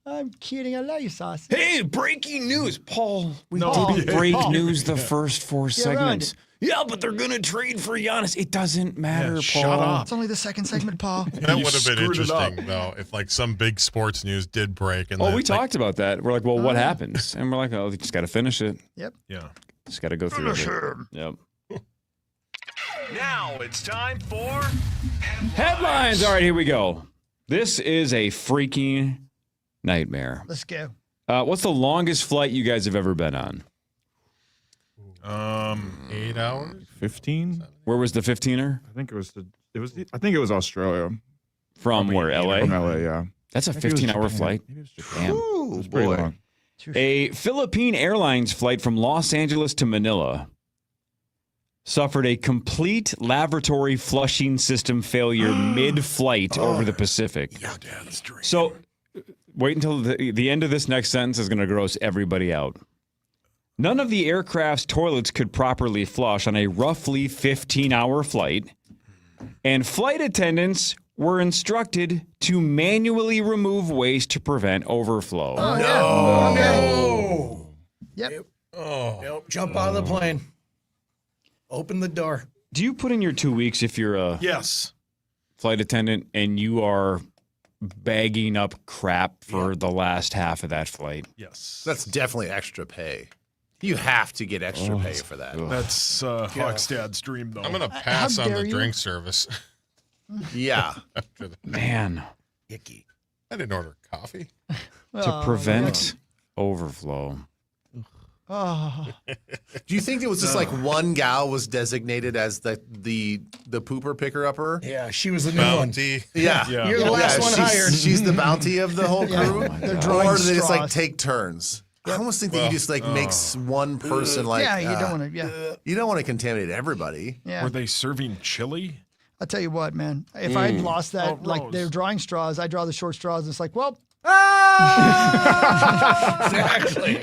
I'm kidding. I love you, Sauce. Hey, breaking news, Paul. We No. didn't break Paul. news the first 4 Get around segments. Yeah, but they're going to trade for Giannis. It doesn't matter, Paul. shut up. It's only the second segment, Paul. That would have been screwed it up. interesting, though, if like some big sports news did break. And Oh, then, we like, talked about that. We're like, well, what happens? And we're like, oh, you just got to finish it. Yep. Yeah. Just got to go through Finish it. him. Yep. Now it's time for Headlines. All right, here we go. This is a freaking nightmare. Let's go. What's the longest flight you guys have ever been on? 8 hours. 15. Where was the 15er? I think it was Australia. From where? LA? From LA, yeah. That's a Maybe it was 15-hour Japan. flight. Maybe it was Japan. Damn. It was pretty long. A Philippine Airlines flight from Los Angeles to Manila suffered a complete lavatory flushing system failure mid-flight over the Pacific. So wait until the end of this next sentence is going to gross everybody out. None of the aircraft's toilets could properly flush on a roughly 15-hour flight, and flight attendants were instructed to manually remove waste to prevent overflow. No. Yep. Yep. Jump out of the plane. Open the door. Do you put in your 2 weeks if you're a Yes. flight attendant and you are bagging up crap for the last half of that flight? Yes. That's definitely extra pay. You have to get extra pay for that. That's Hockstad's dream, though. I'm gonna pass How on dare the you? drink service. Yeah. Man, Icky. I didn't order coffee. to prevent overflow. Oh. Do you think it was just like one gal was designated as the pooper picker upper? Yeah, she was the new one. Bounty. Yeah. You're the last one hired. She's the bounty of the whole crew. They're drawing Or do they just like straws. take turns? I almost think that you just like makes one person like Yeah, you don't want to. Yeah. you don't want to contaminate everybody. Yeah. Were they serving chili? I'll tell you what, man. If I had lost that, Oh, like Rose. they're drawing straws, I draw the short straws. And it's like, well, Exactly.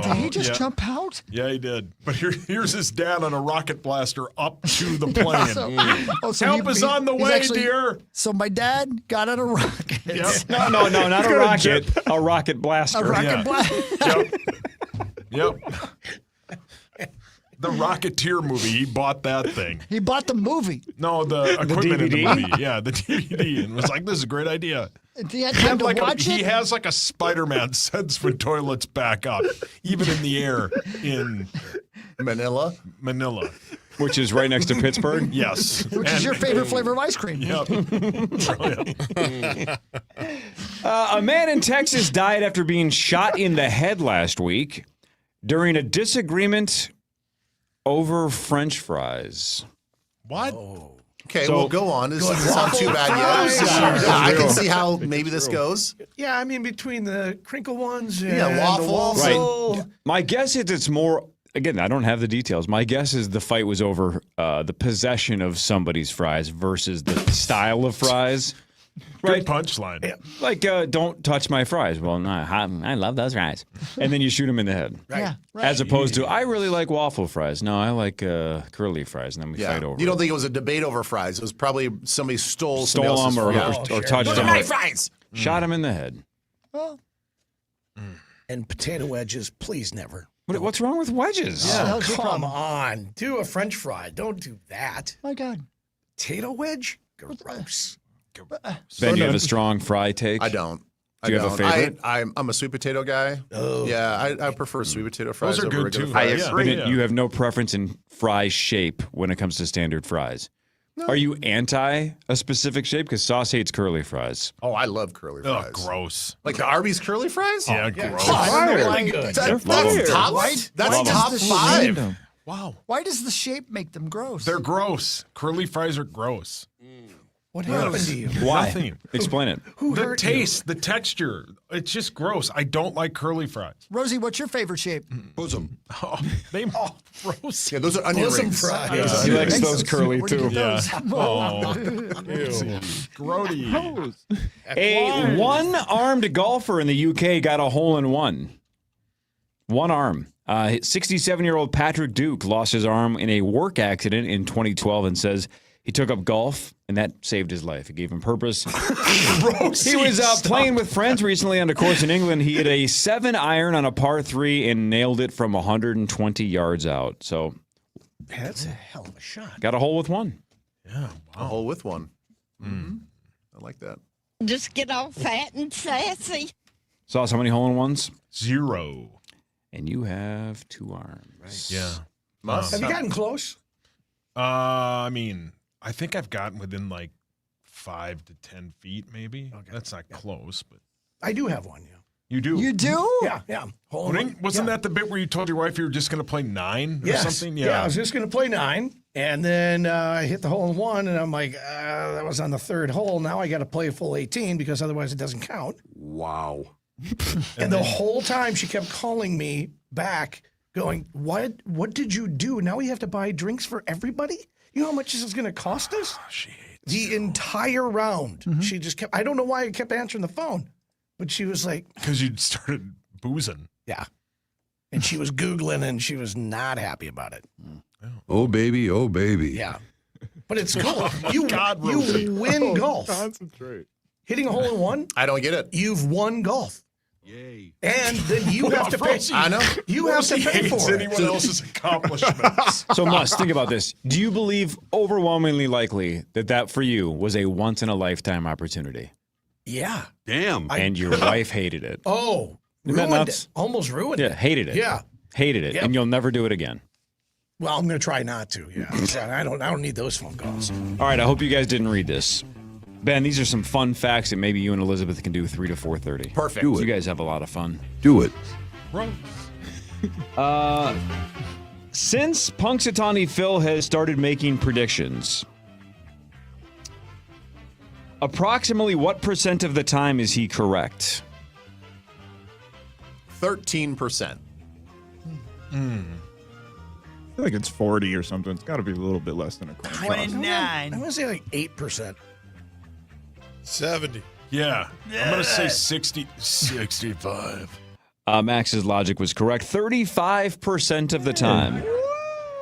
did he just yeah. jump out? Yeah, he did. But here's his dad on a rocket blaster up to the plane. So Help is on the he's way, actually- dear. So my dad got on a rocket. Yep. No, not a rocket. A rocket blaster. A rocket Yeah. blast. Yep. The Rocketeer movie, he bought that thing. He bought the movie. No, the equipment in the DVD? movie. Yeah, the DVD. And was like, this is a great idea. He had time to watch He it. has like a Spider-Man sense when toilets back up, even in the air in Manila. Which is right next to Pittsburgh. Yes. Which is your favorite flavor of ice cream? Yep. Brilliant. A man in Texas died after being shot in the head last week during a disagreement over French fries. What? Okay, So- well, go on. This doesn't sound too bad yet. Yeah, I can see how maybe this goes. Yeah, I mean between the crinkle ones and Yeah, waffles. the waffle. My guess is it's more. again, I don't have the details. My guess is the fight was over the possession of somebody's fries versus the style of fries. Good punchline. Yeah. Like, don't touch my fries. Well, no, I love those fries. And then you shoot them in the head. Right. Yeah, right. As opposed to, I really like waffle fries. No, I like curly fries. And then we fight over You don't it. think it was a debate over fries? It was probably somebody stole them or touched Those them. are my fries. Shot him in the head. Well, And potato wedges, please never. What's wrong with wedges? Oh, come on. Do a French fry. Don't do that. My God. Potato wedge? Gross. Ben, you have a strong fry take? I don't. Do you have a favorite? I'm a sweet potato guy. Oh. Yeah, I prefer sweet potato fries. Those are over good regular too. fries. I But agree. you have no preference in fry shape when it comes to standard fries. No. Are you anti a specific shape? Because Sauce hates curly fries. Oh, I love curly Oh, fries. gross. Like the Arby's curly fries? Yeah, yeah. gross. Really good. That's fire. top. Why- That's why does top the 5. shape- Wow. Why does the shape make them gross? They're gross. Curly fries are gross. What happened to you? Why? Nothing. Explain it. Who The hurt taste, the texture, it's just gross. I don't like curly fries. Rosie, what's your favorite shape? Bosom. Oh, gross. Yeah, those are onion Bosom rings. fries. He likes those curly Where'd you too. get those? Oh, ew. Grody. A one-armed golfer in the UK got a hole-in-one. One arm. 67-year-old Patrick Duke lost his arm in a work accident in 2012 and says he took up golf, and that saved his life. It gave him purpose. He was playing with friends recently on a course in England. He hit a 7-iron on a par 3 and nailed it from 120 yards out. So That's a hell of a shot. got a hole with one. Yeah, A hole with one. I like that. Just get all fat and sassy. Sauce, how many hole-in-ones? 0. And you have 2 arms. Yeah. Have you gotten close? I mean, I think I've gotten within like 5 to 10 feet, maybe. Okay. That's not close, but I do have one, yeah. you do. You do? Yeah. Hold on. Wasn't that the bit where you told your wife you were just going to play 9 or Yes. something? Yeah, I was just going to play 9, and then I hit the hole in one, and I'm like, that was on the 3rd hole. Now I got to play a full 18 because otherwise it doesn't count. Wow. And the whole time she kept calling me back, going, "What did you do? Now we have to buy drinks for everybody? You know how much this is going to cost us?" She hates The entire round. She just kept, I don't know why I kept answering the phone, but she was like, because you started boozing. yeah. And she was Googling, and she was not happy about it. Oh, baby. Oh, baby. Yeah. But it's cool. You Rosie. win golf. Concentrate. Hitting a hole in one, I don't get it. you've won golf. Yay. And then you have to pay. I know. You have to Rosie pay hates for it. anyone else's accomplishments. So, Mus, think about this. Do you believe overwhelmingly likely that for you was a once-in-a-lifetime opportunity? Yeah. Damn. And your wife hated it? Oh, Isn't that ruined nuts? it. Almost ruined Yeah, it. hated it. Yeah. Hated it. Yep. And you'll never do it again. Well, I'm going to try not to. Yeah. I don't need those phone calls. All right, I hope you guys didn't read this. Ben, these are some fun facts that maybe you and Elizabeth can do 3 to 4:30. Perfect. Do it. You guys have a lot of fun. Do it. Since Punxsutawney Phil has started making predictions, approximately what % of the time is he correct? 13%. I feel like it's 40 or something. It's got to be a little bit less than a coin. 29. I'm going to say like 8%. 70. Yeah. I'm going to say 65. Max's logic was correct. 35% of the time.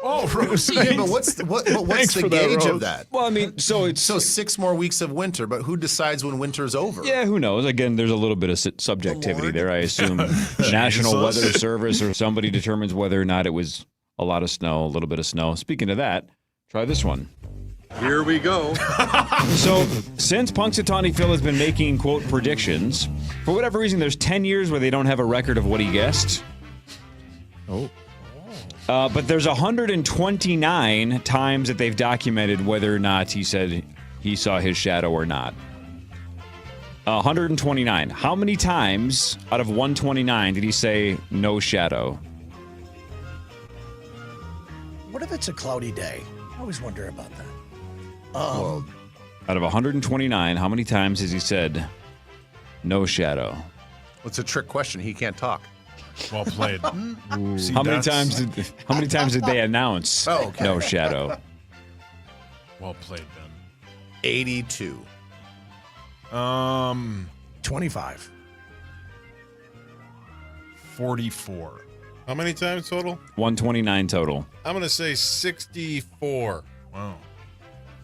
Oh, Rosie. Yeah, but what's the Thanks for that, gauge Rose. of that? Well, I mean, so it's... So 6 more weeks of winter, but who decides when winter's over? Yeah, who knows? Again, there's a little bit of subjectivity there. I assume National Weather Service or somebody determines whether or not it was a lot of snow, a little bit of snow. Speaking of that, try this one. Here we go. So, since Punxsutawney Phil has been making, quote, predictions, for whatever reason, there's 10 years where they don't have a record of what he guessed. Oh. But there's 129 times that they've documented whether or not he said he saw his shadow or not. 129. How many times out of 129 did he say no shadow? What if it's a cloudy day? I always wonder about that. Out of 129, how many times has he said no shadow? It's a trick question. He can't talk. Well played. See, How many that's- times did they announce no shadow? Well played, Ben. 82. 25. 44. How many times total? 129 total. I'm going to say 64. Wow.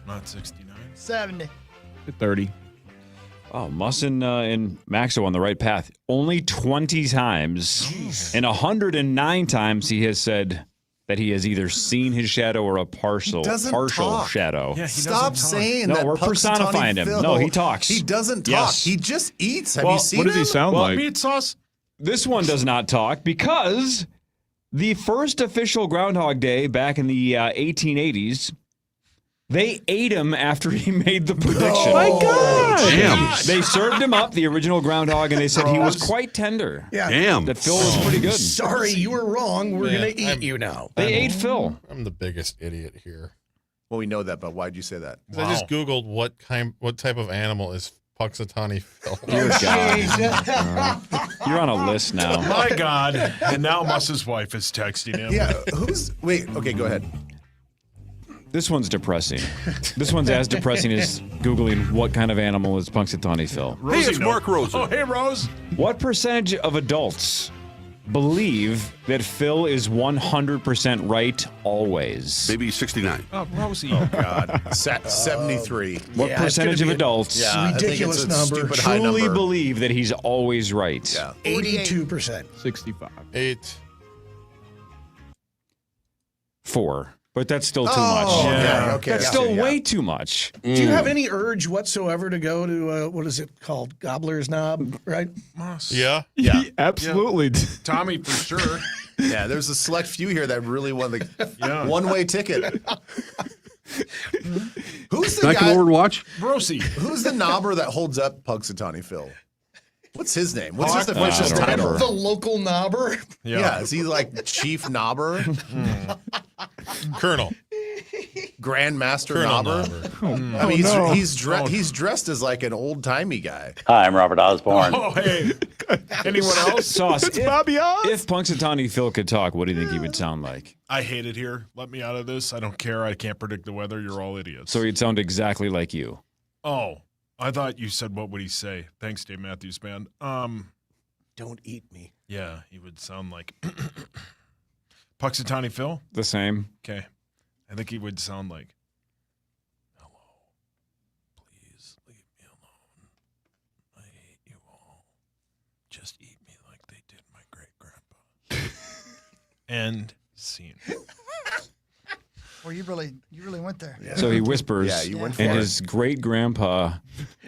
Not 69. 70. 30. Oh, Musson and Max are on the right path. Only 20 times and 109 times he has said that he has either seen his shadow or a partial talk. shadow. Yeah, Stop saying that. No, we're Punxsutawney personifying him. Phil, No, he talks. He doesn't talk. Yes. He just eats. Have Well, you seen what does he him? sound like? Meat sauce? This one does not talk because the first official Groundhog Day back in the 1880s, they ate him after he made the prediction. Oh my God! Damn. They served him up, the original groundhog, and they said he was quite tender. Yeah. Damn. That Phil was pretty good. Sorry, you were wrong. We're Man, going to eat I'm- you now. They ate Phil. I'm the biggest idiot here. Well, we know that, but why'd you say that? 'Cause I just Googled what type of animal is Punxsutawney Phil. Dear God. You're on a list now. My God. And now Mus's wife is texting him. Yeah. Wait. Okay, go ahead. This one's depressing. This one's as depressing as Googling what kind of animal is Punxsutawney Phil. Hey, it's Mark Rosen. Oh, hey, Rose. What percentage of adults believe that Phil is 100% right always? Maybe 69. Oh, Rosie. Oh, God. 73. What percentage of adults Yeah, ridiculous I think it's a number. stupid high truly number. believe that he's always right? Yeah. 82%. 65. 8. 4. But that's still too Oh, much. yeah. Okay. That's yeah. still Yeah. way too much. Do you have any urge whatsoever to go to, what is it called? Gobbler's Knob, right? Yeah. Yeah. Absolutely. Tommy, for sure. Yeah, there's a select few here that really want the Yeah. one-way ticket. Who's the Can I come guy? over and watch? Rosie. Who's the knobber that holds up Punxsutawney Phil? What's his name? What's his I official don't title? remember. The local knobber. Yeah, is he like chief knobber, Colonel. grandmaster Colonel knobber? Knobber. I mean, he's dressed as like an old timey guy. Hi, I'm Robert Osborne. Oh, hey. Anyone else? Sauce. It's Bobby Oz. If Punxsutawney Phil could talk, what do you think he would sound like? I hate it here. Let me out of this. I don't care. I can't predict the weather. You're all idiots. So he'd sound exactly like you. Oh, I thought you said what would he say? Thanks, Dave Matthews Band. Don't eat me. Yeah, he would sound like Punxsutawney Phil. The same. Okay, I think he would sound like, "Hello, please leave me alone. I hate you all. Just eat me like they did my great grandpa." And scene. Well, you really went there. Yeah. So he whispers, Yeah, you went for and it. his great grandpa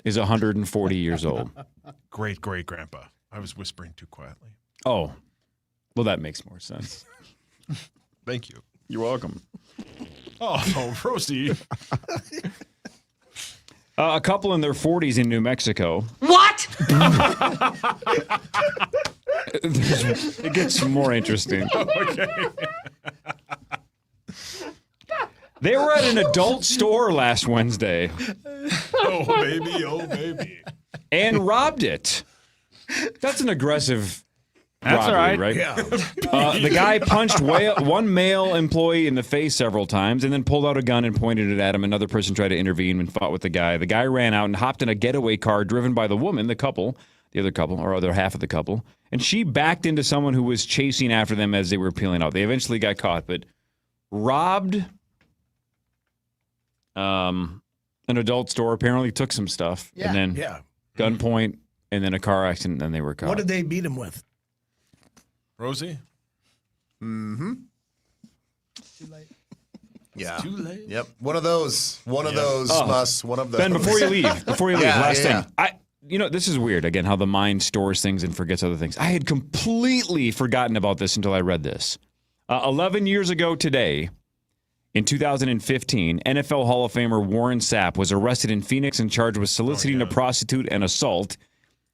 is 140 years old. Great grandpa. I was whispering too quietly. Oh, well, that makes more sense. Thank you. You're welcome. Oh, Rosie. A couple in their 40s in New Mexico. What? It gets more interesting. Okay. They were at an adult store last Wednesday Oh, baby. Oh, baby. and robbed it. That's an aggressive That's all robbery, right. right? The guy punched one male employee in the face several times and then pulled out a gun and pointed it at him. Another person tried to intervene and fought with the guy. The guy ran out and hopped in a getaway car driven by the woman, the other half of the couple, and she backed into someone who was chasing after them as they were peeling out. They eventually got caught, but robbed an adult store, apparently took some stuff, and then gunpoint, and then a car accident, and then they were caught. What did they beat him with? Rosie? Mm-hmm. Too late. Yeah. Too late. Yep. One of those. One of those. Oh. Must. One of those. Ben, before you leave, last yeah. thing. This is weird, again, how the mind stores things and forgets other things. I had completely forgotten about this until I read this. 11 years ago today, in 2015, NFL Hall of Famer Warren Sapp was arrested in Phoenix and charged with soliciting a prostitute and assault.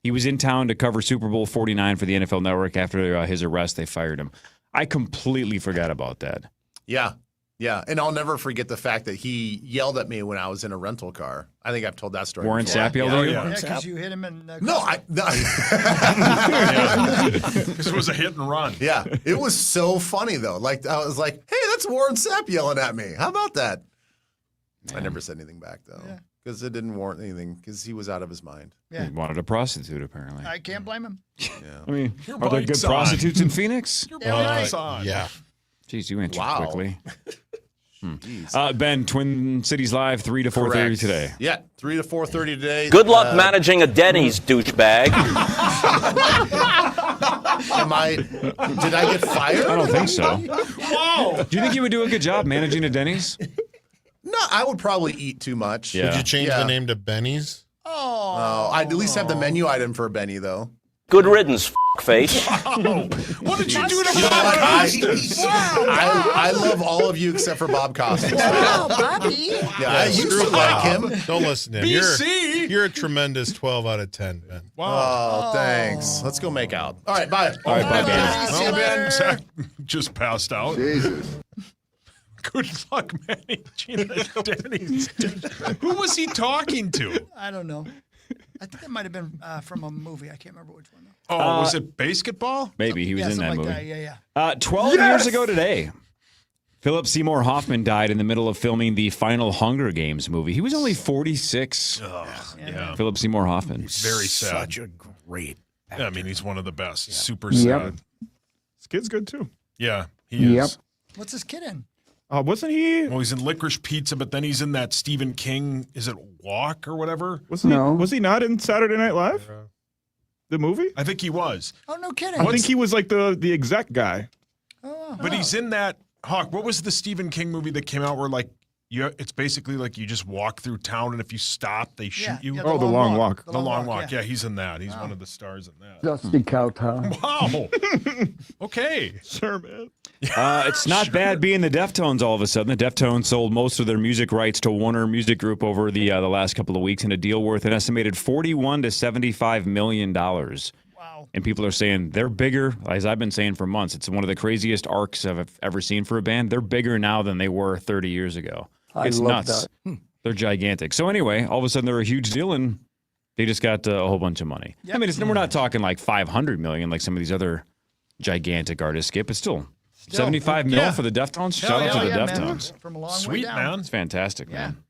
He was in town to cover Super Bowl 49 for the NFL Network. After his arrest, they fired him. I completely forgot about that. Yeah. Yeah, and I'll never forget the fact that he yelled at me when I was in a rental car. I think I've told that story. Warren before. Sapp yelled at you? Yeah, because you hit him in the No, Because it was a hit and run. Yeah, it was so funny though. Like I was like, "Hey, that's Warren Sapp yelling at me. How about that?" I never said anything back though, because it didn't warrant anything. Because he was out of his mind. Yeah. He wanted a prostitute, apparently. I can't blame him. Yeah. I mean, Your are there good bike's on. prostitutes in Phoenix? Your bike's on. Yeah. Jeez, you answered Wow. quickly. Ben, Twin Cities Live, 3 to 4:30 Correct. today. Yeah, 3 to 4:30 today. Good luck managing a Denny's, douchebag. Did I get fired? I don't think so. Whoa. Do you think you would do a good job managing a Denny's? No, I would probably eat too much. Yeah. Would you change the name to Benny's? Oh, I'd at least have the menu item for Benny though. Good riddance, face. What did you do to You know Bob what? Costas? I love all of you except for Bob Costas. Oh, Bobby. Yeah, I used to like him. Don't listen to him. BC. You're a tremendous 12 out of 10, Ben. Oh, thanks. Let's go make out. All right, bye. All right, bye, Ben. Well, Ben, Zach just passed out. Jesus. Good luck managing the Denny's. Who was he talking to? I don't know. I think that might have been from a movie. I can't remember which one. Oh, was it basketball? Maybe he was in that something movie. like that. Yeah. 12 years ago today, Philip Seymour Hoffman died in the middle of filming the final Hunger Games movie. He was only 46. Yeah. Philip Seymour Hoffman. Very sad. Such a great actor. Yeah, I mean, he's one of the best. Super sad. This kid's good too. Yeah, he is. What's this kid in? Wasn't he? Well, he's in Licorice Pizza, but then he's in that Stephen King, is it Walk or whatever? Was he not in Saturday Night Live? The movie? I think he was. Oh, no kidding. I think he was like the exec guy. But he's in that, Hawk, what was the Stephen King movie that came out where like, it's basically like you just walk through town and if you stop, they shoot you? yeah, The Long Walk. The Long Walk. Yeah, he's in that. He's one of the stars in that. Dusty Cowtown. Wow. Okay. Sure, man. It's not bad being the Deftones all of a sudden. The Deftones sold most of their music rights to Warner Music Group over the last couple of weeks in a deal worth an estimated $41 to $75 million. Wow. And people are saying they're bigger, as I've been saying for months. It's one of the craziest arcs I've ever seen for a band. They're bigger now than they were 30 years ago. It's love nuts. that. They're gigantic. So anyway, all of a sudden they're a huge deal and they just got a whole bunch of money. I mean, we're not talking like $500 million like some of these other gigantic artists get, but still. 75 mil for the Deftones? Shout out to the Deftones. From a long Sweet, way down. man. It's fantastic, man.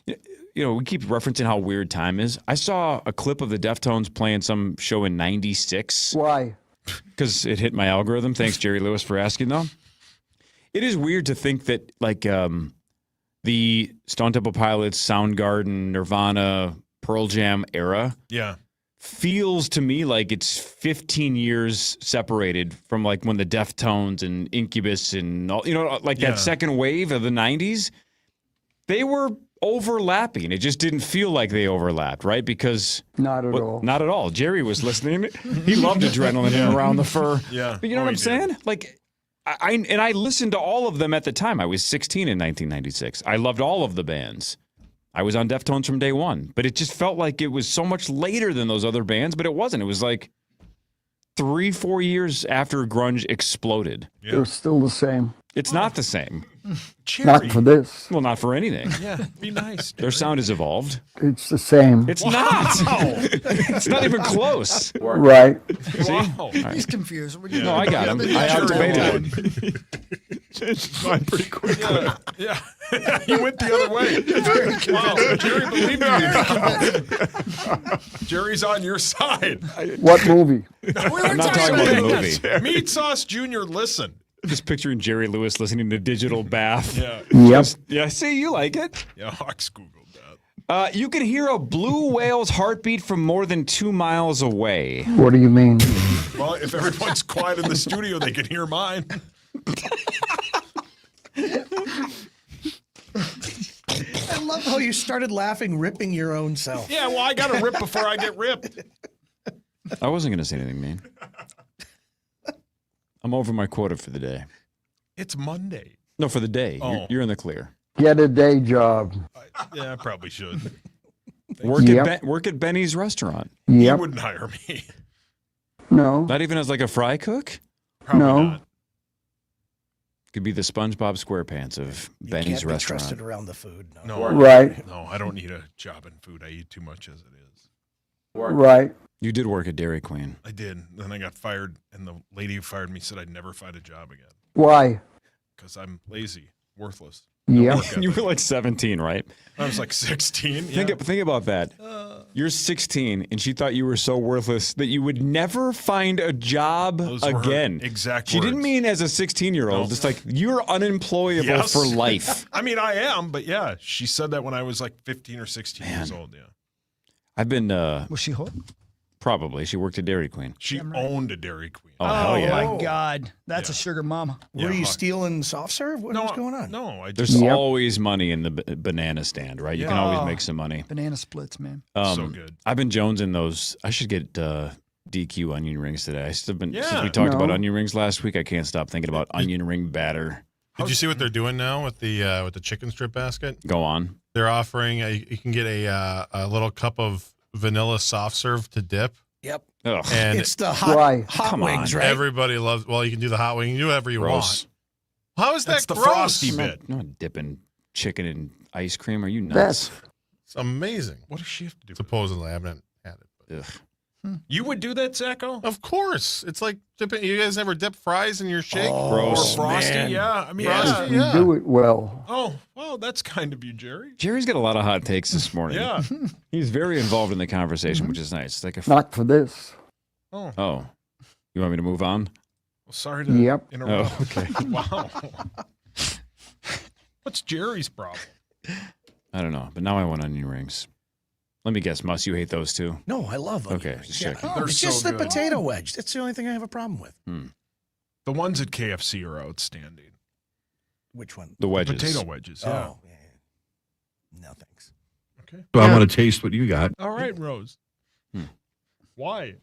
You know, we keep referencing how weird time is. I saw a clip of the Deftones playing some show in 96. Why? Because it hit my algorithm. Thanks, Jerry Lewis, for asking, though. It is weird to think that, like, the Stone Temple Pilots, Soundgarden, Nirvana, Pearl Jam era feels to me like it's 15 years separated from, like, when the Deftones and Incubus and, all, you know, like that second wave of the 90s. They were overlapping. It just didn't feel like they overlapped, right? Because not at all. Not at all. Jerry was listening. He loved Adrenaline and Around the Fur. Yeah. But you know what I'm saying? Like, I listened to all of them at the time. I was 16 in 1996. I loved all of the bands. I was on Deftones from day one. But it just felt like it was so much later than those other bands, but it wasn't. It was like 3-4 years after grunge exploded. They're still the same. It's not the same. Not for this. Well, not for anything. Yeah, be nice. Their sound has evolved. It's the same. It's not. It's not even close. Right. See? Wow. He's confused. What do you No, I got him. I out-debated him. Changed his mind pretty quick. Yeah. He went the other way. Wow, Jerry, believe me. Jerry's on your side. What movie? I'm not talking about the movie. Meat Sauce Jr., listen. Just picturing Jerry Lewis listening to Digital Bath. Yeah. Yep. Yeah, see, you like it. Yeah, Hawks Googled that. You can hear a blue whale's heartbeat from more than 2 miles away. What do you mean? Well, if everyone's quiet in the studio, they can hear mine. I love how you started laughing, ripping your own self. Yeah, well, I got to rip before I get ripped. I wasn't going to say anything mean. I'm over my quota for the day. It's Monday. No, for the day. Oh. You're in the clear. Get a day job. Yeah, I probably should. Work at Benny's restaurant. He Yep. wouldn't hire me. No. Not even as like a fry cook? Probably No. not. Could be the SpongeBob SquarePants of Benny's Can't be restaurant. trusted around the food. No, Right. No, I don't need a job in food. I eat too much as it is. Right. You did work at Dairy Queen. I did. Then I got fired, and the lady who fired me said I'd never find a job again Why? because I'm lazy, worthless. Yeah. You were like 17, right? I was like 16. Yeah. Think about that. You're 16, and she thought you were so worthless that you would never find a job Those were her again. exact She didn't words. mean as a 16-year-old. No. It's like you're unemployable Yes. for life. I mean, I am, but yeah, she said that when I was like 15 or 16 years old. Yeah. I've been Was she hot? probably. She worked at Dairy Queen. She owned a Dairy Queen. Oh, hell yeah. my God. That's a sugar mama. Were you Yeah. stealing soft serve? What was going on? No, I There's just always money in the banana stand, right? You can always make some money. Banana splits, man. so good. I've been jonesing those. I should get DQ onion rings today. I still been since Yeah. we talked about No. onion rings last week. I can't stop thinking about onion ring batter. Did you see what they're doing now with the chicken strip basket? Go on. They're offering you can get a little cup of vanilla soft serve to dip. Yep. Ugh. And It's the Why? hot Come wings, on. right? everybody loves. Well, you can do the hot wing. You can do whatever you Gross. want. How is that That's the gross? frosty I'm bit. not dipping chicken in ice cream. Are you nuts? That's It's amazing. What does she have to do? Supposedly, I haven't had it. But. Ugh. You would do that, Zacho? Of course, it's like dipping. You guys never dip fries in your shake? Gross. Or frosty? man. Yeah. I mean, Frosty, you yeah. do it well. Oh, well, that's kind of you, Jerry. Jerry's got a lot of hot takes this morning. Yeah. He's very involved in the conversation, which is nice. It's like a Not for this. oh, you want me to move on? Well, sorry to Yep. interrupt. Oh, okay. Wow. What's Jerry's problem? I don't know, but now I want onion rings. Let me guess, Muss, you hate those too? No, I love onion Okay, rings. just Yeah. checking. They're It's so just the good. potato wedge. That's the only thing I have a problem with. The ones at KFC are outstanding. Which one? The wedges. Potato wedges, yeah. Oh, yeah. No thanks. Okay. So I want to taste what you got. All right, Rose. Why?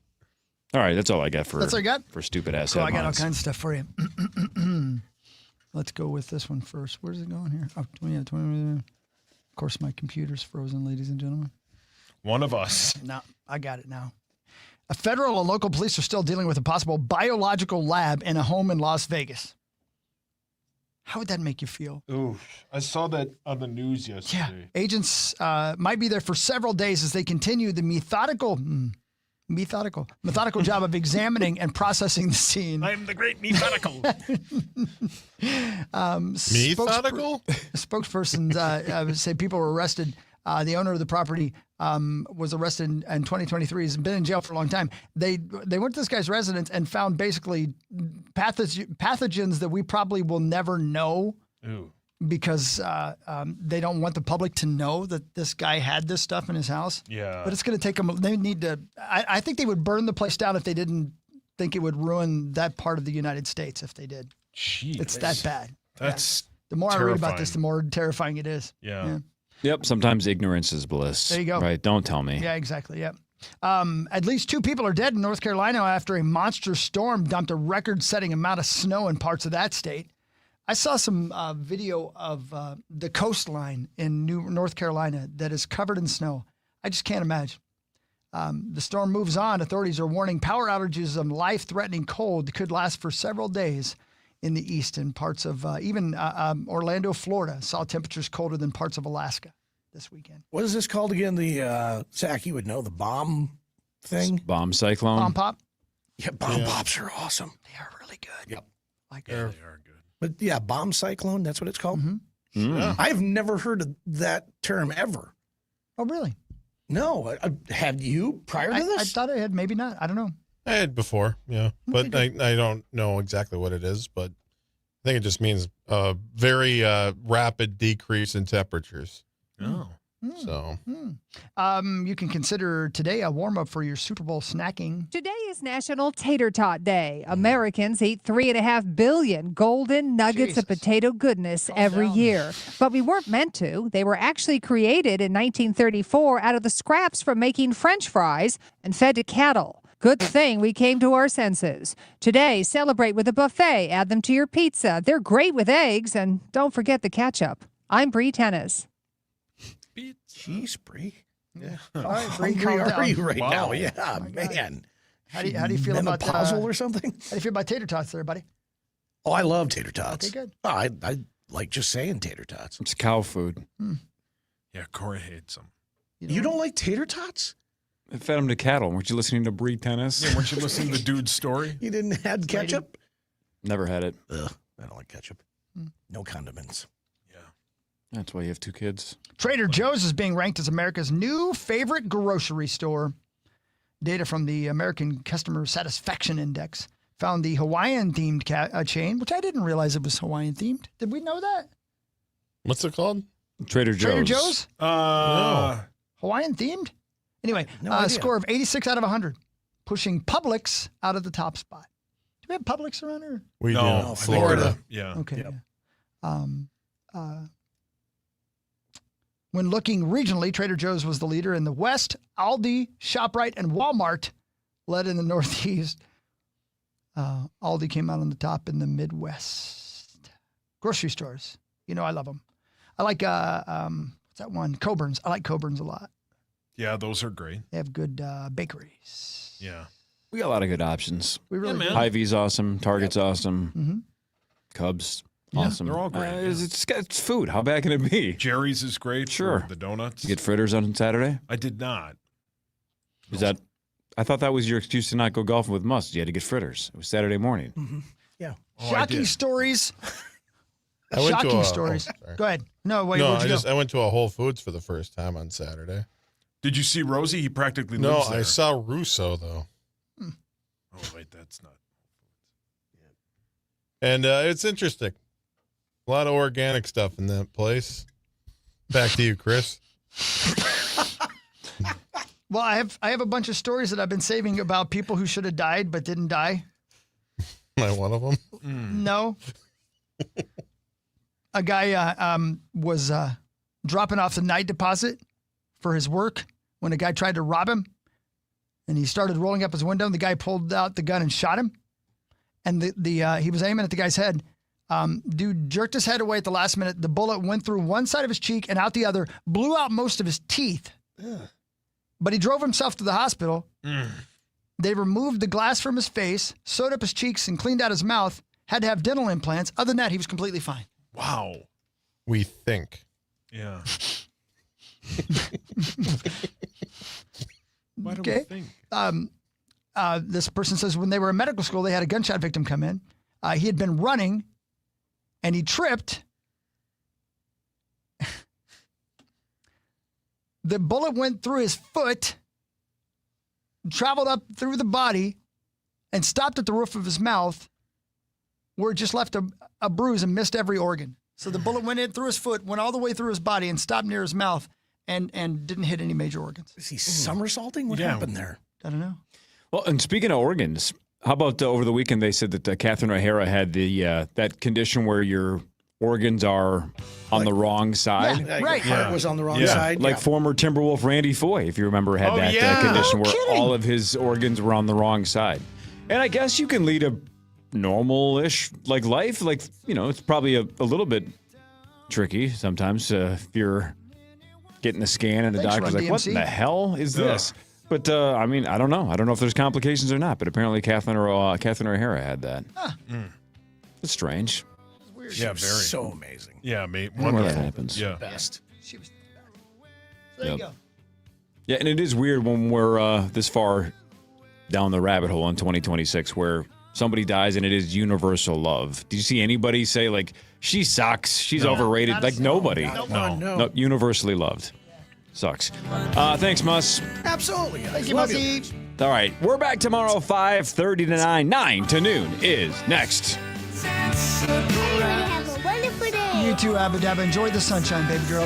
All right, that's all I got for That's all you got? for stupid ass So I got all headlines. kinds of stuff for you. Let's go with this one first. Where's it going here? Oh, 20. Of course, my computer's frozen, ladies and gentlemen. One of us. No, I got it now. A federal and local police are still dealing with a possible biological lab in a home in Las Vegas. How would that make you feel? Ooh, I saw that on the news Yeah, yesterday. agents might be there for several days as they continue the methodical job of examining and processing the scene. I'm the great methodical. Methodical? Spokespersons say people were arrested. The owner of the property was arrested in 2023. He's been in jail for a long time. They went to this guy's residence and found basically pathogens that we probably will never know. Ooh. Because they don't want the public to know that this guy had this stuff in his house. Yeah. But it's going to take them. They need to. I think they would burn the place down if they didn't think it would ruin that part of the United States. If they did, Jeez. it's that bad. That's The more I read about this, terrifying. the more terrifying it is. Yeah. Yep, sometimes ignorance is bliss. There you go. Right, don't tell me. Yeah, exactly. Yep. At least 2 people are dead in North Carolina after a monster storm dumped a record-setting amount of snow in parts of that state. I saw some video of the coastline in North Carolina that is covered in snow. I just can't imagine. The storm moves on. Authorities are warning power outages and life-threatening cold could last for several days in the east and parts of even Orlando, Florida. Saw temperatures colder than parts of Alaska this weekend. What is this called again? The Zach, you would know the bomb thing. Bomb cyclone. Bomb pop? Yeah, bomb pops are awesome. They are really good. Yep. Like Yeah, they are good. But yeah, bomb cyclone, that's what it's called. Mm. I've never heard of that term ever. Oh, really? No. Have you prior to this? I thought I had, maybe not. I don't know. I had before, yeah, but I don't know exactly what it is. But I think it just means a very rapid decrease in temperatures. Oh. So You can consider today a warm-up for your Super Bowl snacking. Today is National Tater Tot Day. Americans eat 3.5 billion golden nuggets of potato goodness every year. But we weren't meant to. They were actually created in 1934 out of the scraps from making French fries and fed to cattle. Good thing we came to our senses. Today, celebrate with a buffet. Add them to your pizza. They're great with eggs. And don't forget the ketchup. I'm Bree Tennis. Jeez, Bree. Yeah. All right, How Bree, hungry calm are you down. right Wow. now? Yeah, Oh, my God. man. How do you feel about menopausal or something? How do you feel about tater tots there, buddy? Oh, I love tater tots. Okay, good. Oh, I like just saying tater tots. It's cow food. Yeah, Corey hates them. You don't like tater tots? I fed them to cattle. Weren't you listening to Breed Tennis? Yeah, weren't you listening to Dude's story? You didn't add ketchup? Never had it. Ugh, I don't like ketchup. No condiments. That's why you have 2 kids. Trader Joe's is being ranked as America's new favorite grocery store. Data from the American Customer Satisfaction Index found the Hawaiian-themed chain, which I didn't realize it was Hawaiian-themed. Did we know that? What's it called? Trader Joe's. Trader Joe's? No. Hawaiian-themed? Anyway, a score of 86 out of 100, pushing Publix out of the top spot. Do we have Publix around here? We do. No, Florida. Yeah. Okay. Yep. Yeah. When looking regionally, Trader Joe's was the leader in the West. Aldi, ShopRite, and Walmart led in the Northeast. Aldi came out on the top in the Midwest. Grocery stores. You know I love them. I like, what's that one? Coburn's. I like Coburn's a lot. Yeah, those are great. They have good bakeries. Yeah. We got a lot of good options. We really do. Hy-Vee's awesome. Target's awesome. Cubs, awesome. They're all great. It's food. How bad can it be? Jerry's is great. Sure. For the donuts. You get fritters on Saturday? I did not. Is that? I thought that was your excuse to not go golfing with Musk. You had to get fritters. It was Saturday morning. Yeah. Shocking stories. I went to Shocking stories. Go ahead. No, wait. No, where'd you go? I went to a Whole Foods for the first time on Saturday. Did you see Rosie? He practically No, lives there. I saw Russo though. Oh, wait, that's not. And it's interesting. A lot of organic stuff in that place. Back to you, Chris. Well, I have a bunch of stories that I've been saving about people who should have died but didn't die. Am I one of them? No. A guy was dropping off the night deposit for his work when a guy tried to rob him, and he started rolling up his window, and the guy pulled out the gun and shot him. And he was aiming at the guy's head. Dude jerked his head away at the last minute. The bullet went through one side of his cheek and out the other, blew out most of his teeth. Ugh. But he drove himself to the hospital. They removed the glass from his face, sewed up his cheeks, and cleaned out his mouth. Had to have dental implants. Other than that, he was completely fine. Wow. We think. Yeah. Why do we Okay. think? This person says when they were in medical school, they had a gunshot victim come in. He had been running, and he tripped. The bullet went through his foot, traveled up through the body, and stopped at the roof of his mouth, where it just left a bruise and missed every organ. So the bullet went in through his foot, went all the way through his body, and stopped near his mouth, and didn't hit any major organs. Is he somersaulting? What happened there? I don't know. Well, and speaking of organs, how about over the weekend they said that Catherine O'Hara had the that condition where your organs are on the wrong side. Yeah, right. Your heart was on the wrong side. Like former Timberwolf Randy Foye, if you remember, had that condition where all of his organs were on the wrong side. And I guess you can lead a normal-ish life. Like, you know, it's probably a little bit tricky sometimes if you're getting a scan and the doctor's like, what in the hell is this? But, I mean, I don't know. I don't know if there's complications or not, but apparently Catherine O'Hara had that. It's strange. Yeah, very. So amazing. Yeah, mate. Where that happens. Yeah. Best. She was there you go. Yeah, and it is weird when we're this far down the rabbit hole in 2026 where somebody dies and it is universal love. Do you see anybody say, like, she sucks, she's overrated? Like, nobody. No, universally loved. Sucks. Thanks, Mus. Absolutely. Thank you, Mussy. All right, we're back tomorrow, 5:30 to 9. 9 to noon is next. Have a wonderful day. You too, Abba Dabba. Enjoy the sunshine, baby girl.